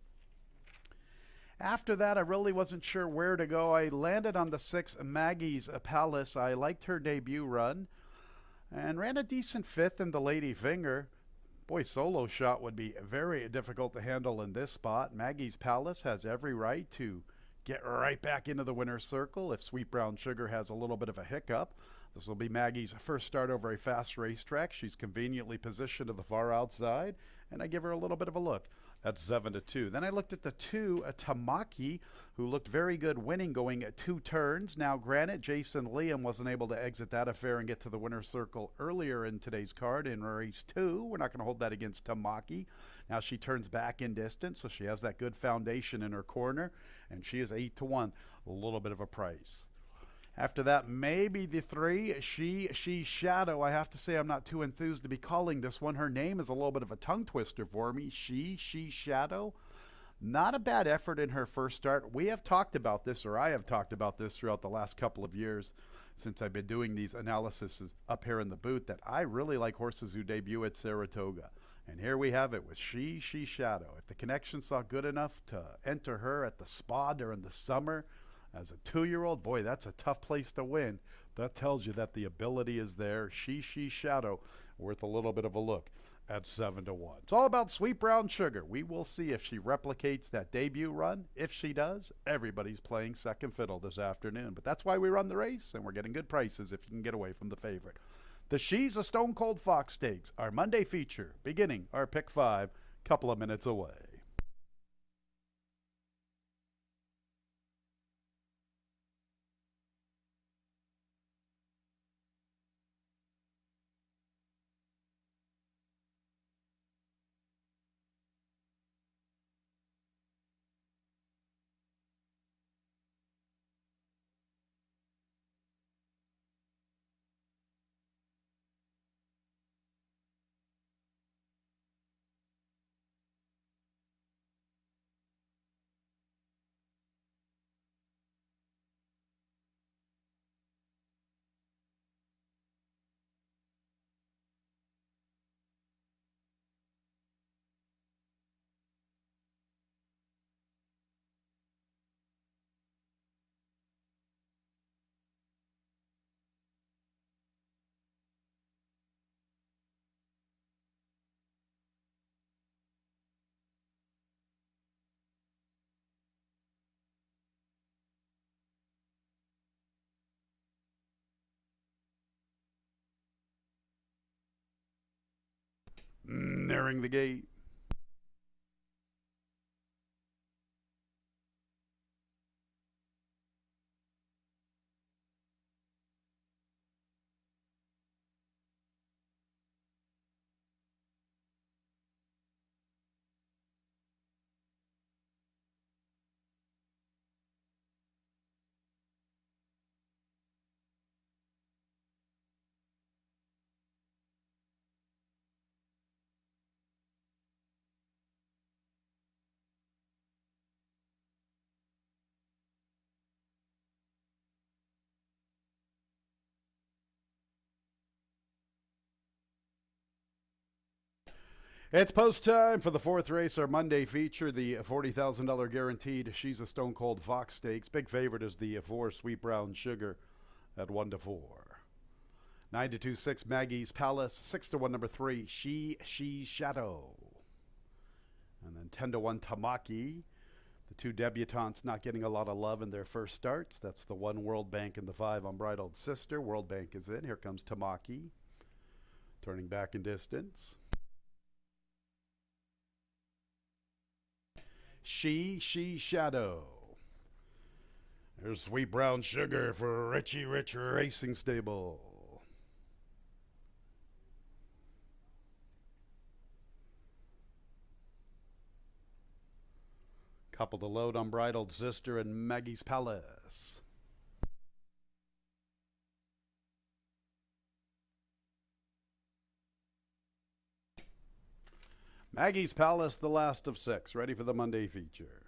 After that, I really wasn't sure where to go. I landed on the 6, Maggie's Palace. I liked her debut run and ran a decent 5th in the Lady Finger. Boy, solo shot would be very difficult to handle in this spot. Maggie's Palace has every right to get right back into the winner's circle if Sweet Brown Sugar has a little bit of a hiccup. This will be Maggie's first start over a fast racetrack. She's conveniently positioned to the far outside, and I give her a little bit of a look. That's 7-2. Then I looked at the 2, Tamaki, who looked very good winning, going 2 turns. Now, granted, Jason Liam wasn't able to exit that affair and get to the winner's circle earlier in today's card in race 2. We're not going to hold that against Tamaki. Now she turns back in distance, so she has that good foundation in her corner, and she is 8-1, a little bit of a price. After that, maybe the 3, She Shadow. I have to say I'm not too enthused to be calling this one. Her name is a little bit of a tongue twister for me. She Shadow. Not a bad effort in her first start. We have talked about this, or I have talked about this throughout the last couple of years since I've been doing these analyses up here in the booth, that I really like horses who debut at Saratoga. And here we have it with She Shadow. If the connection saw good enough to enter her at the spa during the summer, as a 2-year-old, boy, that's a tough place to win. That tells you that the ability is there. She Shadow, worth a little bit of a look at 7-1. It's all about Sweet Brown Sugar. We will see if she replicates that debut run. If she does, everybody's playing second fiddle this afternoon. But that's why we run the race, and we're getting good prices if you can get away from the favorite. The She's a Stone Cold Fox Stakes, our Monday feature, beginning our pick 5, couple of minutes away. nearing the gate. It's post time for the fourth race, our Monday feature, the $40,000 guaranteed She's a Stone Cold Fox Stakes. Big favorite is the 4 Sweet Brown Sugar at 1-4. 9-2-6 Maggie's Palace. 6-1 number 3 She Shadow. And then 10-1 Tamaki. The 2 debutantes not getting a lot of love in their first starts. That's the 1 World Bank and the 5 Unbridled Sister. World Bank is in. Here comes Tamaki. Turning back in distance. She Shadow. There's Sweet Brown Sugar for Richie Rich Racing Stable. Couple to load, Unbridled Sister and Maggie's Palace. Maggie's Palace, the last of 6, ready for the Monday feature.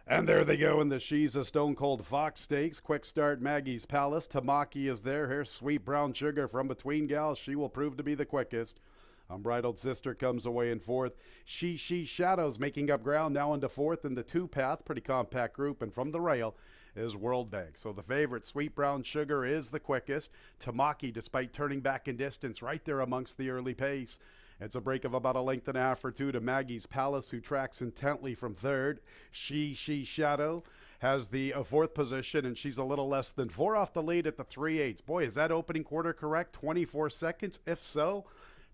And there they go in the She's a Stone Cold Fox Stakes. Quick start, Maggie's Palace. Tamaki is there. Here's Sweet Brown Sugar from between gals. She will prove to be the quickest. Unbridled Sister comes away in 4th. She Shadows making up ground now into 4th in the 2-path. Pretty compact group. And from the rail is World Bank. So the favorite, Sweet Brown Sugar, is the quickest. Tamaki, despite turning back in distance, right there amongst the early pace. It's a break of about 1.5 lengths or 2 to Maggie's Palace, who tracks intently from 3rd. She Shadow has the 4th position, and she's a little less than 4 off the lead at the 3/8. Boy, is that opening quarter correct? 24 seconds? If so,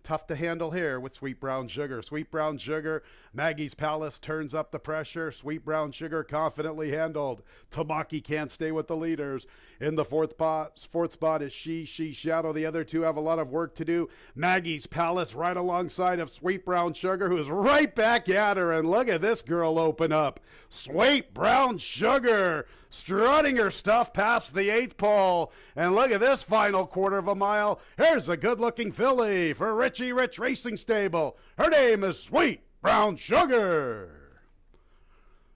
tough to handle here with Sweet Brown Sugar. Sweet Brown Sugar, Maggie's Palace turns up the pressure. Sweet Brown Sugar confidently handled. Tamaki can't stay with the leaders. In the 4th spot is She Shadow. The other 2 have a lot of work to do. Maggie's Palace right alongside of Sweet Brown Sugar, who's right back at her. And look at this girl open up. Sweet Brown Sugar strutting her stuff past the 8th pole. And look at this final quarter of a mile. Here's a good-looking filly for Richie Rich Racing Stable. Her name is Sweet Brown Sugar.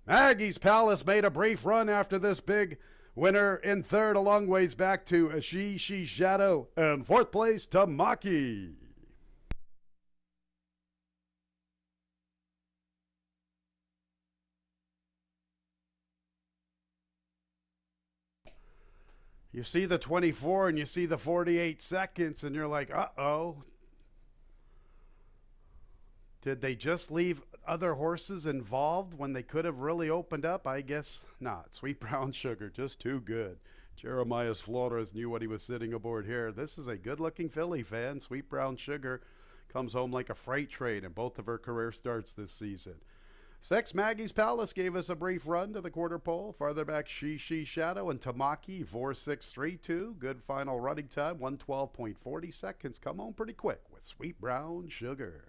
Maggie's Palace made a brief run after this big winner in 3rd, a long ways back to She Shadow. And 4th place, Tamaki. You see the 24 and you see the 48 seconds and you're like, uh-oh. Did they just leave other horses involved when they could have really opened up? I guess not. Sweet Brown Sugar, just too good. Jeremias Flores knew what he was sitting aboard here. This is a good-looking filly, fan. Sweet Brown Sugar comes home like a freight train in both of her career starts this season. 6, Maggie's Palace gave us a brief run to the quarter pole. Farther back, She Shadow and Tamaki, 4.632. Good final running time, 1:12.40 seconds. Come home pretty quick with Sweet Brown Sugar.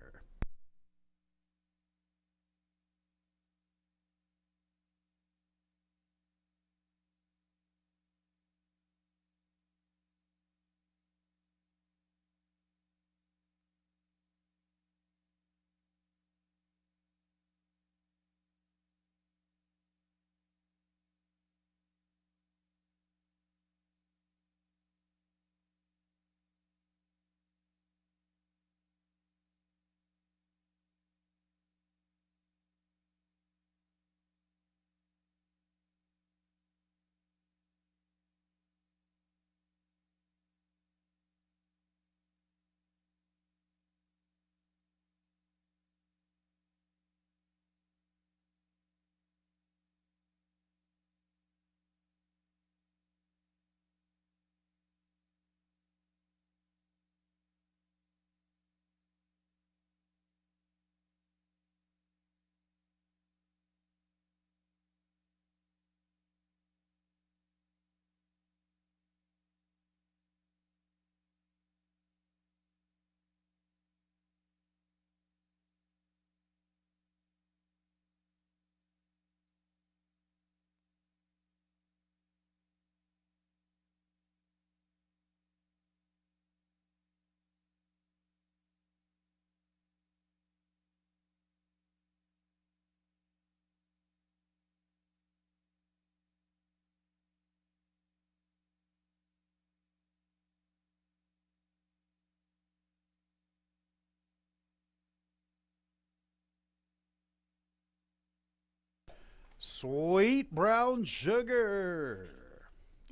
Sweet Brown Sugar.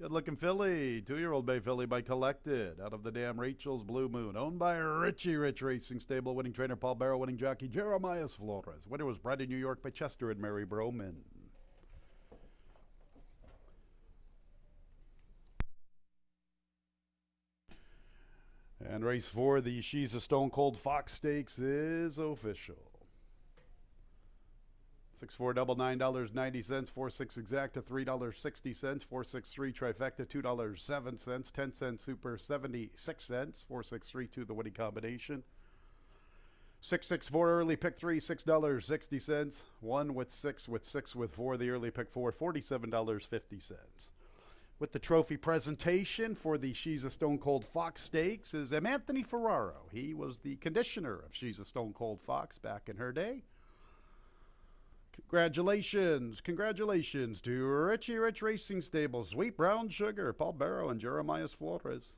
Good looking filly, 2-year-old bay filly by Collected, out of the Dam Rachel's Blue Moon, owned by Richie Rich Racing Stable, winning trainer Paul Barrow, winning jockey Jeremiah Flores. Winner was bred in New York by Chester and Mary Broman. And race 4, the She's a Stone Cold Fox Stakes is official. 6-4 double $9.90, 4-6 exacta $3.60, 4-6-3 trifecta $2.07, 10-cent super 76 cents, 4-6-3-2 the winning combination. 6-6-4 early pick 3 $6.60, 1 with 6 with 6 with 4 the early pick 4 $47.50. With the trophy presentation for the She's a Stone Cold Fox Stakes is Anthony Ferraro. He was the conditioner of She's a Stone Cold Fox back in her day. Congratulations to Richie Rich Racing Stable, Sweet Brown Sugar, Paul Barrow, and Jeremiah Flores.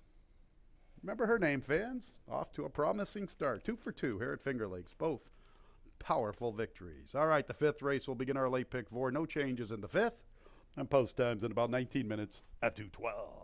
Remember her name, fans? Off to a promising start. 2 for 2 here at Finger Lakes. Both powerful victories. All right, the 5th race will begin our late pick 4. No changes in the 5th. And post times in about 19 minutes at 2:12.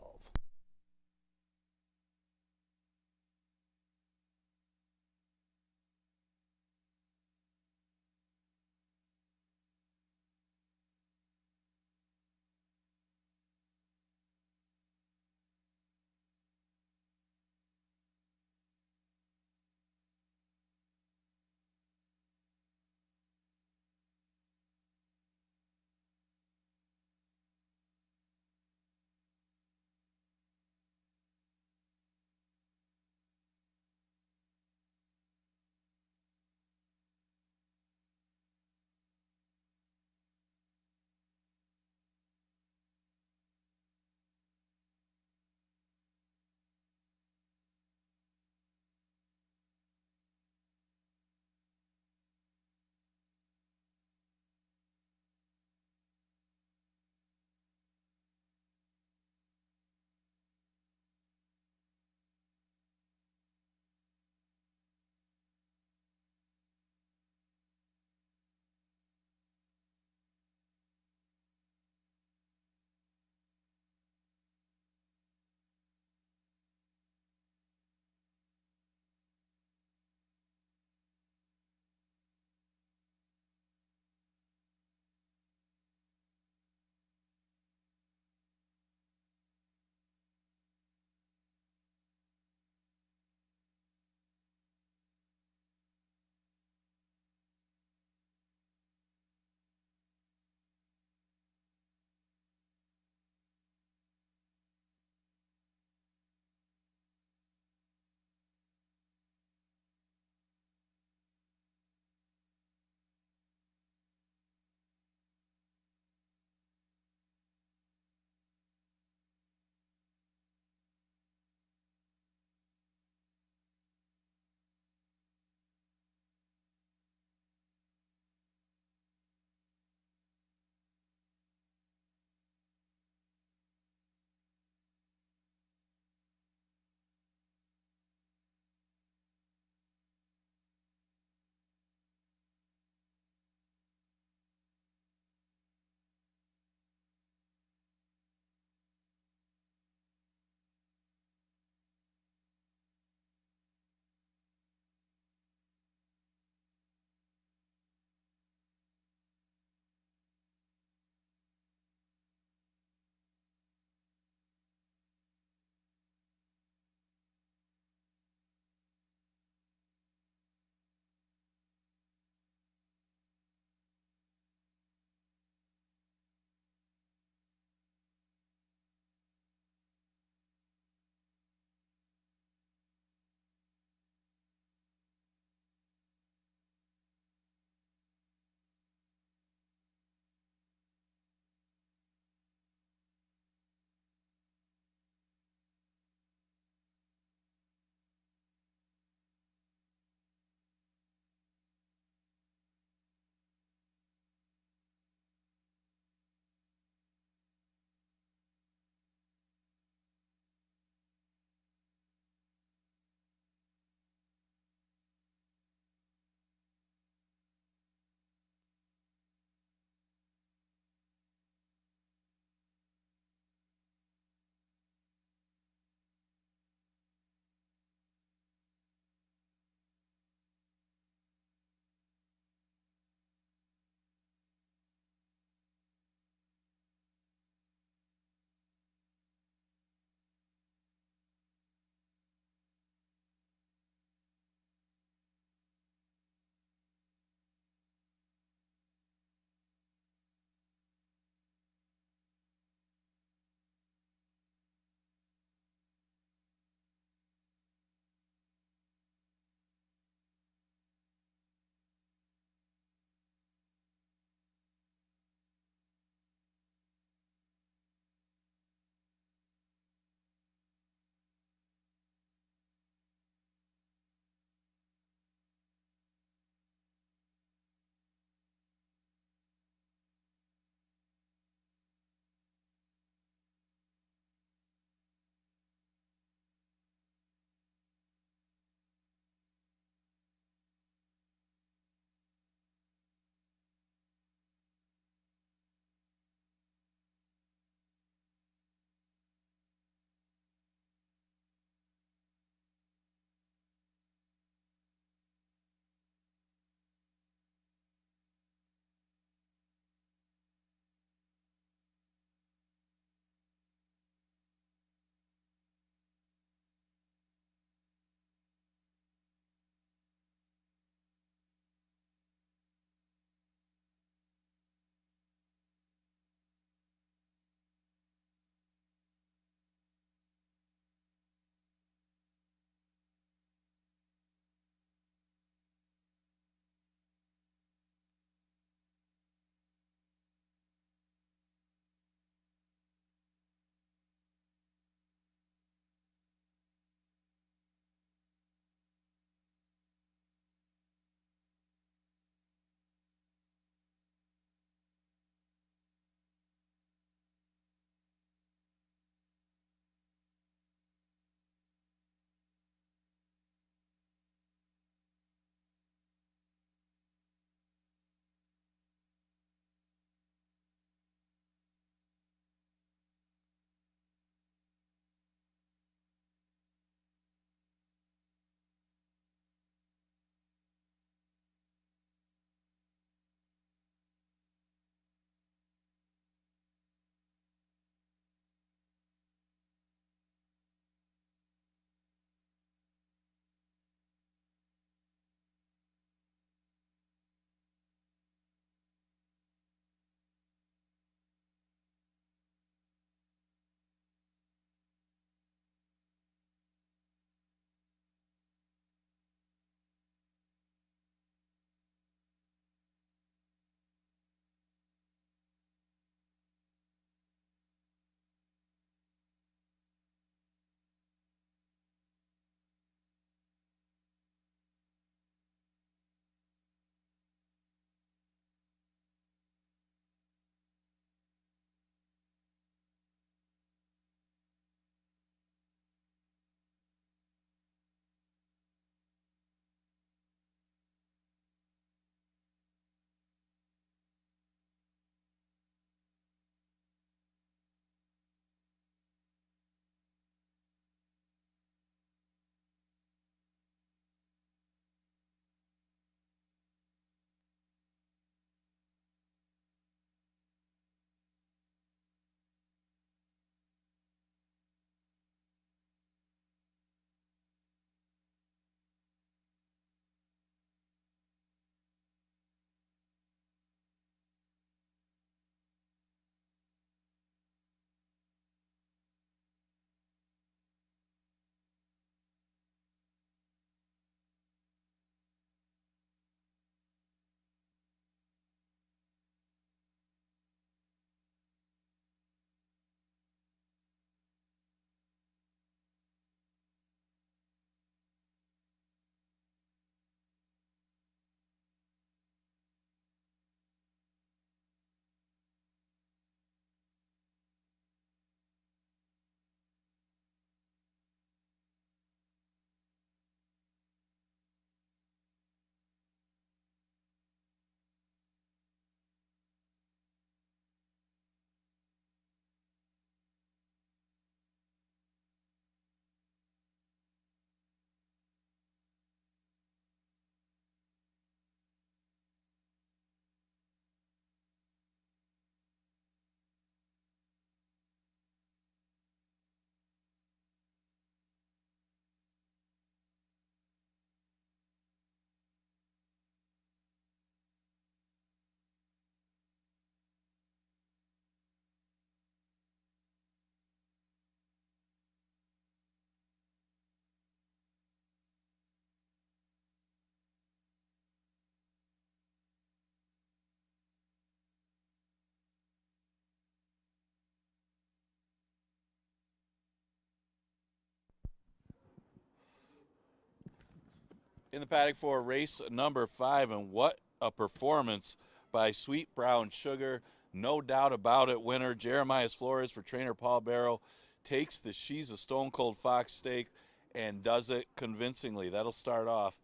In the paddock for race number 5, and what a performance by Sweet Brown Sugar. No doubt about it, winner Jeremiah Flores for trainer Paul Barrow takes the She's a Stone Cold Fox stake and does it convincingly. That'll start off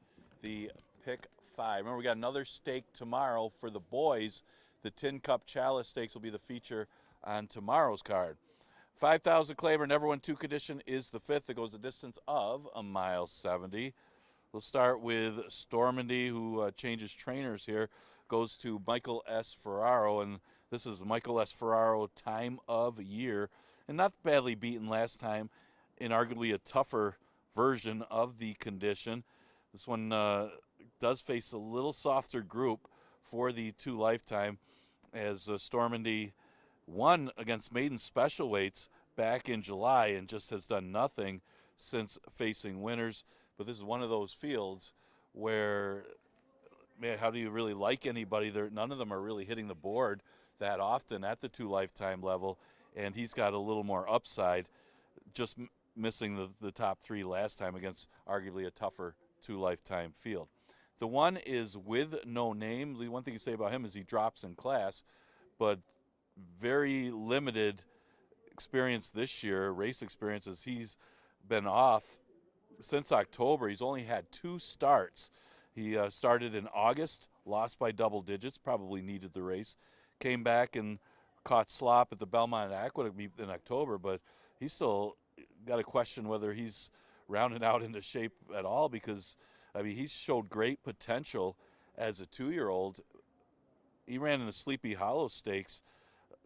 the pick 5. Remember, we got another stake tomorrow for the boys. The Tin Cup Chalice Stakes will be the feature on tomorrow's card. 5,000 claimer, never won 2 condition is the 5th. It goes a distance of 1.70 miles. We'll start with Stormandy, who changes trainers here, goes to Michael S. Ferraro, and this is Michael S. Ferraro time of year, and not badly beaten last time in arguably a tougher version of the condition. This one does face a little softer group for the 2 Lifetime, as Stormandy won against maiden special weights back in July and just has done nothing since facing winners. But this is one of those fields where, man, how do you really like anybody there? None of them are really hitting the board that often at the 2 Lifetime level, and he's got a little more upside, just missing the top 3 last time against arguably a tougher 2 Lifetime field. The one is With No Name. The one thing you say about him is he drops in class, but very limited experience this year, race experiences. He's been off since October. He's only had 2 starts. He started in August, lost by double digits, probably needed the race, came back and caught slop at the Belmont Aqueduct meet in October, but he's still got to question whether he's rounded out into shape at all, because I mean, he's showed great potential as a 2-year-old. He ran in the Sleepy Hollow Stakes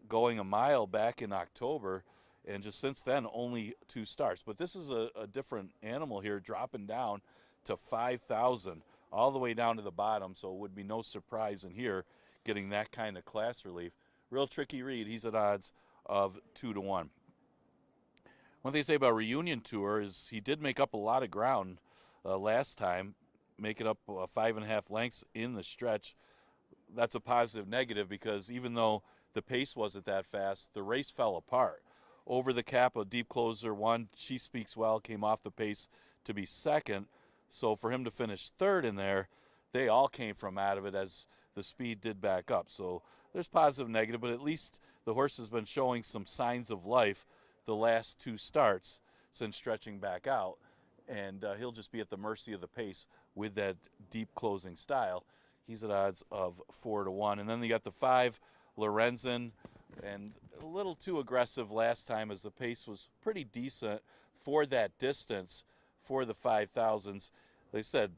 going a mile back in October, and just since then only 2 starts. But this is a different animal here, dropping down to 5,000 all the way down to the bottom, so it would be no surprise in here getting that kind of class relief. Real tricky read. He's at odds of 2-1. One thing to say about Reunion Tour is he did make up a lot of ground last time, making up 5.5 lengths in the stretch. That's a positive negative, because even though the pace wasn't that fast, the race fell apart. Over the Cap, a deep closer won. She Speaks Well came off the pace to be second. So for him to finish third in there, they all came from out of it as the speed did back up. So there's positive, negative, but at least the horse has been showing some signs of life the last 2 starts since stretching back out. And he'll just be at the mercy of the pace with that deep closing style. He's at odds of 4-1. And then you got the 5, Lorenzen, and a little too aggressive last time, as the pace was pretty decent for that distance for the 5,000s. They said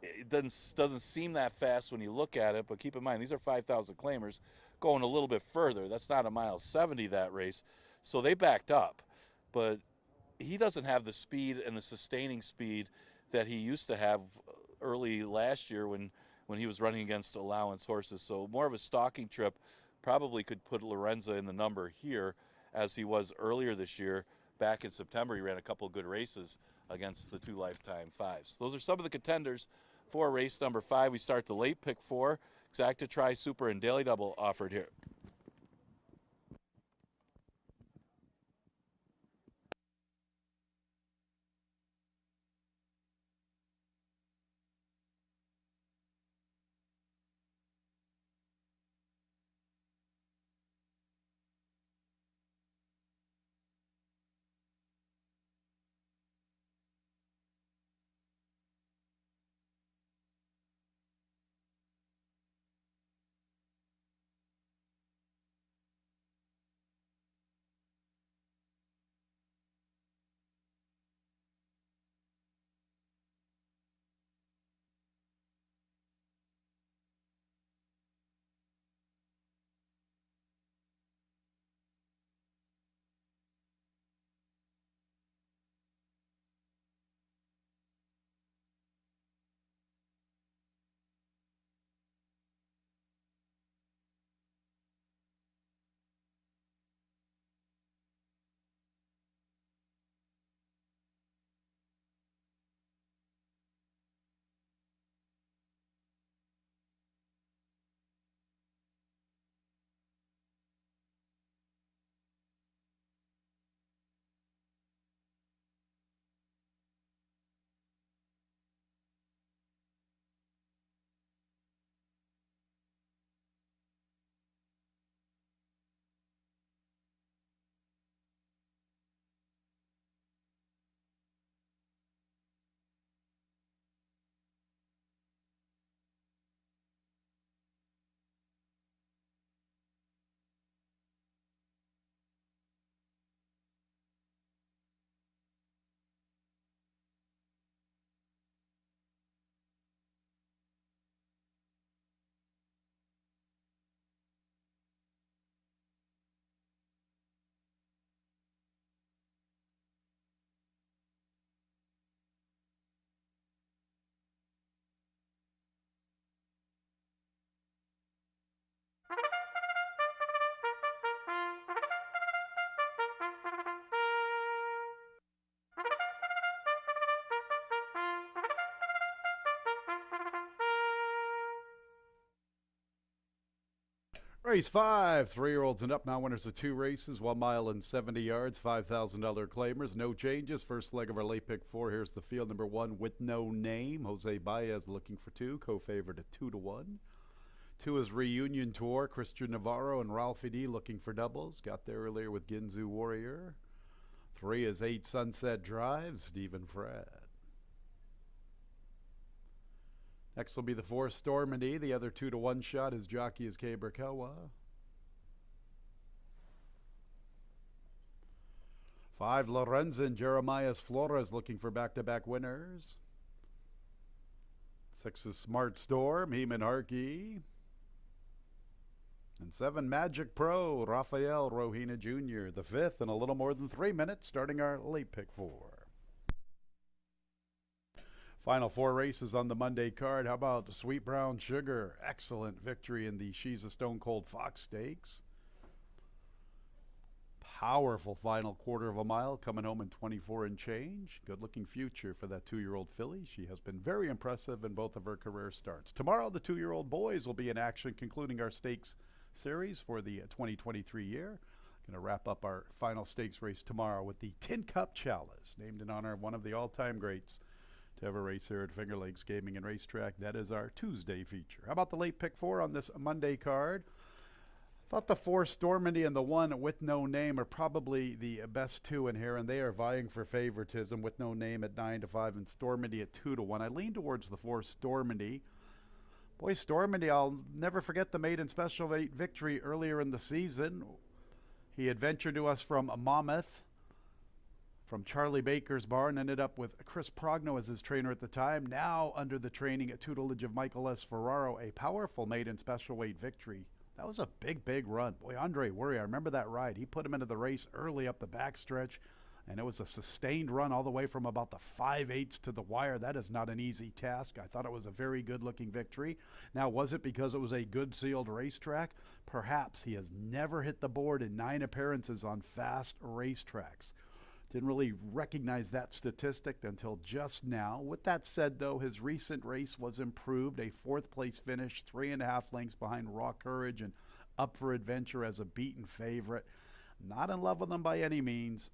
it doesn't seem that fast when you look at it, but keep in mind these are 5,000 claimers going a little bit further. That's not 1.70 miles, that race. So they backed up, but he doesn't have the speed and the sustaining speed that he used to have early last year when he was running against allowance horses. So more of a stalking trip probably could put Lorenza in the number here, as he was earlier this year. Back in September, he ran a couple good races against the 2 Lifetime 5s. Those are some of the contenders for race number 5. We start the late pick 4, Exacta Tri Super and Daily Double offered here. Race 5, 3-year-olds and up now winners of 2 races, 1 mile and 70 yards, $5,000 claimers, no changes. First leg of our late pick 4. Here's the field. Number 1, With No Name. Jose Baez looking for 2, co-favored at 2-1. 2 is Reunion Tour. Christian Navarro and Ralphie D looking for doubles. Got there earlier with Ginzu Warrior. 3 is 8 Sunset Drive. Stephen Fred. Next will be the 4 Stormady. The other 2-1 shot. His jockey is Cabracoa. 5 Lorenzen. Jeremias Flores looking for back-to-back winners. 6 is Smart Storm. Heeman Harkey. And 7 Magic Pro. Rafael Rohina Jr. The 5th in a little more than 3 minutes, starting our late pick 4. Final 4 races on the Monday card. How about Sweet Brown Sugar? Excellent victory in the She's a Stone Cold Fox Stakes. Powerful final quarter of a mile, coming home in 24 and change. Good looking future for that 2-year-old filly. She has been very impressive in both of her career starts. Tomorrow, the 2-year-old boys will be in action, concluding our stakes series for the 2023 year. Going to wrap up our final stakes race tomorrow with the Tin Cup Chalice, named in honor of one of the all-time greats to have a race here at Finger Lakes Gaming and Racetrack. That is our Tuesday feature. How about the late pick 4 on this Monday card? I thought the 4 Stormady and the 1 With No Name are probably the best 2 in here, and they are vying for favoritism. With No Name at 9-5 and Stormady at 2-1. I lean towards the 4 Stormady. Boy, Stormady, I'll never forget the maiden special weight victory earlier in the season. He adventured to us from Monmouth, from Charlie Baker's barn, ended up with Chris Progno as his trainer at the time. Now under the training at tutelage of Michael S. Ferraro, a powerful maiden special weight victory. That was a big, big run. Boy, Andre Worry, I remember that ride. He put him into the race early up the backstretch, and it was a sustained run all the way from about the 5/8 to the wire. That is not an easy task. I thought it was a very good-looking victory. Now, was it because it was a good sealed racetrack? Perhaps. He has never hit the board in 9 appearances on fast racetracks. Didn't really recognize that statistic until just now. With that said, though, his recent race was improved. A 4th-place finish, 3.5 lengths behind Raw Courage and Up for Adventure as a beaten favorite. Not in love with him by any means,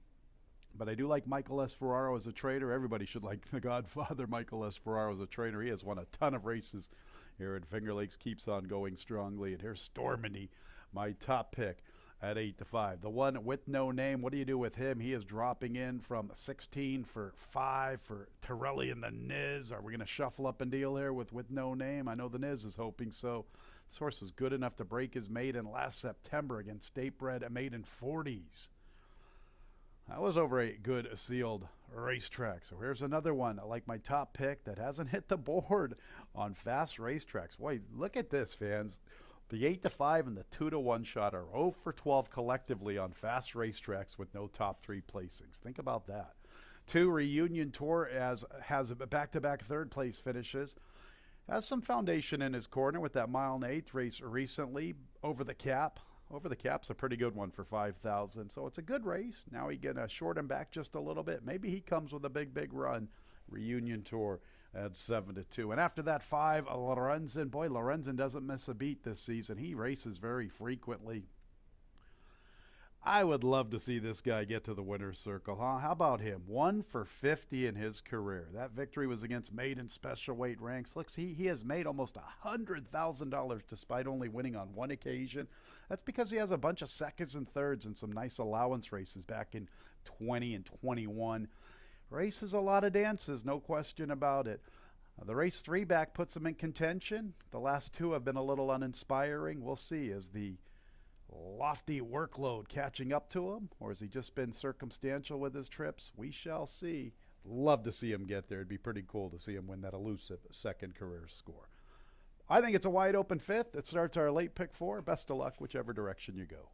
but I do like Michael S. Ferraro as a trainer. Everybody should like the Godfather, Michael S. Ferraro, as a trainer. He has won a ton of races here at Finger Lakes, keeps on going strongly. And here's Stormady, my top pick, at 8-5. The 1 With No Name, what do you do with him? He is dropping in from 16 for 5 for Torelli and the Niz. Are we going to shuffle up and deal here with No Name? I know the Niz is hoping so. This horse is good enough to break his maiden last September against State Bred, a maiden 40s. That was over a good sealed racetrack. So here's another one. I like my top pick that hasn't hit the board on fast racetracks. Boy, look at this, fans. The 8-5 and the 2-1 shot are 0 for 12 collectively on fast racetracks with no top 3 placings. Think about that. 2 Reunion Tour has back-to-back 3rd-place finishes. Has some foundation in his corner with that mile and 1/8 race recently. Over the Cap. Over the Cap's a pretty good one for 5,000. So it's a good race. Now he can short him back just a little bit. Maybe he comes with a big, big run. Reunion Tour at 7-2. And after that, 5 Lorenzen. Boy, Lorenzen doesn't miss a beat this season. He races very frequently. I would love to see this guy get to the winner's circle, huh? How about him? 1 for 50 in his career. That victory was against maiden special weight ranks. Looks, he has made almost $100,000 despite only winning on 1 occasion. That's because he has a bunch of seconds and thirds and some nice allowance races back in 20 and 21. Races a lot of dances, no question about it. The race 3 back puts him in contention. The last 2 have been a little uninspiring. We'll see. Is the lofty workload catching up to him, or has he just been circumstantial with his trips? We shall see. Love to see him get there. It'd be pretty cool to see him win that elusive 2nd career score. I think it's a wide open 5th. It starts our late pick 4. Best of luck whichever direction you go.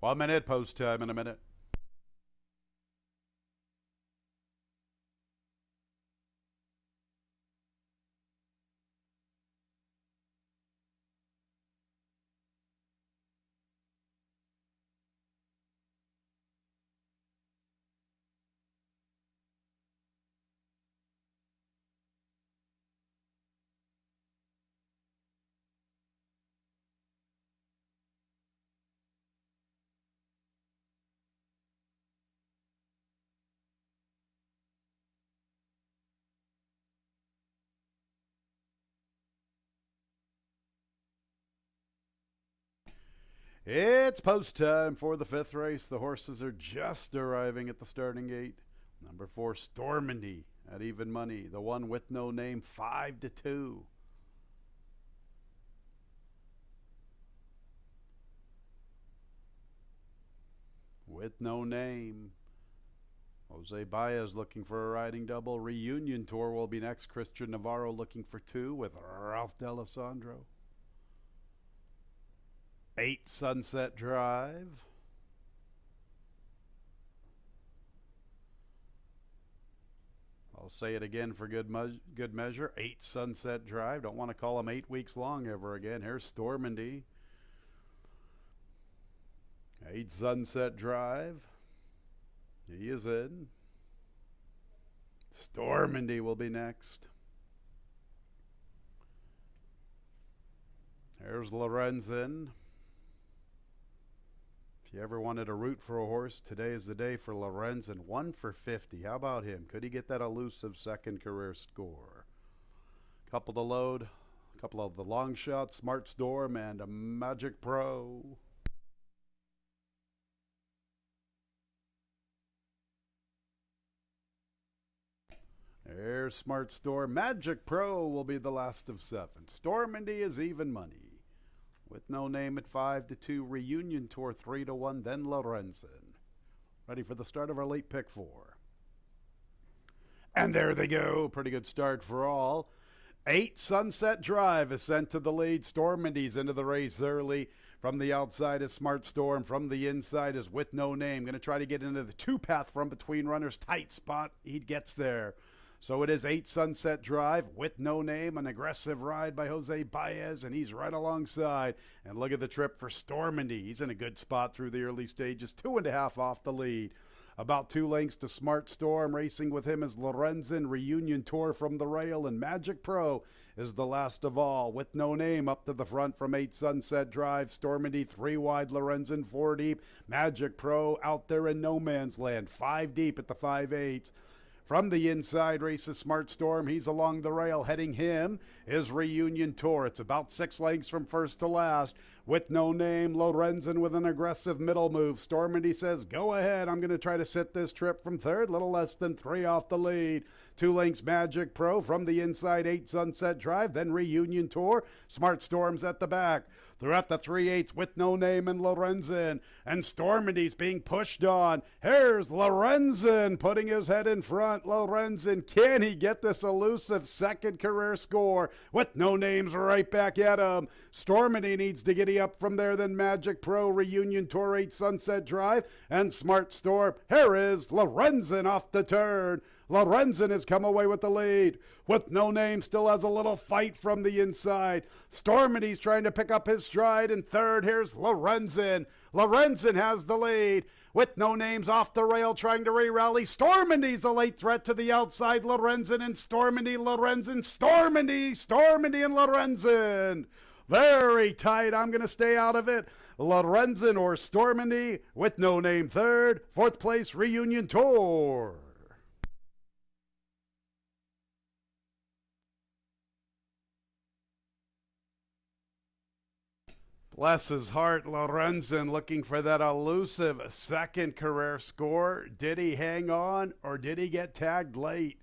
1 minute, post time in a minute. It's post time for the 5th race. The horses are just arriving at the starting gate. Number 4, Stormandy at even money. The one with no name, 5-2. With no name. Jose Baez looking for a riding double. Reunion Tour will be next. Christian Navarro looking for 2 with Ralph D'Alessandro. 8 Sunset Drive. I'll say it again for good measure. 8 Sunset Drive. Don't want to call them 8 weeks long ever again. Here's Stormandy. 8 Sunset Drive. He is in. Stormandy will be next. There's Lorenzen. If you ever wanted a root for a horse, today is the day for Lorenzen. 1 for 50. How about him? Could he get that elusive second career score? Couple to load. A couple of the long shots, Smart Storm and a Magic Pro. There's Smart Storm. Magic Pro will be the last of 7. Stormandy is even money. With no name at 5-2. Reunion Tour 3-1. Then Lorenzen. Ready for the start of our late pick 4. And there they go. Pretty good start for all. 8 Sunset Drive is sent to the lead. Stormandy's into the race early. From the outside is Smart Storm. From the inside is With No Name. Going to try to get into the 2-path from between runners. Tight spot. He gets there. So it is 8 Sunset Drive, With No Name, an aggressive ride by Jose Baez, and he's right alongside. And look at the trip for Stormandy. He's in a good spot through the early stages, 2.5 off the lead. About 2 lengths to Smart Storm. Racing with him is Lorenzen. Reunion Tour from the rail, and Magic Pro is the last of all. With No Name up to the front from 8 Sunset Drive. Stormandy 3 wide, Lorenzen 4 deep. Magic Pro out there in no man's land, 5 deep at the 5/8. From the inside races Smart Storm. He's along the rail. Heading him is Reunion Tour. It's about 6 lengths from first to last. With No Name, Lorenzen with an aggressive middle move. Stormandy says, go ahead. I'm going to try to sit this trip from third. Little less than 3 off the lead. 2 lengths Magic Pro. From the inside, 8 Sunset Drive. Then Reunion Tour. Smart Storm's at the back. They're at the 3/8 With No Name and Lorenzen. And Stormandy's being pushed on. Here's Lorenzen putting his head in front. Lorenzen, can he get this elusive second career score? With No Name's right back at him. Stormandy needs to giddy up from there. Then Magic Pro, Reunion Tour, 8 Sunset Drive, and Smart Storm. Here is Lorenzen off the turn. Lorenzen has come away with the lead. With No Name still has a little fight from the inside. Stormandy's trying to pick up his stride. And third, here's Lorenzen. Lorenzen has the lead. With No Name's off the rail trying to re-rally. Stormandy's the late threat to the outside. Lorenzen and Stormandy, Lorenzen, Stormandy and Lorenzen. Very tight. I'm going to stay out of it. Lorenzen or Stormandy. With No Name third. 4th place, Reunion Tour. Bless his heart, Lorenzen looking for that elusive second career score. Did he hang on or did he get tagged late?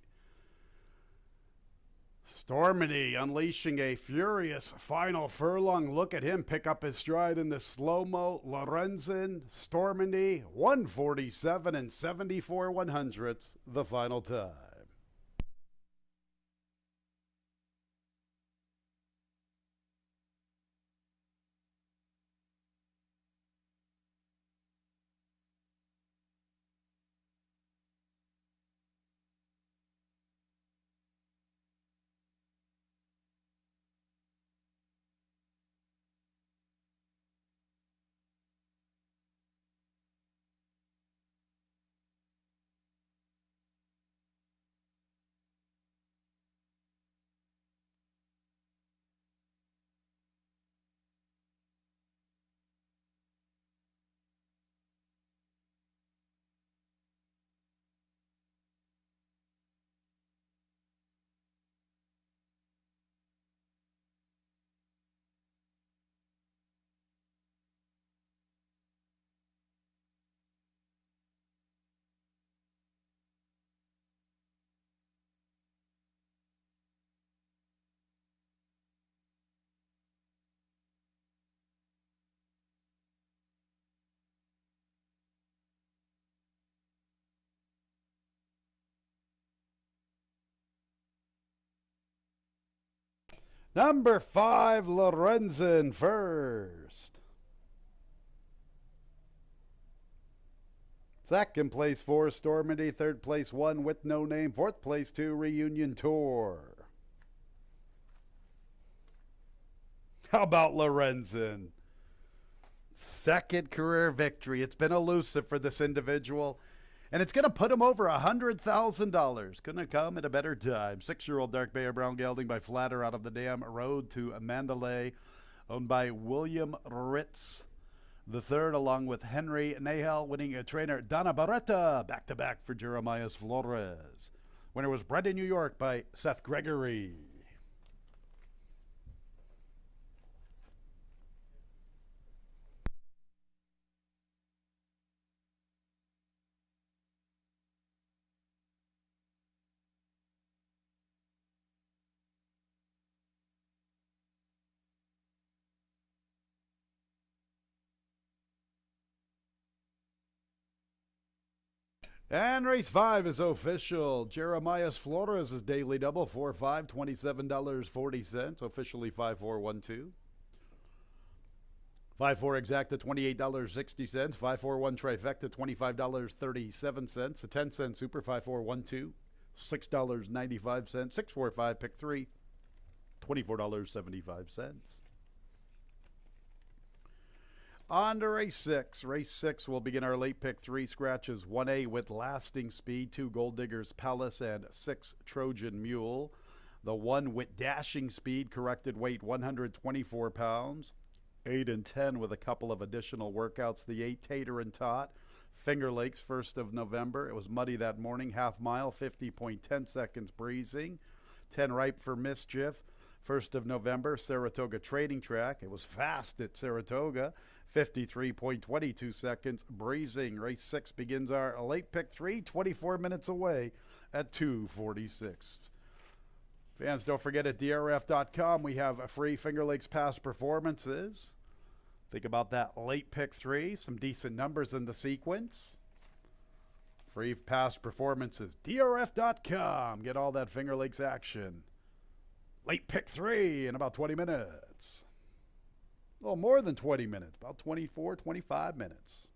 Stormandy unleashing a furious final furlong. Look at him pick up his stride in the slow-mo. Lorenzen, Stormandy, 147 and 74 100ths, the final time. Number 5, Lorenzen first. Second place 4, Stormity. Third place 1, With No Name. Fourth place 2, Reunion Tour. How about Lorenzen? Second career victory. It's been elusive for this individual, and it's going to put him over $100,000. Couldn't have come at a better time. 6-year-old Dark Bear Brown Gelding by Flatter out of the Dam Road to Mandalay, owned by William Ritz the third, along with Henry Nahel, winning a trainer Donna Barretta, back-to-back for Jeremiah Flores. Winner was bred in New York by Seth Gregory. And race 5 is official. Jeremiah Flores' daily double, 4-5, $27.40, officially 5-4-1-2. 5-4 exacta, $28.60. 5-4-1 trifecta, $25.37. A 10-cent super, 5-4-1-2, $6.95. 6-4-5 pick 3, $24.75. On to race 6. Race 6 will begin our late pick 3 scratches. 1A with Lasting Speed, 2 Gold Diggers Palace, and 6 Trojan Mule. The 1 with Dashing Speed, corrected weight 124 pounds. 8 and 10 with a couple of additional workouts. The 8 Tater and Tot, Finger Lakes, 1st of November. It was muddy that morning, half mile, 50.10 seconds breezing. 10 Ripe for Mischief, 1st of November, Saratoga Trading Track. It was fast at Saratoga. 53.22 seconds breezing. Race 6 begins our late pick 3, 24 minutes away at 2:46. Fans, don't forget at drf.com we have free Finger Lakes past performances. Think about that late pick 3, some decent numbers in the sequence. Free past performances, drf.com. Get all that Finger Lakes action. Late pick 3 in about 20 minutes. A little more than 20 minutes, about 24, 25 minutes.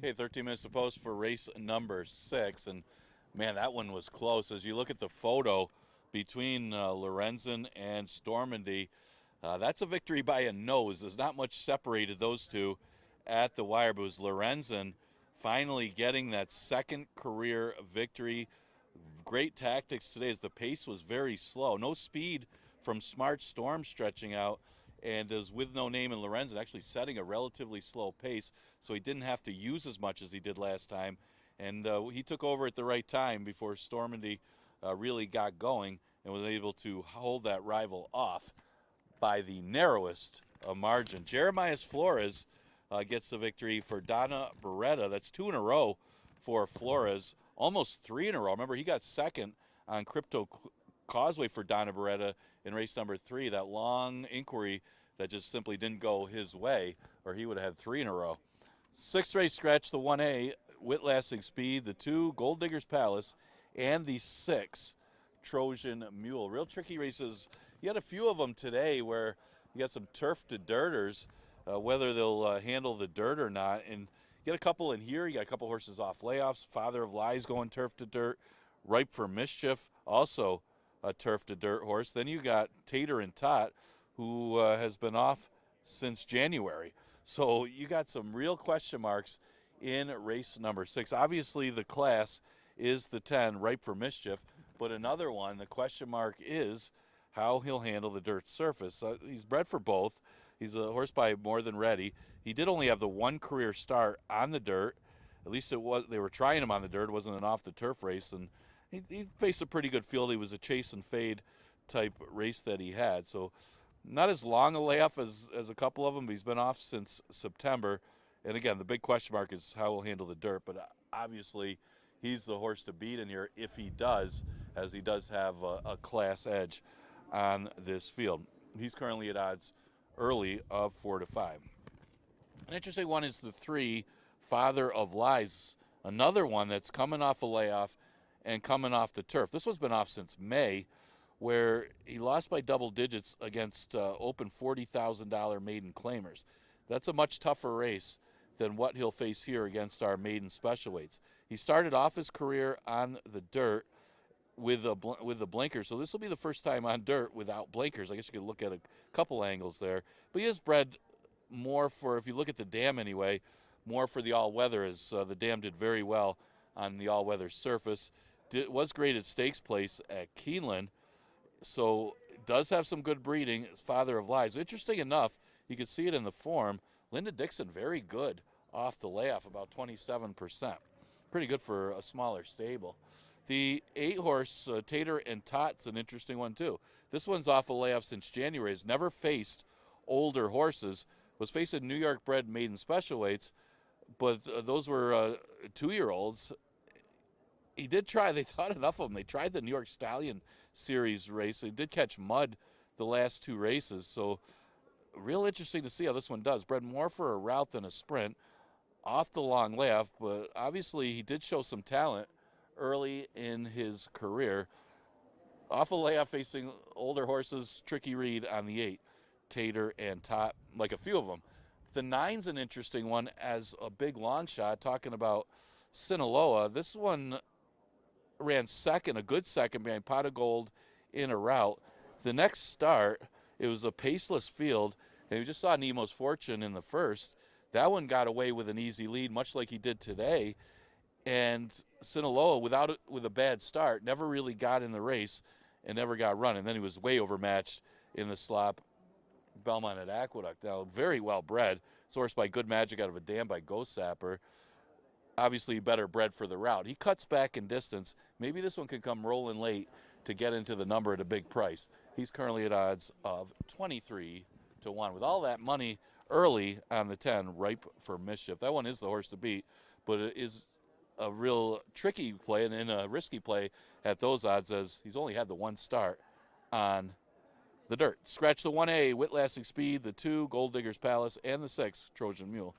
Okay, 13 minutes to post for race number 6, and man, that one was close. As you look at the photo between Lorenzen and Stormandy, that's a victory by a nose. There's not much separated those two at the wire, but it was Lorenzen finally getting that second career victory. Great tactics today as the pace was very slow. No speed from Smart Storm stretching out, and is with no name in Lorenzen actually setting a relatively slow pace, so he didn't have to use as much as he did last time. And he took over at the right time before Stormandy really got going and was able to hold that rival off by the narrowest margin. Jeremias Flores gets the victory for Donna Beretta. That's 2 in a row for Flores, almost 3 in a row. Remember, he got second on Crypto Causeway for Donna Beretta in race number 3, that long inquiry that just simply didn't go his way, or he would have had 3 in a row. 6th race scratch, the 1A, Whitlasting Speed, the 2, Gold Diggers Palace, and the 6, Trojan Mule. Real tricky races. You had a few of them today where you got some turf to dirters, whether they'll handle the dirt or not. And you get a couple in here. You got a couple horses off layoffs. Father of Lies going turf to dirt. Ripe for Mischief, also a turf to dirt horse. Then you got Tater and Tot, who has been off since January. So you got some real question marks in race number 6. Obviously, the class is the 10, Ripe for Mischief. But another one, the question mark is how he'll handle the dirt surface. He's bred for both. He's a horse by More Than Ready. He did only have the one career start on the dirt. At least it was. They were trying him on the dirt. It wasn't an off the turf race, and he faced a pretty good field. He was a chase and fade type race that he had. So not as long a layoff as a couple of them, but he's been off since September. And again, the big question mark is how he'll handle the dirt. But obviously, he's the horse to beat in here if he does, as he does have a class edge on this field. He's currently at odds early of 4 to 5. An interesting one is the 3, Father of Lies, another one that's coming off a layoff and coming off the turf. This one's been off since May, where he lost by double digits against open $40,000 maiden claimers. That's a much tougher race than what he'll face here against our maiden special weights. He started off his career on the dirt with the blinkers, so this will be the first time on dirt without blinkers. I guess you could look at a couple angles there, but he is bred more for, if you look at the dam anyway, more for the all-weather, as the dam did very well on the all-weather surface. Was great at stakes place at Keeneland, so does have some good breeding. Father of Lies. Interesting enough, you can see it in the form. Linda Dixon, very good off the layoff, about 27%. Pretty good for a smaller stable. The 8-horse Tater and Tot's an interesting one too. This one's off a layoff since January. Has never faced older horses. Was facing New York bred maiden special weights, but those were 2-year-olds. He did try. They thought enough of them. They tried the New York Stallion Series race. They did catch mud the last 2 races. So real interesting to see how this one does. Bred more for a route than a sprint. Off the long layoff, but obviously he did show some talent early in his career. Off a layoff facing older horses, tricky read on the 8, Tater and Tot, like a few of them. The 9's an interesting one as a big long shot, talking about Sinaloa. This one ran second, a good second behind Pot of Gold in a route. The next start, it was a paceless field, and we just saw Nemo's Fortune in the first. That one got away with an easy lead, much like he did today. And Sinaloa, with a bad start, never really got in the race and never got run. And then he was way overmatched in the slop Belmont at Aqueduct. Now, very well bred. Sourced by Good Magic out of a dam by Ghost Sapper. Obviously better bred for the route. He cuts back in distance. Maybe this one can come rolling late to get into the number at a big price. He's currently at odds of 23 to 1. With all that money early on the 10, Ripe for Mischief. That one is the horse to beat, but it is a real tricky play and a risky play at those odds, as he's only had the one start on the dirt. Scratch the 1A, Whitlasting Speed, the 2, Gold Diggers Palace, and the 6, Trojan Mule.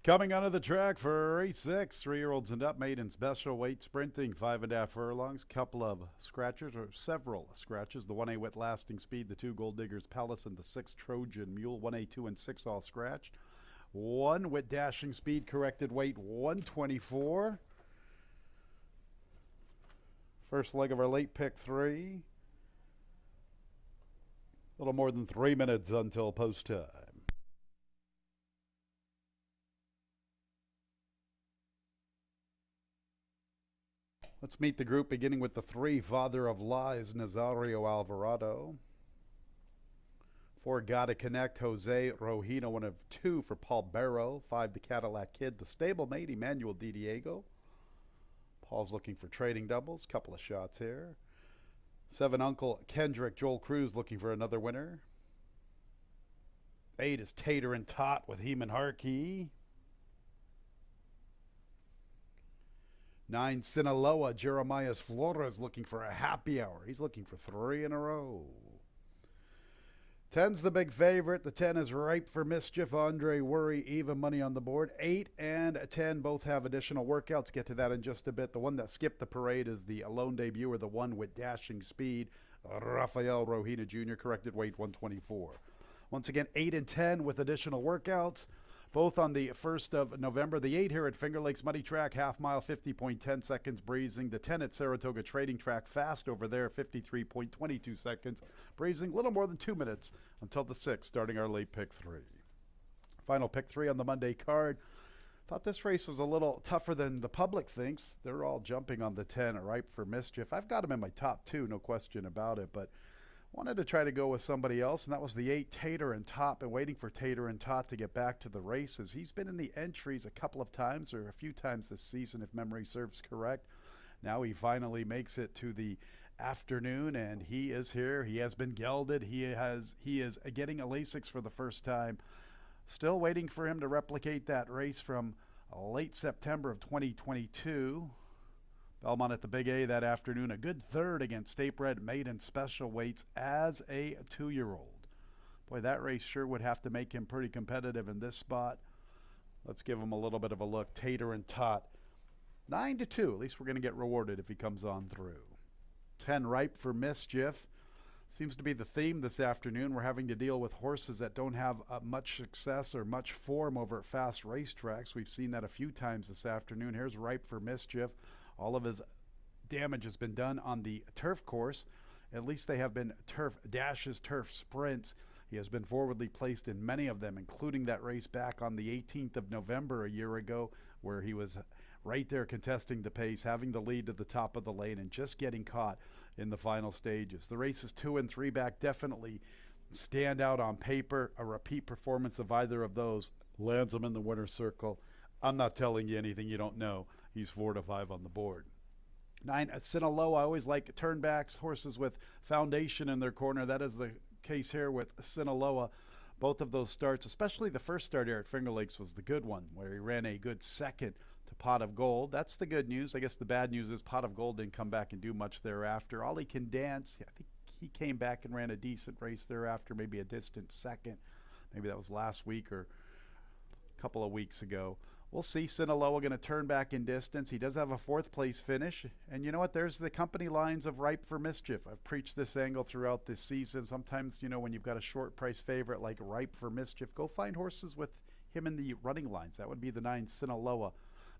Coming onto the track for race 6, 3-year-olds and up, maiden special weight sprinting, 5.5 furlongs, couple of scratchers, or several scratches. The 1A with lasting speed, the 2 Gold Diggers Palace, and the 6 Trojan Mule. 1A, 2, and 6 all scratched. 1 with dashing speed, corrected weight, 124. First leg of our late pick 3. A little more than 3 minutes until post time. Let's meet the group, beginning with the 3, Father of Lies, Nazario Alvarado. 4, Gotta Connect, Jose Rojino, 1 of 2 for Paul Barrow. 5, the Cadillac Kid, the stablemate, Emmanuel Di Diego. Paul's looking for trading doubles, couple of shots here. 7, Uncle Kendrick, Joel Cruz looking for another winner. 8 is Tater and Tot with Heeman Harkey. 9, Sinaloa, Jeremias Flores looking for a happy hour. He's looking for 3 in a row. 10's the big favorite. The 10 is Ripe for Mischief. Andre Worry, even money on the board. 8 and 10 both have additional workouts. Get to that in just a bit. The one that skipped the parade is the lone debuter, the 1 with dashing speed, Rafael Rojina Jr., corrected weight 124. Once again, 8 and 10 with additional workouts. Both on the 1st of November. The 8 here at Finger Lakes Muddy Track, half mile, 50.10 seconds breezing. The 10 at Saratoga Trading Track, fast over there, 53.22 seconds breezing. A little more than 2 minutes until the 6th, starting our late pick 3. Final pick 3 on the Monday card. Thought this race was a little tougher than the public thinks. They're all jumping on the 10, Ripe for Mischief. I've got him in my top 2, no question about it, but wanted to try to go with somebody else, and that was the 8, Tater and Tot. Been waiting for Tater and Tot to get back to the races. He's been in the entries a couple of times, or a few times this season, if memory serves correct. Now he finally makes it to the afternoon, and he is here. He has been gelded. He is getting a Lasix for the first time. Still waiting for him to replicate that race from late September of 2022. Belmont at the Big A that afternoon, a good third against State Bred Maiden Special Weights as a 2-year-old. Boy, that race sure would have to make him pretty competitive in this spot. Let's give him a little bit of a look. Tater and Tot, 9-2. At least we're going to get rewarded if he comes on through. 10, Ripe for Mischief. Seems to be the theme this afternoon. We're having to deal with horses that don't have much success or much form over at fast racetracks. We've seen that a few times this afternoon. Here's Ripe for Mischief. All of his damage has been done on the turf course. At least they have been turf dashes, turf sprints. He has been forwardly placed in many of them, including that race back on the 18th of November a year ago, where he was right there contesting the pace, having the lead to the top of the lane, and just getting caught in the final stages. The races 2 and 3 back definitely stand out on paper. A repeat performance of either of those lands him in the winner's circle. I'm not telling you anything you don't know. He's 4-5 on the board. 9, at Sinaloa. I always like turnbacks, horses with foundation in their corner. That is the case here with Sinaloa. Both of those starts, especially the first start here at Finger Lakes, was the good one, where he ran a good second to Pot of Gold. That's the good news. I guess the bad news is Pot of Gold didn't come back and do much thereafter. Ollie Can Dance, I think he came back and ran a decent race thereafter, maybe a distant second. Maybe that was last week or a couple of weeks ago. We'll see. Sinaloa going to turn back in distance. He does have a 4th place finish. And you know what? There's the company lines of Ripe for Mischief. I've preached this angle throughout this season. Sometimes, you know, when you've got a short price favorite like Ripe for Mischief, go find horses with him in the running lines. That would be the 9, Sinaloa.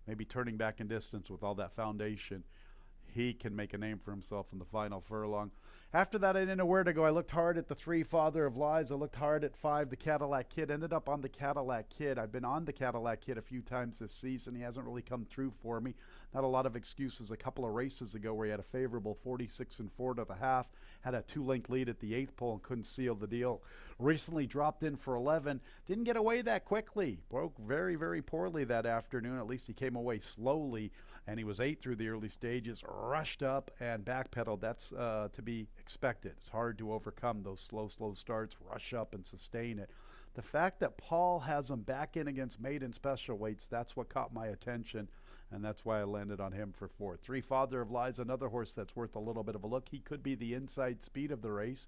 Maybe turning back in distance with all that foundation. He can make a name for himself in the final furlong. After that, I didn't know where to go. I looked hard at the 3, Father of Lies. I looked hard at 5, the Cadillac Kid. Ended up on the Cadillac Kid. I've been on the Cadillac Kid a few times this season. He hasn't really come through for me. Not a lot of excuses. A couple of races ago where he had a favorable 46-4 to the half. Had a 2-length lead at the 8th pole and couldn't seal the deal. Recently dropped in for 11. Didn't get away that quickly. Broke very, very poorly that afternoon. At least he came away slowly. And he was 8 through the early stages, rushed up and backpedaled. That's to be expected. It's hard to overcome those slow starts, rush up and sustain it. The fact that Paul has him back in against maiden special weights, that's what caught my attention, and that's why I landed on him for 4th. 3, Father of Lies, another horse that's worth a little bit of a look. He could be the inside speed of the race.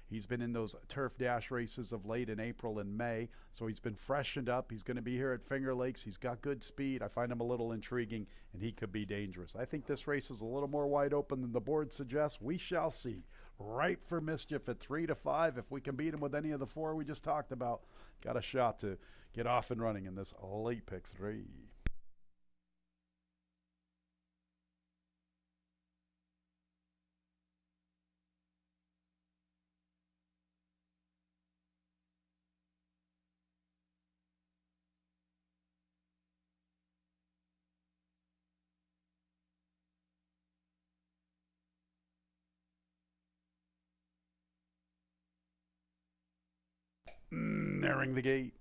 He's been in those turf dash races of late in April and May, so he's been freshened up. He's going to be here at Finger Lakes. He's got good speed. I find him a little intriguing, and he could be dangerous. I think this race is a little more wide open than the board suggests. We shall see. Ripe for Mischief at 3-5. If we can beat him with any of the four we just talked about, got a shot to get off and running in this late pick 3. Nearing the gate.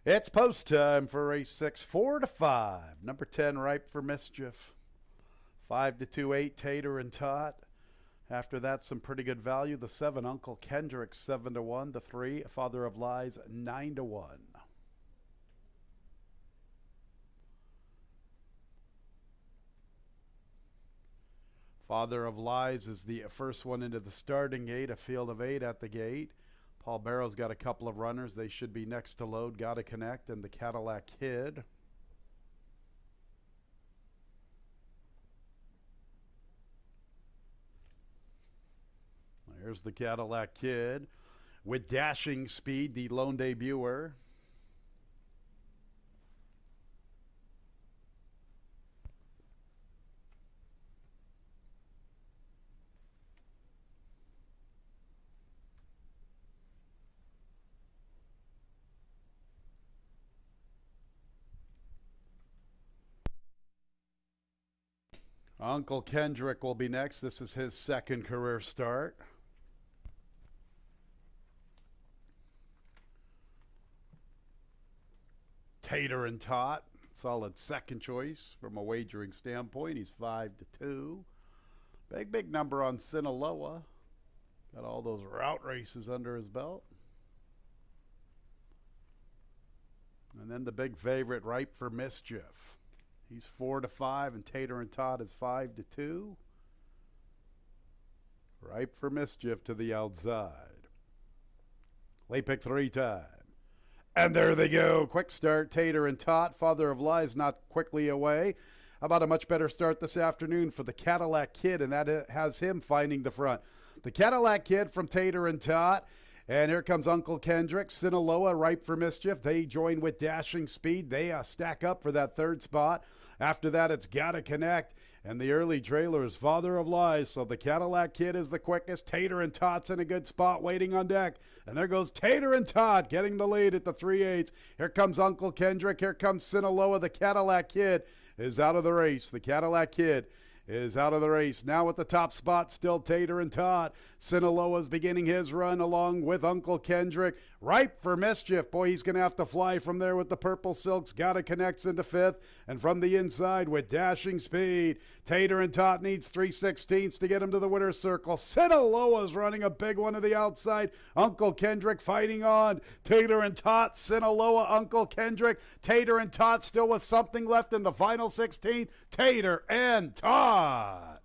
It's post time for race 6, 4-5. Number 10, Ripe for Mischief. 5-2, 8, Tater and Tot. After that, some pretty good value. The 7, Uncle Kendrick, 7-1. The 3, Father of Lies, 9-1. Father of Lies is the first one into the starting gate, a field of 8 at the gate. Paul Barrow's got a couple of runners. They should be next to load. Gotta Connect and the Cadillac Kid. There's the Cadillac Kid with Dashing Speed, the lone debuter. Uncle Kendrick will be next. This is his second career start. Tater and Tot, solid second choice from a wagering standpoint. He's 5-2. Big number on Sinaloa. Got all those route races under his belt. And then the big favorite, Ripe for Mischief. He's 4-5, and Tater and Tot is 5-2. Ripe for Mischief to the outside. Late pick 3 time. And there they go. Quick start, Tater and Tot. Father of Lies not quickly away. How about a much better start this afternoon for the Cadillac Kid, and that has him finding the front. The Cadillac Kid from Tater and Tot. And here comes Uncle Kendrick. Sinaloa, Ripe for Mischief. They join with Dashing Speed. They stack up for that third spot. After that, it's Gotta Connect. And the early trailer is Father of Lies. So the Cadillac Kid is the quickest. Tater and Tot's in a good spot waiting on deck. And there goes Tater and Tot getting the lead at the 3/8. Here comes Uncle Kendrick. Here comes Sinaloa. The Cadillac Kid is out of the race. The Cadillac Kid is out of the race. Now at the top spot, still Tater and Tot. Sinaloa's beginning his run along with Uncle Kendrick. Ripe for Mischief. Boy, he's going to have to fly from there with the purple silks. Gotta Connects into 5th. And from the inside with Dashing Speed. Tater and Tot needs 3/16 to get him to the winner's circle. Sinaloa's running a big one to the outside. Uncle Kendrick fighting on. Tater and Tot, Sinaloa, Uncle Kendrick. Tater and Tot still with something left in the final 16th. Tater and Tot.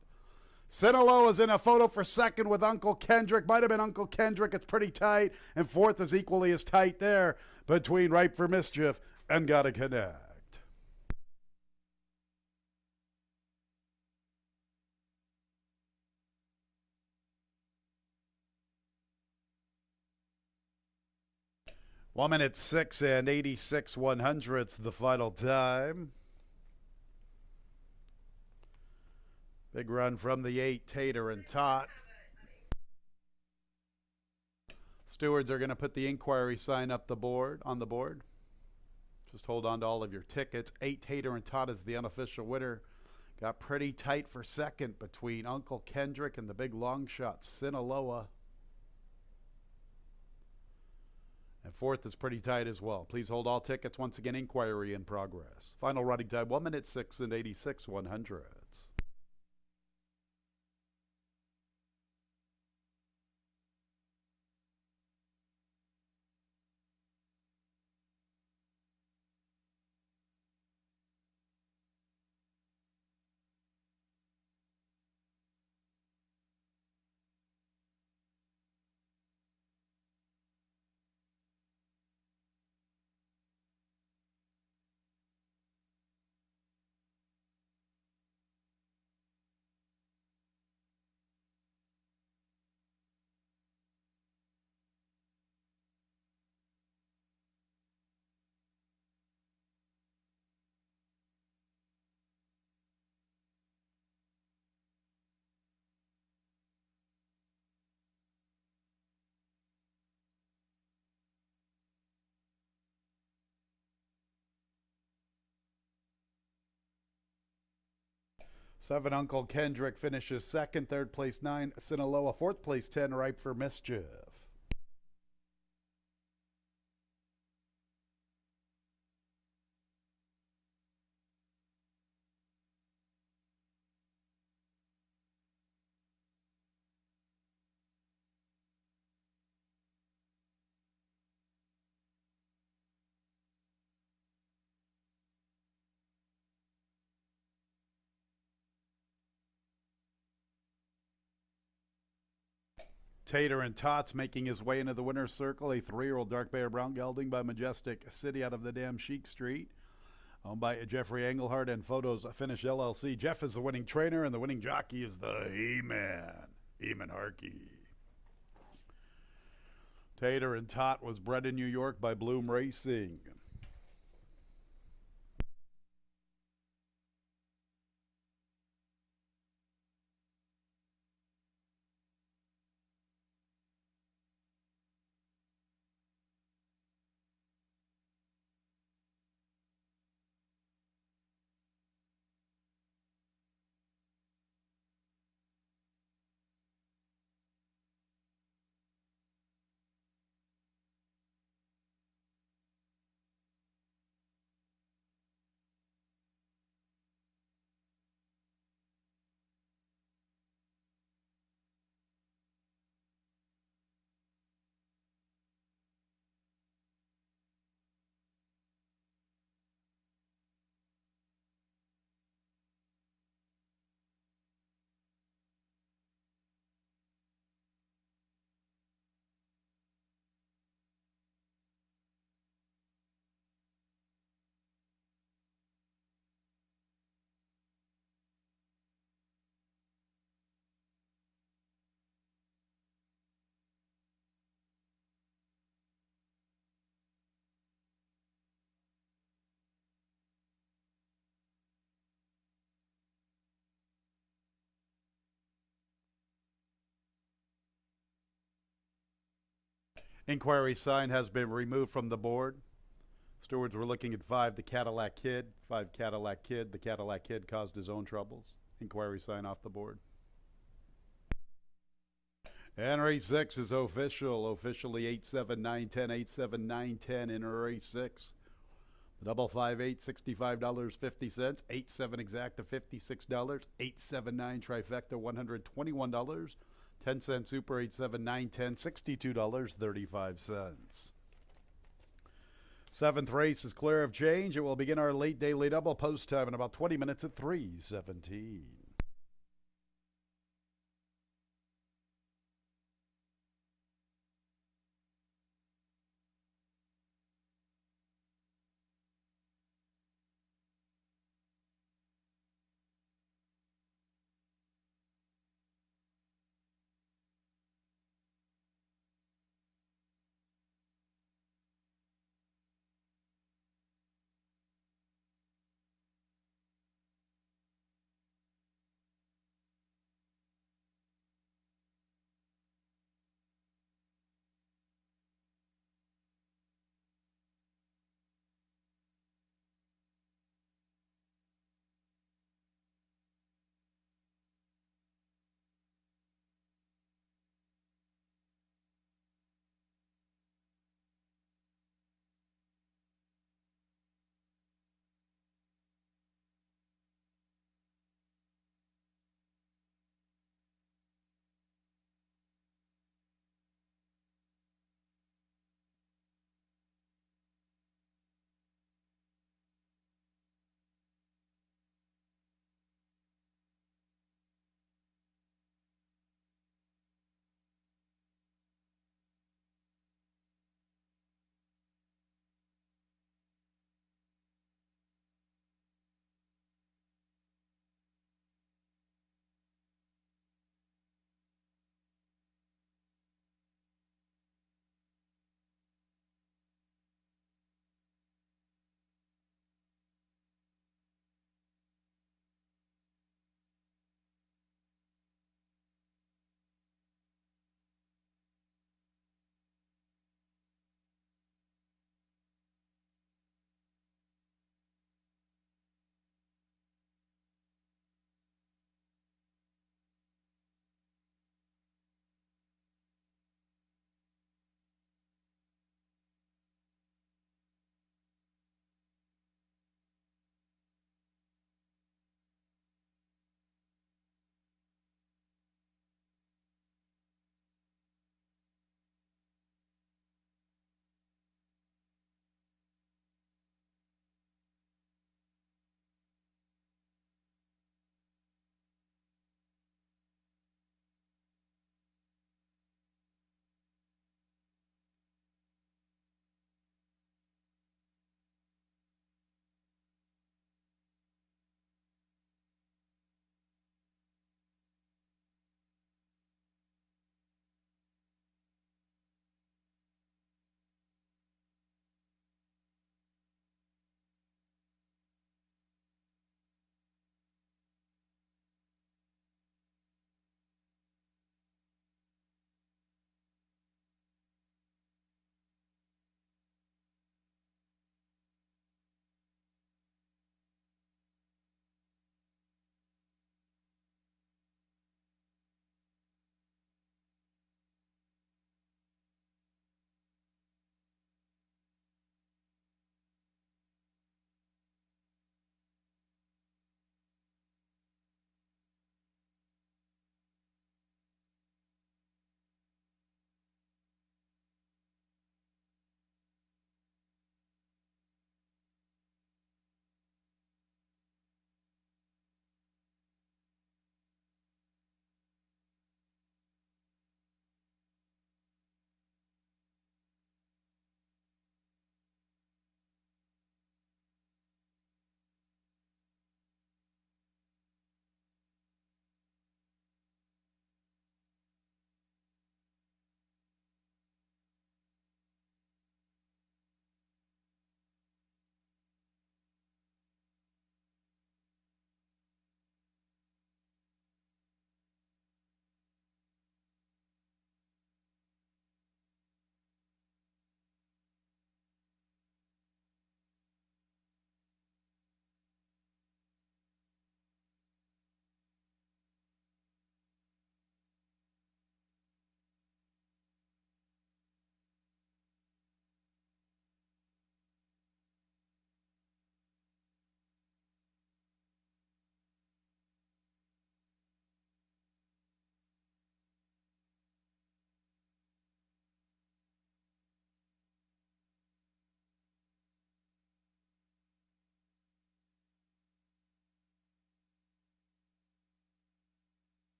Sinaloa's in a photo for second with Uncle Kendrick. Might have been Uncle Kendrick. It's pretty tight. And 4th is equally as tight there between Ripe for Mischief and Gotta Connect. 1 minute 6 and 86 100ths the final time. Big run from the 8, Tater and Tot. Stewards are going to put the inquiry sign up on the board. Just hold on to all of your tickets. 8, Tater and Tot is the unofficial winner. Got pretty tight for second between Uncle Kendrick and the big long shot, Sinaloa. And fourth is pretty tight as well. Please hold all tickets. Once again, inquiry in progress. Final running time, 1 minute 6 and 86 100ths. Seven, Uncle Kendrick finishes second. Third place, 9, Sinaloa. Fourth place, 10, Ripe for Mischief. Tater and Tots making his way into the winner's circle. A 3-year-old dark bear brown gelding by Majestic City out of the Damn Chic Street. Owned by Jeffrey Engelhardt and Photos Finish LLC. Jeff is the winning trainer, and the winning jockey is the He-Man, Eamon Harkey. Tater and Tot was bred in New York by Bloom Racing. Inquiry sign has been removed from the board. Stewards were looking at 5, the Cadillac Kid. 5, Cadillac Kid. The Cadillac Kid caused his own troubles. Inquiry sign off the board. And race 6 is official. Officially 8-7-9-10, 8-7-9-10 in race 6. The double 5-8, $65.50. 8-7 exacta, $56. 8-7-9 trifecta, $121. 10-cent super, 8-7-9-10, $62.35. Seventh race is clear of change. It will begin our late daily double post time in about 20 minutes at 3:17.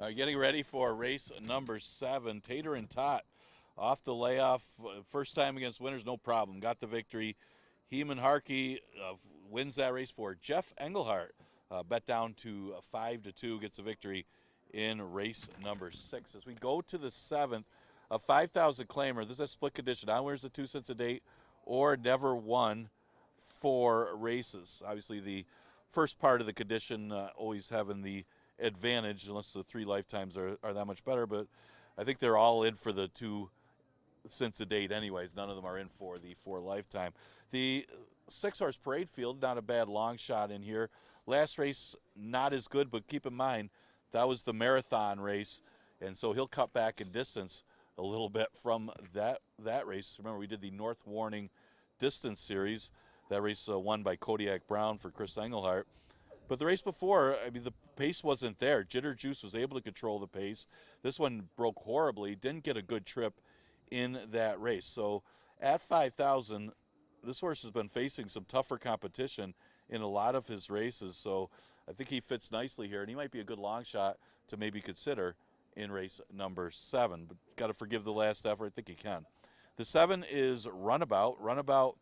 Getting ready for race number 7. Tater and Tot off the layoff. First time against winners, no problem. Got the victory. Heeman Harkey wins that race for Jeff Engelhart. Bet down to 5-2, gets a victory in race number 6. As we go to the 7th, a 5,000 claimer. This is a split condition. Onwards the 2 cents a date or never won 4 races. Obviously, the first part of the condition always having the advantage, unless the 3 lifetimes are that much better. But I think they're all in for the 2 cents a date anyways. None of them are in for the 4 lifetime. The 6-horse parade field, not a bad long shot in here. Last race, not as good, but keep in mind, that was the marathon race, and so he'll cut back in distance a little bit from that race. Remember, we did the North Warning Distance Series. That race won by Kodiak Brown for Chris Engelhart. But the race before, I mean, the pace wasn't there. Jitter Juice was able to control the pace. This one broke horribly, didn't get a good trip in that race. So at 5,000, this horse has been facing some tougher competition in a lot of his races. So I think he fits nicely here, and he might be a good long shot to maybe consider in race number 7. But got to forgive the last effort. I think he can. The 7 is Runabout. Runabout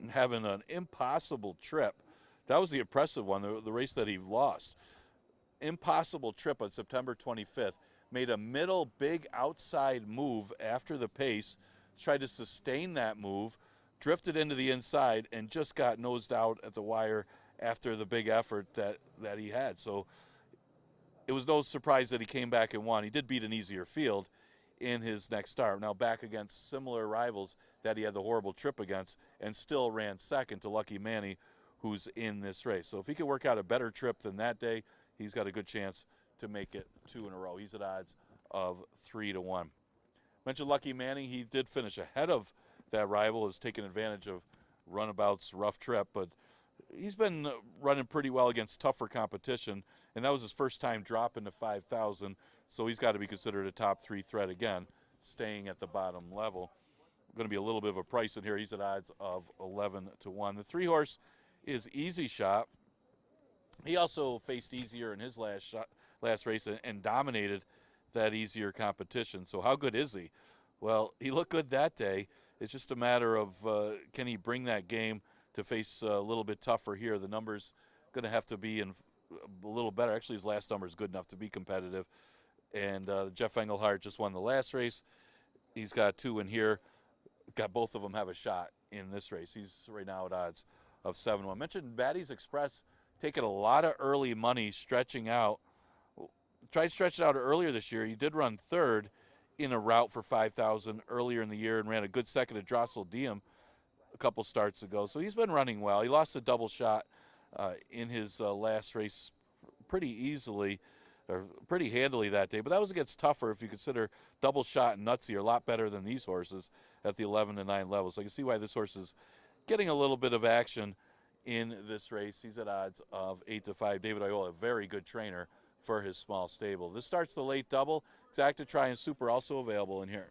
having an impossible trip. That was the impressive one, the race that he lost. Impossible trip on September 25th. Made a middle big outside move after the pace, tried to sustain that move, drifted into the inside, and just got nosed out at the wire after the big effort that he had. So it was no surprise that he came back and won. He did beat an easier field in his next start. Now back against similar rivals that he had the horrible trip against, and still ran second to Lucky Manny, who's in this race. So if he can work out a better trip than that day, he's got a good chance to make it 2 in a row. He's at odds of 3-1. Mentioned Lucky Manning. He did finish ahead of that rival, has taken advantage of Runabout's rough trip, but he's been running pretty well against tougher competition, and that was his first time dropping to 5,000, so he's got to be considered a top 3 threat again, staying at the bottom level. Going to be a little bit of a price in here. He's at odds of 11-1. The 3-horse is Easy Shot. He also faced easier in his last race and dominated that easier competition. So how good is he? Well, he looked good that day. It's just a matter of can he bring that game to face a little bit tougher here. The number's going to have to be a little better. Actually, his last number is good enough to be competitive. And Jeff Engelhart just won the last race. He's got 2 in here. Got both of them have a shot in this race. He's right now at odds of 7-1. Mentioned Batty's Express taking a lot of early money, stretching out. Tried to stretch it out earlier this year. He did run 3rd in a route for 5,000 earlier in the year and ran a good second at Drossel Diem a couple starts ago. So he's been running well. He lost a double shot in his last race pretty easily, or pretty handily that day. But that was against tougher if you consider double shot and Nutsy are a lot better than these horses at the 11-9 level. So I can see why this horse is getting a little bit of action in this race. He's at odds of 8-5. David Iola, a very good trainer for his small stable. This starts the late double. Exacta Try and Super also available in here.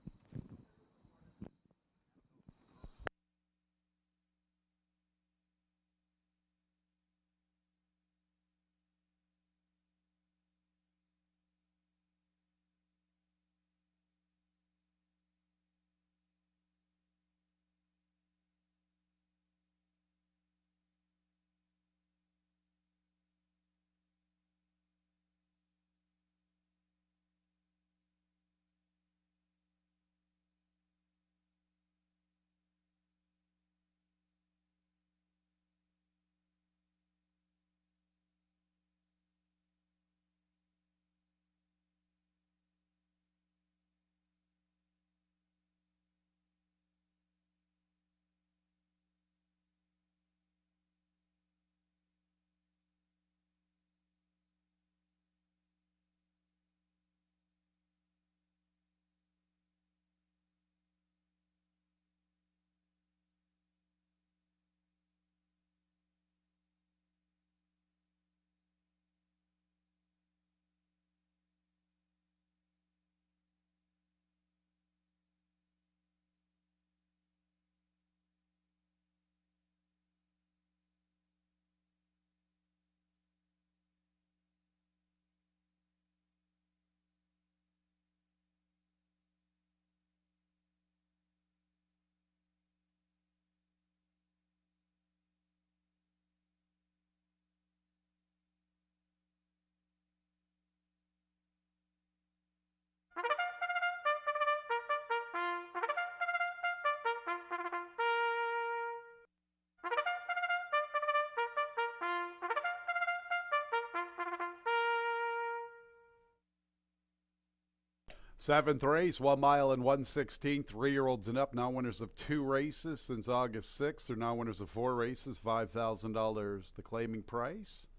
Seventh race, 1 mile and 1/16. 3-year-olds and up, now winners of 2 races since August 6th. They're now winners of 4 races, $5,000 the claiming price.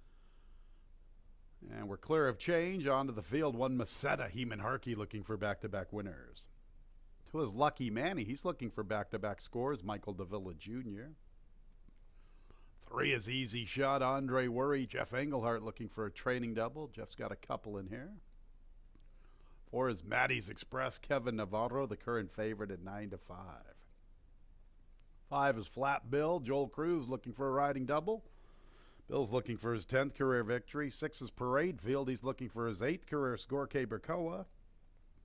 And we're clear of change. Onto the field, 1 Meseta, Heeman Harkey looking for back-to-back winners. 2 is Lucky Manny. He's looking for back-to-back scores, Michael Davila Jr. 3 is Easy Shot, Andre Worry, Jeff Engelhart looking for a training double. Jeff's got a couple in here. 4 is Maddie's Express, Kevin Navarro, the current favorite at 9-5. 5 is Flat Bill, Joel Cruz looking for a riding double. Bill's looking for his 10th career victory. 6 is Parade Field. He's looking for his 8th career score, K-Berkoa.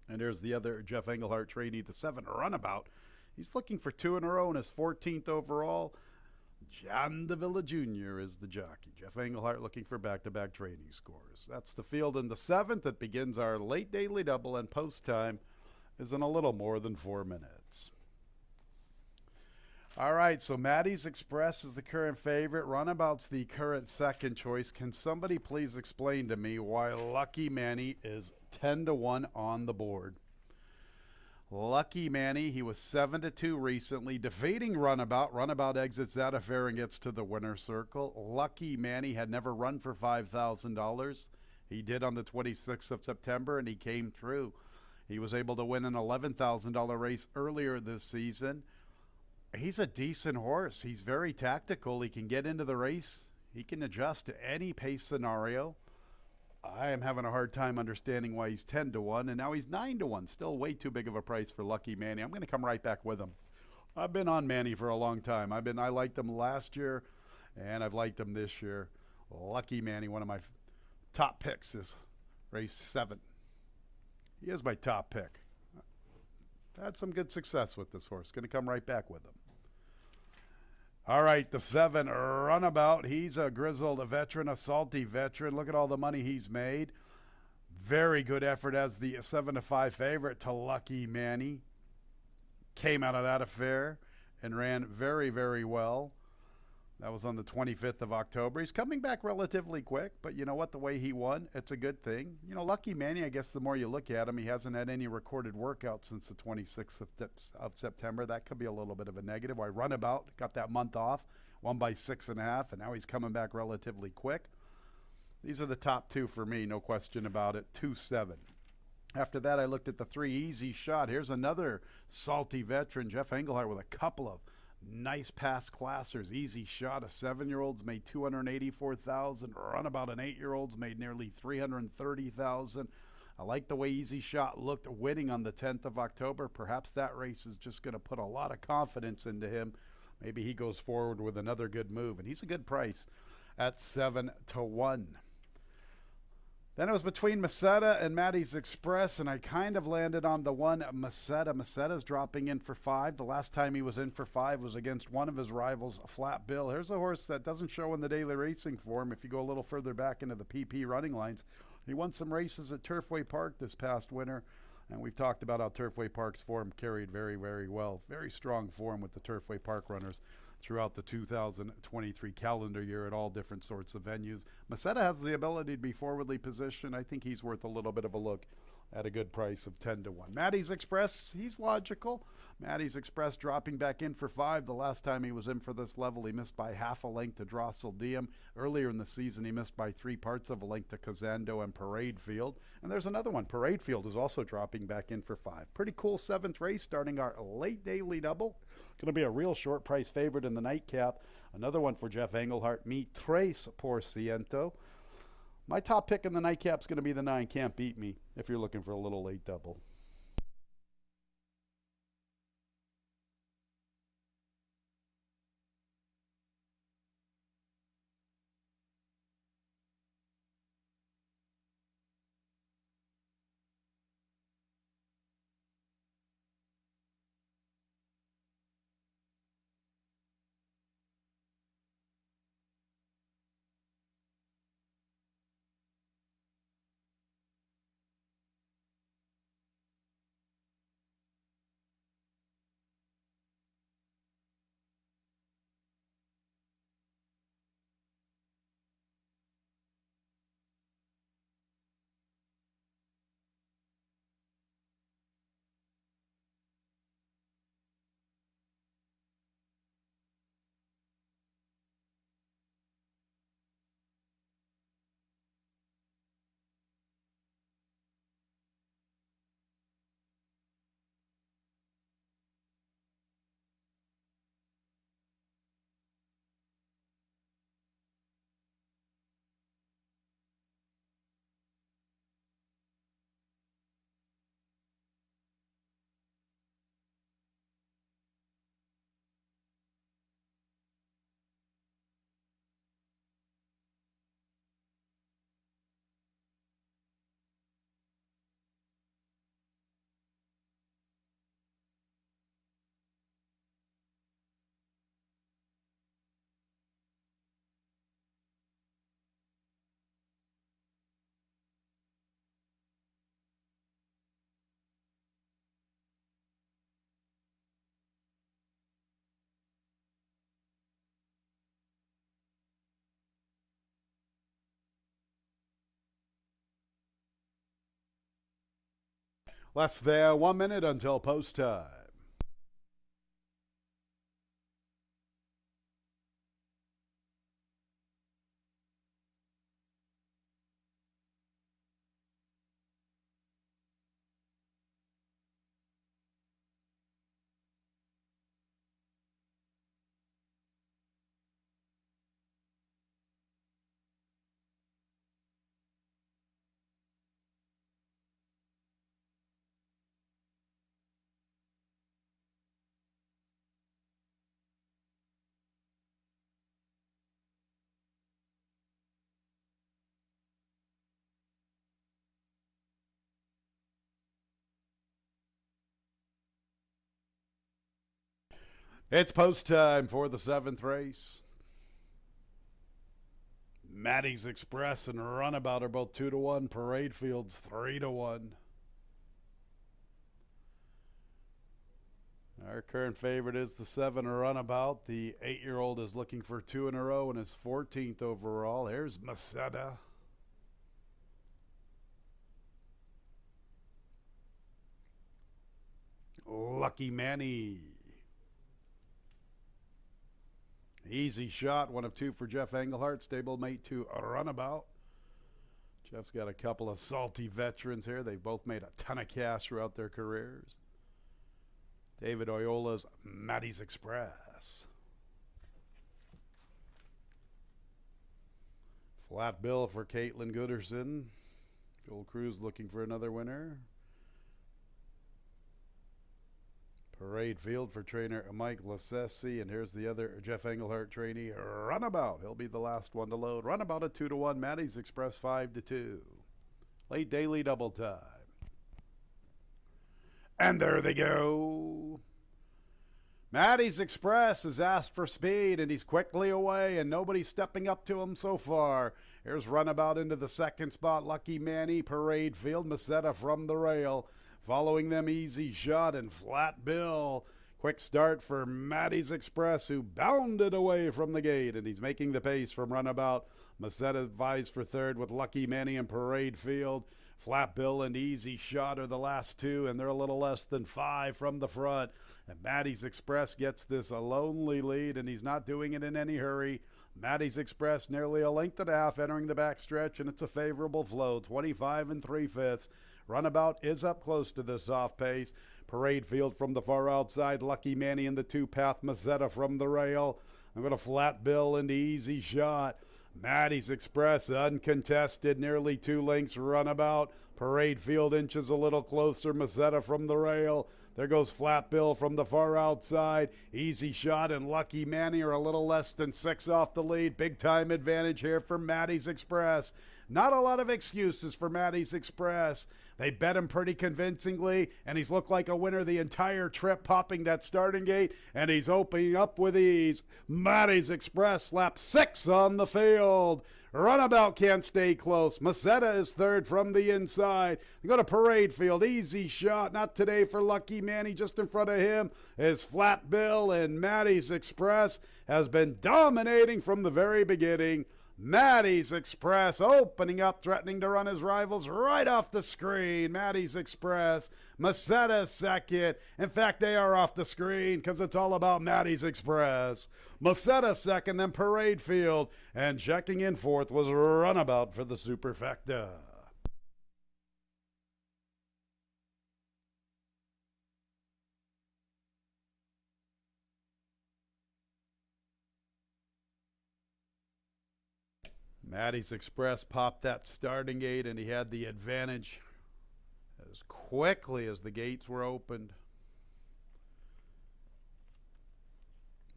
And there's the other Jeff Engelhart trainee, the 7 Runabout. He's looking for 2 in a row and his 14th overall. John Davila Jr. is the jockey. Jeff Engelhart looking for back-to-back training scores. That's the field in the 7th. That begins our late daily double, and post time is in a little more than 4 minutes. All right, so Maddie's Express is the current favorite. Runabout's the current second choice. Can somebody please explain to me why Lucky Manny is 10-1 on the board? Lucky Manny, he was 7-2 recently, defeating Runabout. Runabout exits that affair and gets to the winner's circle. Lucky Manny had never run for $5,000. He did on the 26th of September, and he came through. He was able to win an $11,000 race earlier this season. He's a decent horse. He's very tactical. He can get into the race. He can adjust to any pace scenario. I am having a hard time understanding why he's 10-1, and now he's 9-1. Still way too big of a price for Lucky Manny. I'm going to come right back with him. I've been on Manny for a long time. I liked him last year, and I've liked him this year. Lucky Manny, one of my top picks is race 7. He is my top pick. I've had some good success with this horse. Going to come right back with him. All right, the 7 Runabout. He's a grizzled veteran, a salty veteran. Look at all the money he's made. Very good effort as the 7-5 favorite to Lucky Manny. Came out of that affair and ran very, very well. That was on the 25th of October. He's coming back relatively quick, but you know what? The way he won, it's a good thing. You know, Lucky Manny, I guess the more you look at him, he hasn't had any recorded workouts since the 26th of September. That could be a little bit of a negative. Why Runabout got that month off, won by 6.5, and now he's coming back relatively quick. These are the top 2 for me, no question about it, 2-7. After that, I looked at the 3 Easy Shot. Here's another salty veteran, Jeff Engelhart, with a couple of nice past classers. Easy Shot, a 7-year-old's made $284,000. Runabout, an 8-year-old's made nearly $330,000. I like the way Easy Shot looked winning on the 10th of October. Perhaps that race is just going to put a lot of confidence into him. Maybe he goes forward with another good move, and he's a good price at 7-1. Then it was between Meseta and Maddie's Express, and I kind of landed on the 1 Meseta. Meseta's dropping in for 5. The last time he was in for 5 was against one of his rivals, Flat Bill. Here's a horse that doesn't show in the daily racing form. If you go a little further back into the PP running lines, he won some races at Turfway Park this past winter, and we've talked about how Turfway Park's form carried very, very well. Very strong form with the Turfway Park runners throughout the 2023 calendar year at all different sorts of venues. Meseta has the ability to be forwardly positioned. I think he's worth a little bit of a look at a good price of 10-1. Maddie's Express, he's logical. Maddie's Express dropping back in for 5. The last time he was in for this level, he missed by half a length to Drossel Diem. Earlier in the season, he missed by 3 parts of a length to Kazando and Parade Field. And there's another one. Parade Field is also dropping back in for 5. Pretty cool 7th race starting our late daily double. Going to be a real short price favorite in the nightcap. Another one for Jeff Engelhart. Mi Tres por Ciento. My top pick in the nightcap is going to be the 9, Can't Beat Me, if you're looking for a little late double. Less than 1 minute until post time. It's post time for the 7th race. Maddie's Express and Runabout are both 2-1. Parade Field's 3-1. Our current favorite is the 7 Runabout. The 8-year-old is looking for 2 in a row and is 14th overall. Here's Masetta. Lucky Manny. Easy Shot, 1 of 2 for Jeff Englehart, stablemate to Runabout. Jeff's got a couple of salty veterans here. They've both made a ton of cash throughout their careers. David Oyola's Maddie's Express. Flat bill for Caitlin Gooderson. Gold Cruz looking for another winner. Parade Field for trainer Mike Lasessi. And here's the other Jeff Englehart trainee, Runabout. He'll be the last one to load. Runabout at 2-1. Maddie's Express 5-2. Late daily double time. And there they go. Maddie's Express has asked for speed, and he's quickly away, and nobody's stepping up to him so far. Here's Runabout into the second spot. Lucky Manny, Parade Field, Masetta from the rail. Following them, Easy Shot and Flat Bill. Quick start for Maddie's Express, who bounded away from the gate, and he's making the pace from Runabout. Masetta vies for third with Lucky Manny and Parade Field. Flat Bill and Easy Shot are the last two, and they're a little less than 5 from the front. And Maddie's Express gets this a lonely lead, and he's not doing it in any hurry. Maddie's Express nearly a length and a half entering the backstretch, and it's a favorable flow, 25 3/5. Runabout is up close to the soft pace. Parade Field from the far outside. Lucky Manny in the 2-path. Masetta from the rail. I'm going to Flat Bill and Easy Shot. Maddie's Express uncontested, nearly 2 lengths. Runabout. Parade Field inches a little closer. Masetta from the rail. There goes Flat Bill from the far outside. Easy Shot and Lucky Manny are a little less than 6 off the lead. Big time advantage here for Maddie's Express. Not a lot of excuses for Maddie's Express. They bet him pretty convincingly, and he's looked like a winner the entire trip, popping that starting gate, and he's opening up with ease. Maddie's Express slaps 6 on the field. Runabout can't stay close. Masetta is third from the inside. They go to Parade Field. Easy Shot. Not today for Lucky Manny. Just in front of him is Flat Bill, and Maddie's Express has been dominating from the very beginning. Maddie's Express opening up, threatening to run his rivals right off the screen. Maddie's Express, Masetta second. In fact, they are off the screen because it's all about Maddie's Express. Masetta second, then Parade Field. And checking in fourth was Runabout for the Superfecta. Maddie's Express popped that starting gate, and he had the advantage as quickly as the gates were opened.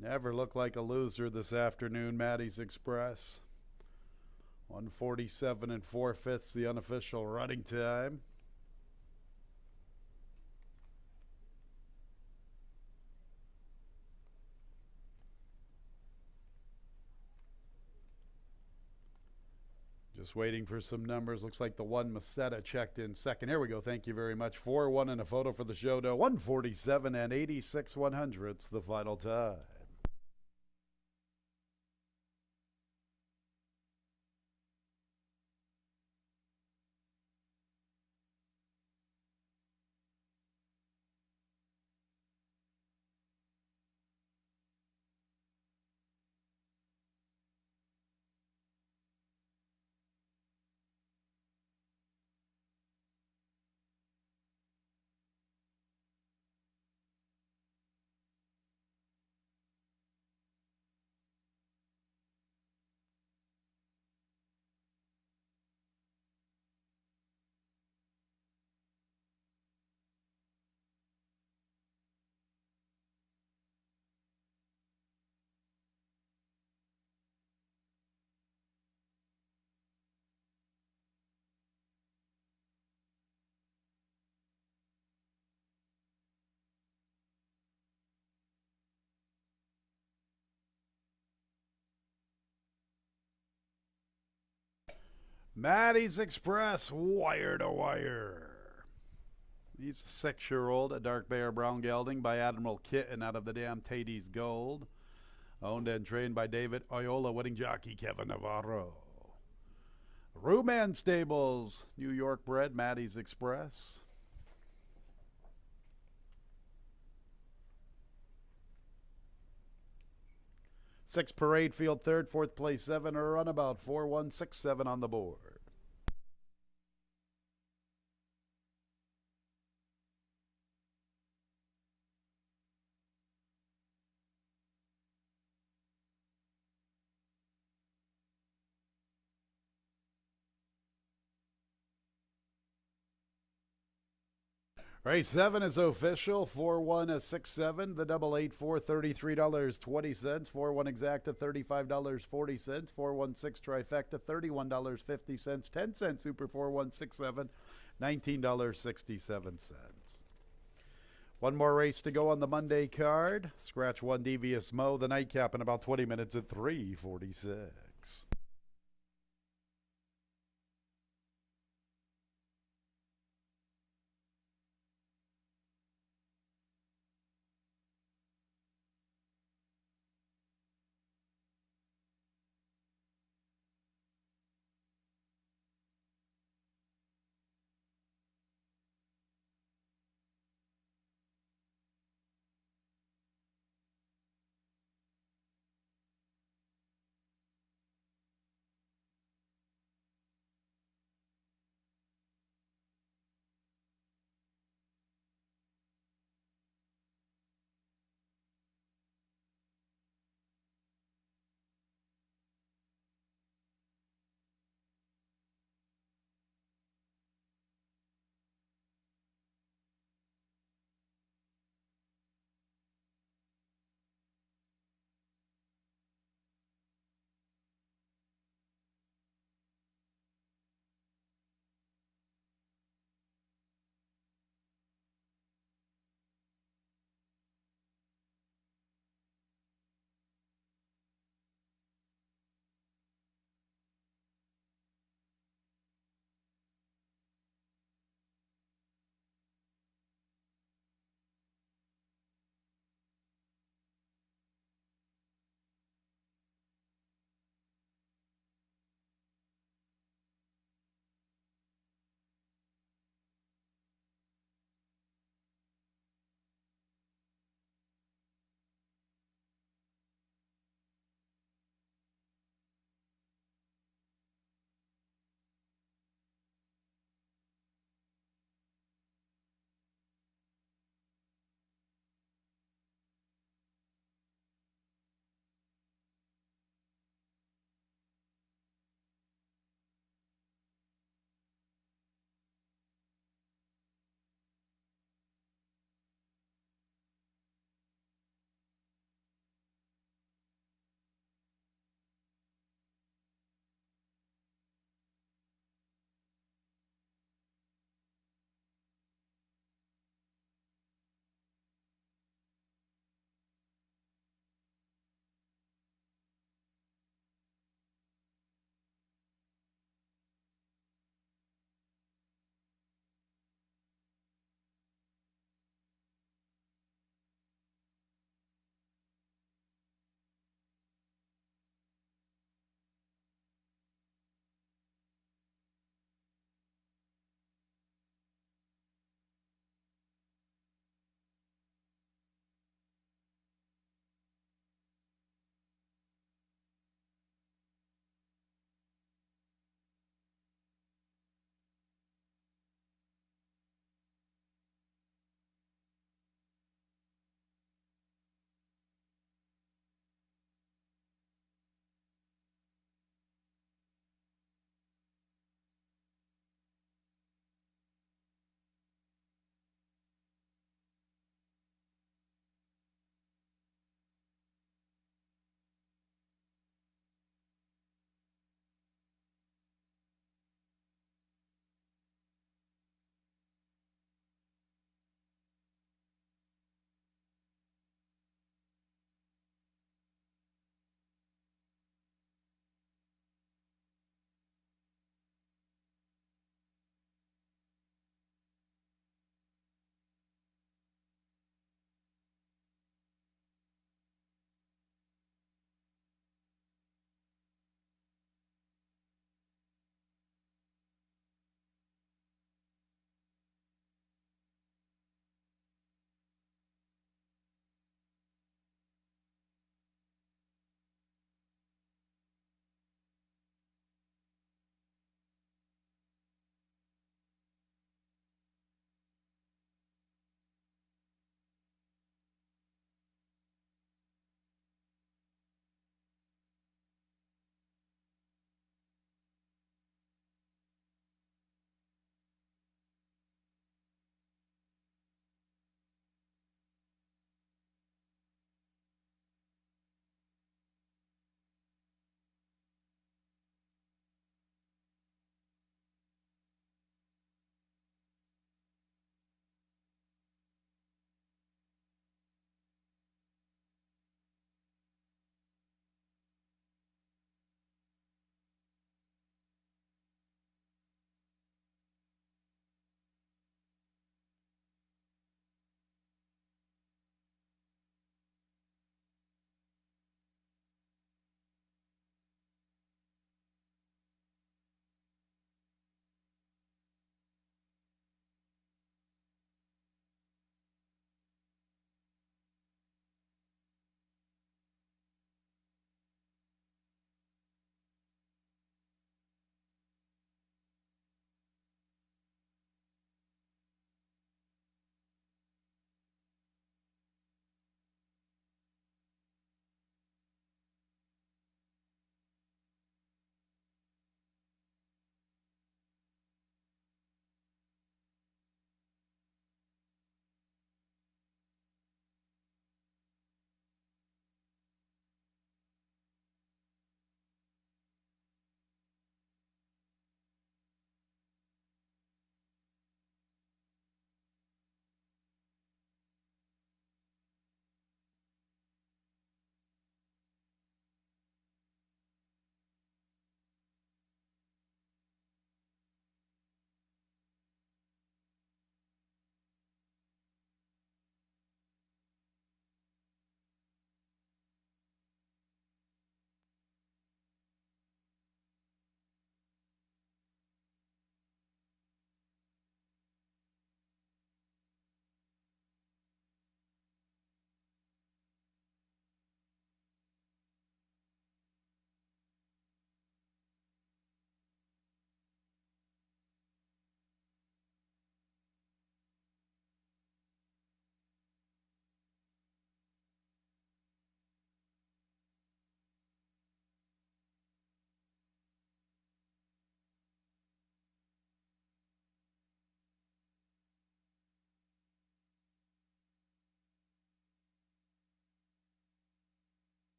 Never looked like a loser this afternoon, Maddie's Express. 147 4/5, the unofficial running time. Just waiting for some numbers. Looks like the one Masetta checked in second. Here we go. Thank you very much. 4-1 and a photo for the show. 147 86 100ths the final time. Maddie's Express, wire to wire. He's a 6-year-old, a dark bear brown gelding by Admiral Kitten out of the dam Tady's Gold. Owned and trained by David Oyola, winning jockey Kevin Navarro. Ruman Stables, New York bred, Maddie's Express. Six Parade Field third, fourth place 7, or runabout 4167 on the board. Race 7 is official. 4-1-6-7. The double 8-4, $33.20. 4-1 exacta, $35.40. 4-1-6 trifecta, $31.50. 10-cent super 4-1-6-7, $19.67. One more race to go on the Monday card. Scratch 1 Devious Mo, the nightcap in about 20 minutes at 3:46.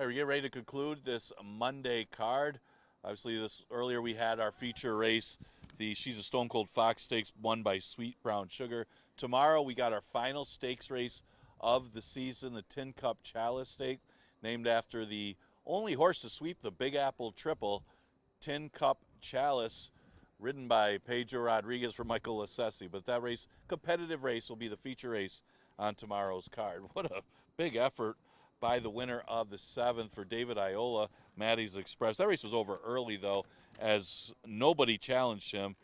We're getting ready to conclude this Monday card. Obviously, earlier we had our feature race, the She's a Stone Cold Fox Stakes, won by Sweet Brown Sugar. Tomorrow we got our final stakes race of the season, the Tin Cup Chalice Stake, named after the only horse to sweep the Big Apple Triple, Tin Cup Chalice, ridden by Pedro Rodriguez for Michael Lassesi. But that race, competitive race, will be the feature race on tomorrow's card. What a big effort by the winner of the 7th for David Iola, Maddie's Express. That race was over early, though, as nobody challenged him.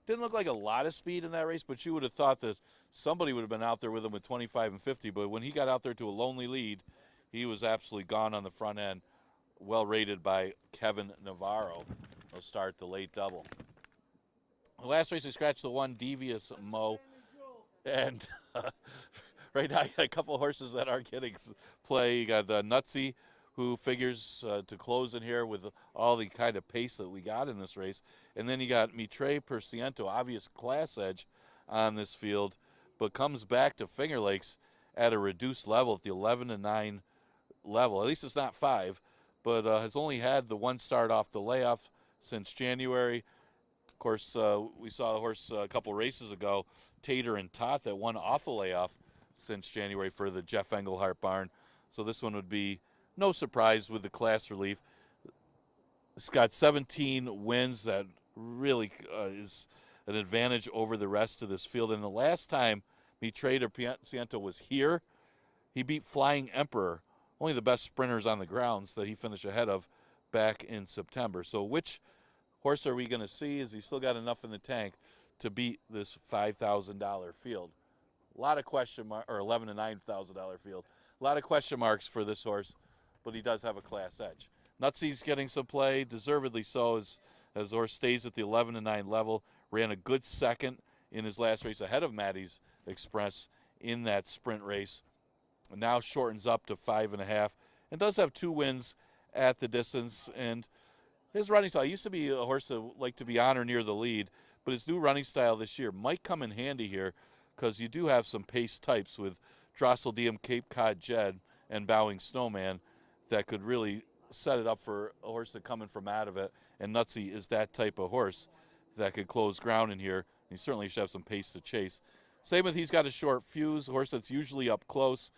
Didn't look like a lot of speed in that race, but you would have thought that somebody would have been out there with him with 25 and 50. But when he got out there to a lonely lead, he was absolutely gone on the front end. Well rated by Kevin Navarro. He'll start the late double. The last race, we scratched the 1, Devious Mo. And right now, you got a couple of horses that aren't getting play. You got Nutsy, who figures to close in here with all the kind of pace that we got in this race. And then you got Mitre Perciento, obvious class edge on this field, but comes back to Finger Lakes at a reduced level at the 11-9 level. At least it's not 5, but has only had the 1 start off the layoff since January. Of course, we saw a horse a couple races ago, Tater and Tot, that won off the layoff since January for the Jeff Engelhart barn. So this one would be no surprise with the class relief. It's got 17 wins. That really is an advantage over the rest of this field. And the last time Mitre Perciento was here, he beat Flying Emperor, only the best sprinters on the grounds that he finished ahead of back in September. So which horse are we going to see? Is he still got enough in the tank to beat this $5,000 field? A lot of question marks, or $11,000 to $9,000 field. A lot of question marks for this horse, but he does have a class edge. Nutsy's getting some play, deservedly so, as the horse stays at the 11-9 level. Ran a good second in his last race ahead of Maddie's Express in that sprint race. And now shortens up to 5.5, and does have 2 wins at the distance. And his running style used to be a horse that liked to be on or near the lead, but his new running style this year might come in handy here, because you do have some pace types with Drossel Diem, Cape Cod Jed, and Bowing Snowman that could really set it up for a horse that coming from out of it. And Nutsy is that type of horse that could close ground in here. He certainly should have some pace to chase. Same with, he's got a short fuse, a horse that's usually up close,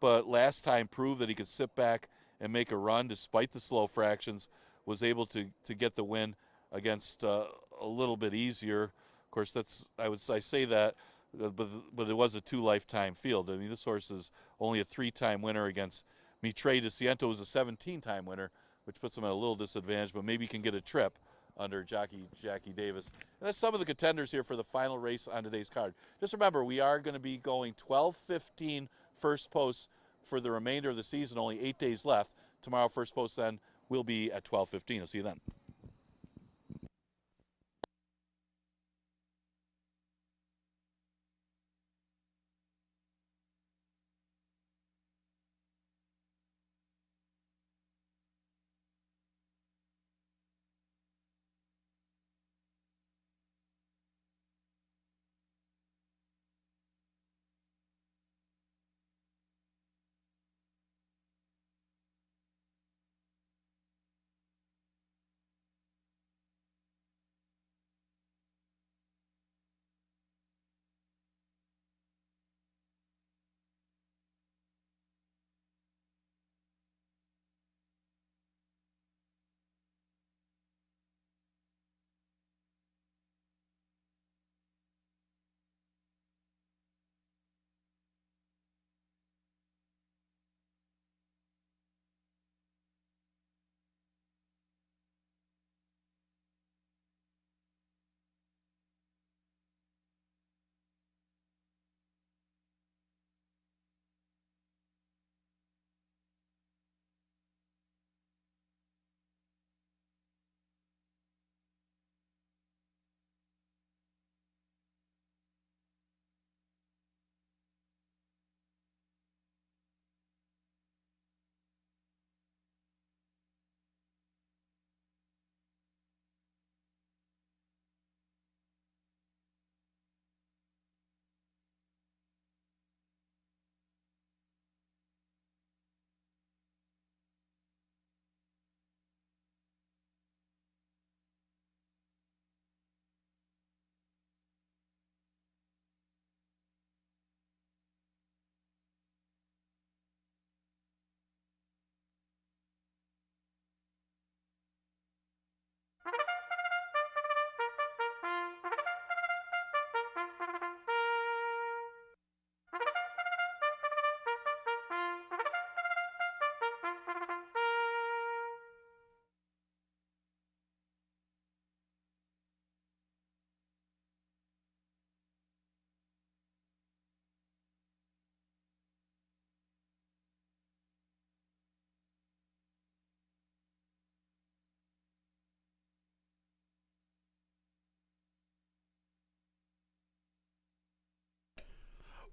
but last time proved that he could sit back and make a run despite the slow fractions. Was able to get the win against a little bit easier. Of course, I say that, but it was a 2 lifetime field. I mean, this horse is only a 3-time winner against Mitre Perciento, was a 17-time winner, which puts him at a little disadvantage, but maybe he can get a trip under Jackie Davis. And that's some of the contenders here for the final race on today's card. Just remember, we are going to be going 12:15 first post for the remainder of the season, only 8 days left. Tomorrow, first post then will be at 12:15. I'll see you then.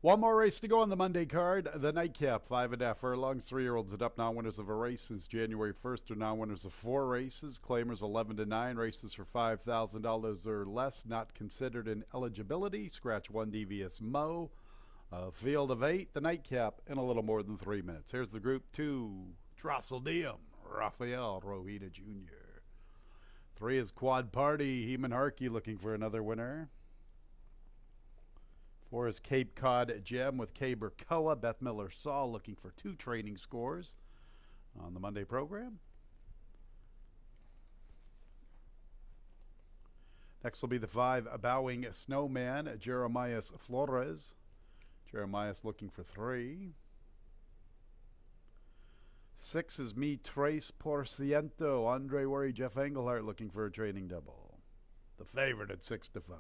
One more race to go on the Monday card. The nightcap, 5.5 furlongs. 3-year-olds and up, non-winners of a race since January 1st, are non-winners of 4 races. Claimers 11 to 9. Races for $5,000 or less, not considered in eligibility. Scratch 1 devious Mo. A field of 8. The nightcap in a little more than 3 minutes. Here's the group 2. Drossel Diem, Rafael Rojita Jr. 3 is Quad Party. Heeman Harkey looking for another winner. 4 is Cape Cod Gem with K. Burkoa. Beth Miller Saw looking for 2 training scores on the Monday program. Next will be the 5, Bowing Snowman, Jeremias Flores. Jeremias looking for 3. 6 is Me Trace Por Ciento. Andre Worry, Jeff Engelhardt looking for a training double. The favorite at 6 to 5.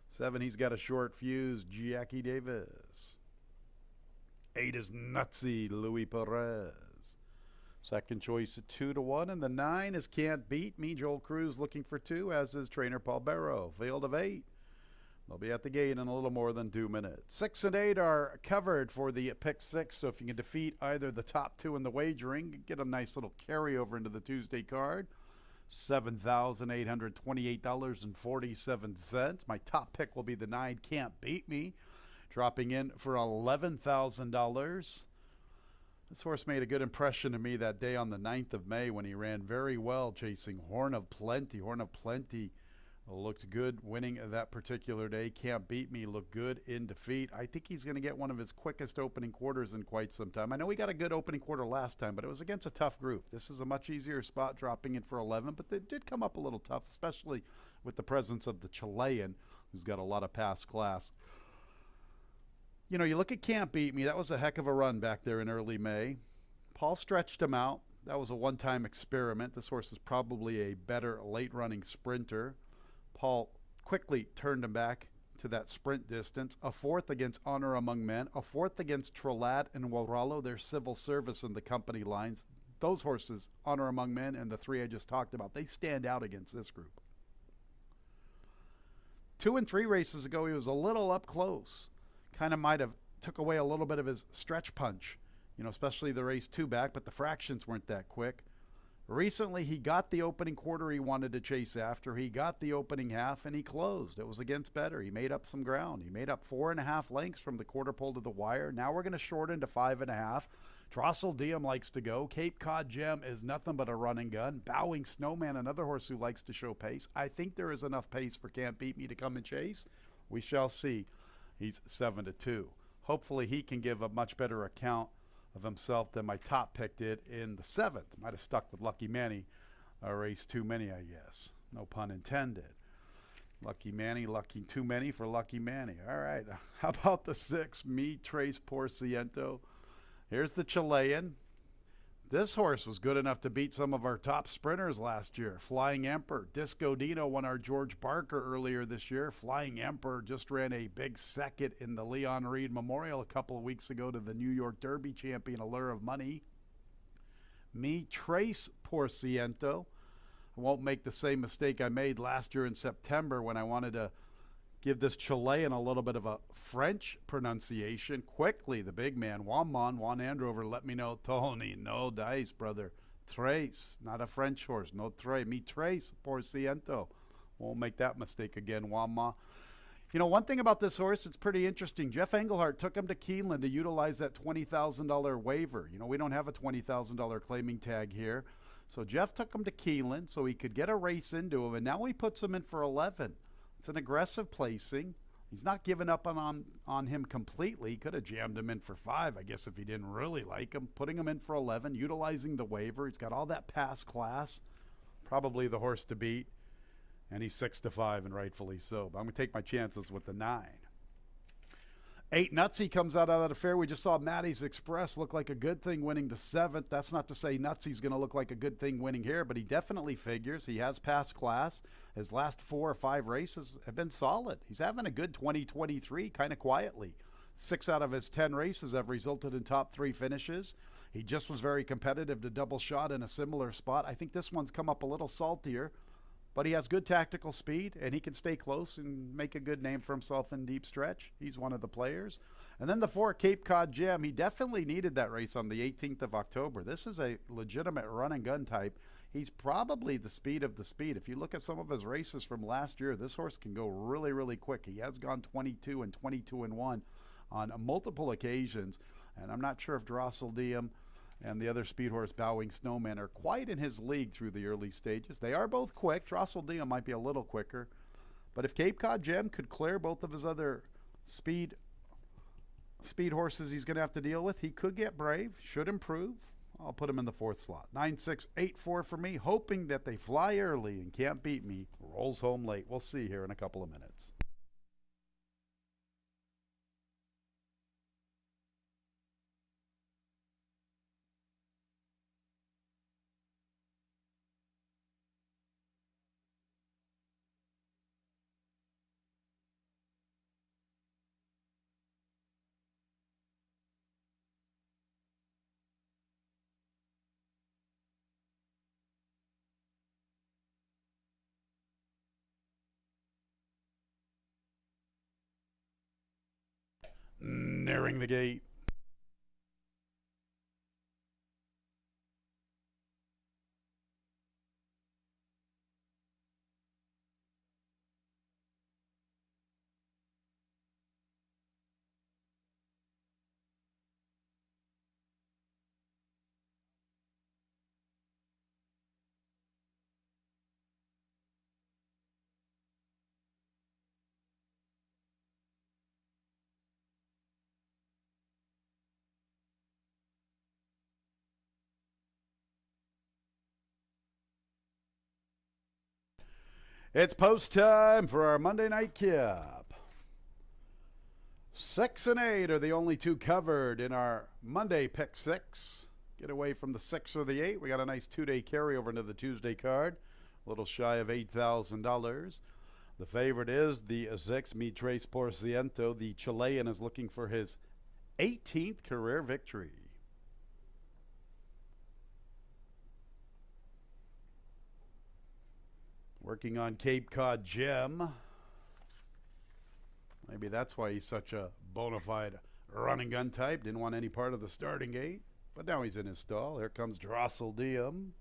7, he's got a short fuse, Jackie Davis. 8 is Nutsy, Louis Perez. Second choice at 2 to 1. And the 9 is Can't Beat Me, Joel Cruz looking for 2, as is trainer Paul Barrow. Field of 8. They'll be at the gate in a little more than 2 minutes. 6 and 8 are covered for the pick 6. So if you can defeat either the top 2 in the wagering, get a nice little carryover into the Tuesday card. $7,828.47. My top pick will be the 9, Can't Beat Me, dropping in for $11,000. This horse made a good impression to me that day on the 9th of May when he ran very well chasing Horn of Plenty. Horn of Plenty looked good winning that particular day. Can't Beat Me looked good in defeat. I think he's going to get one of his quickest opening quarters in quite some time. I know he got a good opening quarter last time, but it was against a tough group. This is a much easier spot, dropping in for 11, but it did come up a little tough, especially with the presence of the Chilean, who's got a lot of past class. You know, you look at Can't Beat Me. That was a heck of a run back there in early May. Paul stretched him out. That was a one-time experiment. This horse is probably a better late-running sprinter. Paul quickly turned him back to that sprint distance. A 4th against Honor Among Men. A 4th against Trolat and Walralo. Their civil service in the company lines. Those horses, Honor Among Men and the 3 I just talked about, they stand out against this group. 2 and 3 races ago, he was a little up close. Kind of might have took away a little bit of his stretch punch, you know, especially the race 2 back, but the fractions weren't that quick. Recently, he got the opening quarter he wanted to chase after. He got the opening half, and he closed. It was against better. He made up some ground. He made up 4.5 lengths from the quarter pole to the wire. Now we're going to shorten to 5.5. Drossel Diem likes to go. Cape Cod Gem is nothing but a running gun. Bowing Snowman, another horse who likes to show pace. I think there is enough pace for Can't Beat Me to come and chase. We shall see. He's 7 to 2. Hopefully he can give a much better account of himself than my top pick did in the 7th. Might have stuck with Lucky Manny, a race too many, I guess. No pun intended. Lucky Manny, lucky too many for Lucky Manny. All right, how about the 6, Me Trace Por Ciento? Here's the Chilean. This horse was good enough to beat some of our top sprinters last year. Flying Emperor. Disco Dino won our George Barker earlier this year. Flying Emperor just ran a big second in the Leon Reed Memorial a couple of weeks ago to the New York Derby champion Allure of Money. Me Trace Por Ciento. I won't make the same mistake I made last year in September when I wanted to give this Chilean a little bit of a French pronunciation. Quickly, the big man, Juan Androver, let me know, Tony, no dice, brother. Trace, not a French horse, no Trace. Me Trace Por Ciento. Won't make that mistake again, Juan. You know, one thing about this horse, it's pretty interesting. Jeff Engelhardt took him to Keeneland to utilize that $20,000 waiver. You know, we don't have a $20,000 claiming tag here. So Jeff took him to Keeneland so he could get a race into him, and now he puts him in for 11. It's an aggressive placing. He's not giving up on him completely. He could have jammed him in for 5, I guess, if he didn't really like him. Putting him in for 11, utilizing the waiver. He's got all that pass class. Probably the horse to beat. And he's 6 to 5, and rightfully so. But I'm going to take my chances with the 9. 8, Nutsy comes out of that affair. We just saw Maddie's Express look like a good thing winning the 7th. That's not to say Nutsy's going to look like a good thing winning here, but he definitely figures. He has passed class. His last 4 or 5 races have been solid. He's having a good 2023 kind of quietly. 6 out of his 10 races have resulted in top 3 finishes. He just was very competitive to double shot in a similar spot. I think this one's come up a little saltier. but he has good tactical speed, and he can stay close and make a good name for himself in deep stretch. He's one of the players. And then the 4, Cape Cod Gem. He definitely needed that race on the 18th of October. This is a legitimate run and gun type. He's probably the speed of the speed. If you look at some of his races from last year, this horse can go really, really quick. He has gone 22 and 22 and 1 on multiple occasions. And I'm not sure if Drossel Diem and the other speed horse, Bowing Snowman, are quite in his league through the early stages. They are both quick. Drossel Diem might be a little quicker. But if Cape Cod Gem could clear both of his other speed horses he's going to have to deal with, he could get brave, should improve. I'll put him in the 4th slot. 9, 6, 8, 4 for me, hoping that they fly early and can't beat me. Rolls home late. We'll see here in a couple of minutes. Nearing the gate. It's post time for our Monday night Kip. 6 and 8 are the only two covered in our Monday pick 6. Get away from the 6 or the 8. We got a nice 2-day carryover into the Tuesday card. A little shy of $8,000. The favorite is the 6, Mi Tres por Ciento. The Chilean is looking for his 18th career victory. Working on Cape Cod Gem. Maybe that's why he's such a bona fide run and gun type. Didn't want any part of the starting gate. But now he's in his stall. Here comes Drossel Diem.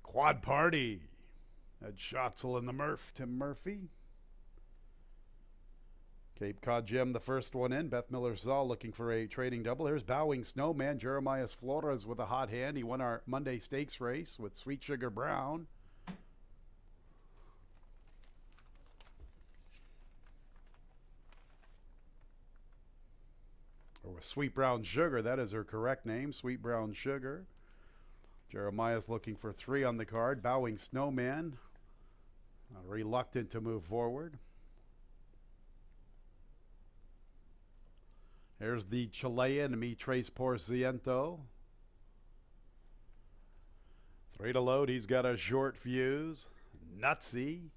Quad Party. Ed Schatzel and the Murph, Tim Murphy. Cape Cod Gem, the first one in. Beth Miller-Saul looking for a trading double. Here's Bowing Snowman. Jeremias Flores with a hot hand. He won our Monday Stakes race with Sweet Sugar Brown. Or with Sweet Brown Sugar. That is her correct name, Sweet Brown Sugar. Jeremias looking for 3 on the card. Bowing Snowman. Reluctant to move forward. Here's the Chilean, Mi Tres por Ciento. 3 to load. He's got a short fuse. Nutsy.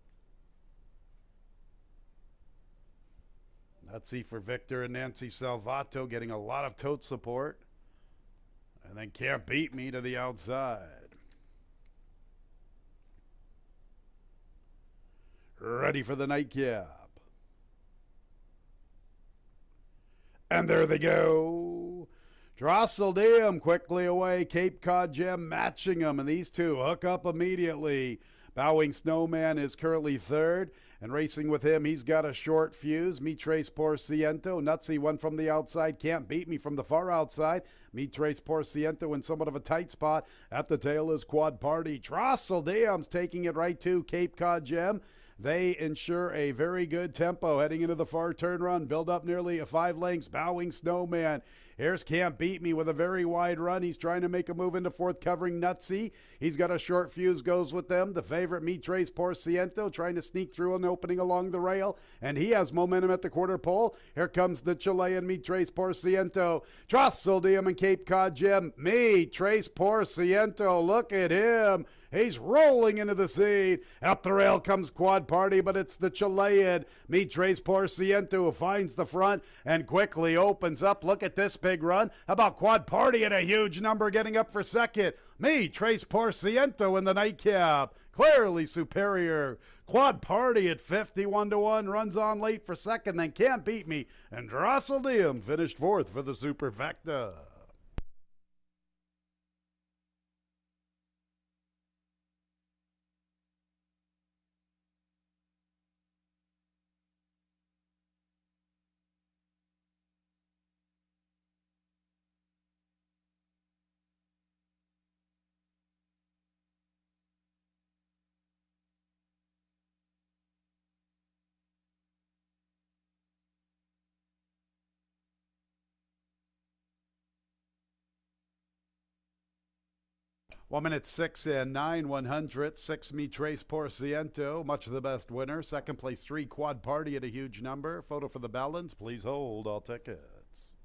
Nutsy for Victor and Nancy Salvato, getting a lot of tote support. And then Can't Beat Me to the outside. Ready for the nightcap. And there they go. Drossel Diem quickly away. Cape Cod Gem matching them. And these two hook up immediately. Bowing Snowman is currently 3rd. And racing with him, he's got a short fuse. Mi Tres por Ciento. Nutsy one from the outside. Can't Beat Me from the far outside. Mi Tres por Ciento in somewhat of a tight spot. At the tail is Quad Party. Drossel Diem's taking it right to Cape Cod Gem. They ensure a very good tempo heading into the far turn run. Build up nearly 5 lengths. Bowing Snowman. Here's Can't Beat Me with a very wide run. He's trying to make a move into 4th, covering Nutsy. He's got a short fuse, goes with them. The favorite, Mi Tres por Ciento, trying to sneak through an opening along the rail. And he has momentum at the quarter pole. Here comes the Chilean, Mi Tres por Ciento. Drossel Diem and Cape Cod Gem. Mi Tres por Ciento. Look at him. He's rolling into the seat. Up the rail comes Quad Party, but it's the Chilean Mitres Porciento who finds the front and quickly opens up. Look at this big run. How about Quad Party at a huge number getting up for second? Mitres Porciento in the nightcap. Clearly superior. Quad Party at 51-1 runs on late for second, then Can't Beat Me. And Drosseldium finished fourth for the Superfecta. One minute 6 and 9/100. 6 Mitres Porciento, much the best winner. Second place 3 Quad Party at a huge number. Photo for the balance. Please hold all tickets.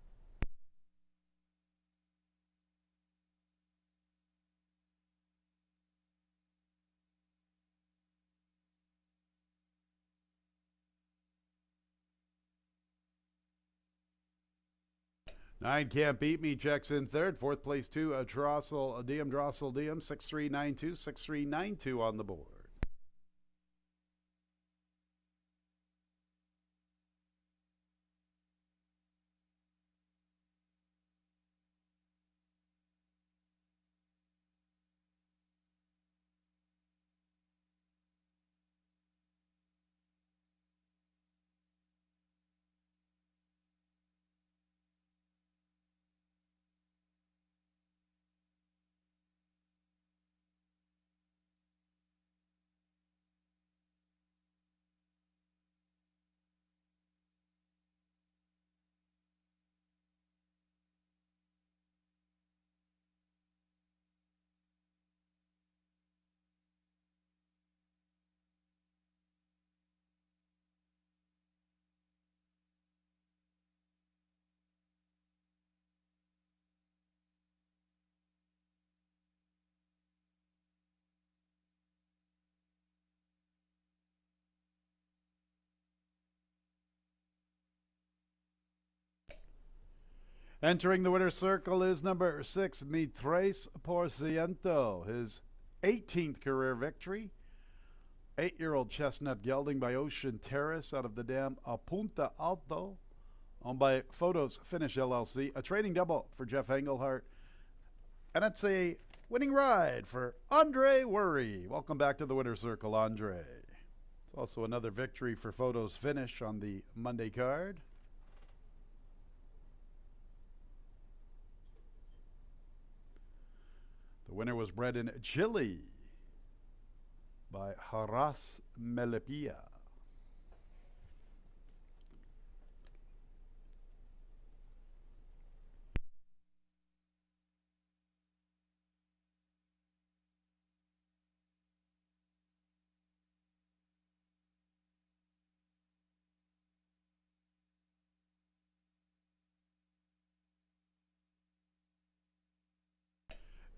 Nine Can't Beat Me checks in third. Fourth place 2 Drosseldium 6392 on the board. Entering the winner's circle is number 6, Mitres Porciento. His 18th career victory. 8-year-old chestnut gelding by Ocean Terrace out of the dam Punta Alto. Owned by Photos Finish LLC. A trading double for Jeff Engelhart. And it's a winning ride for Andre Worry. Welcome back to the winner's circle, Andre. It's also another victory for Photos Finish on the Monday card. The winner was bred in Chile by Haras Melipilla.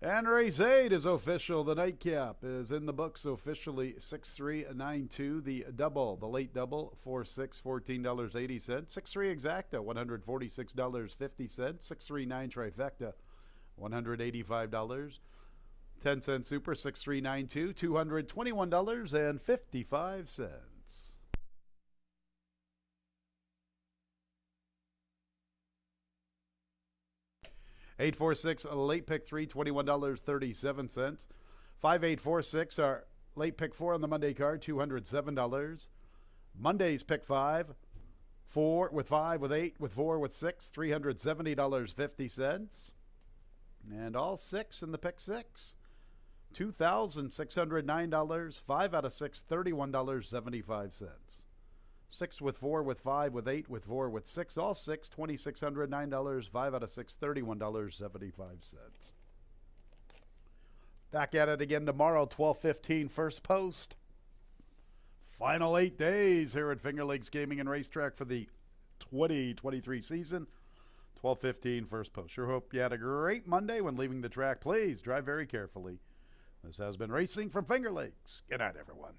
And race 8 is official. The nightcap is in the books officially. 6392. The double, the late double, 4-6, $14.80. 6-3 exacta, $146.50. 639 trifecta, $185. 10-cent super, 6392, $221.55. 846 late pick 3, $21.37. 5846 our late pick 4 on the Monday card, $207. Monday's pick 5, 4 with 5 with 8 with 4 with 6, $370.50. And all 6 in the pick 6, $2,609. 5 out of 6, $31.75. 6 with 4 with 5 with 8 with 4 with 6, all 6, $2,609. 5 out of 6, $31.75. Back at it again tomorrow, 12:15 first post. Final 8 days here at Finger Lakes Gaming and Racetrack for the 2023 season. 12:15 first post. Sure hope you had a great Monday when leaving the track. Please drive very carefully. This has been Racing from Finger Lakes. Good night, everyone.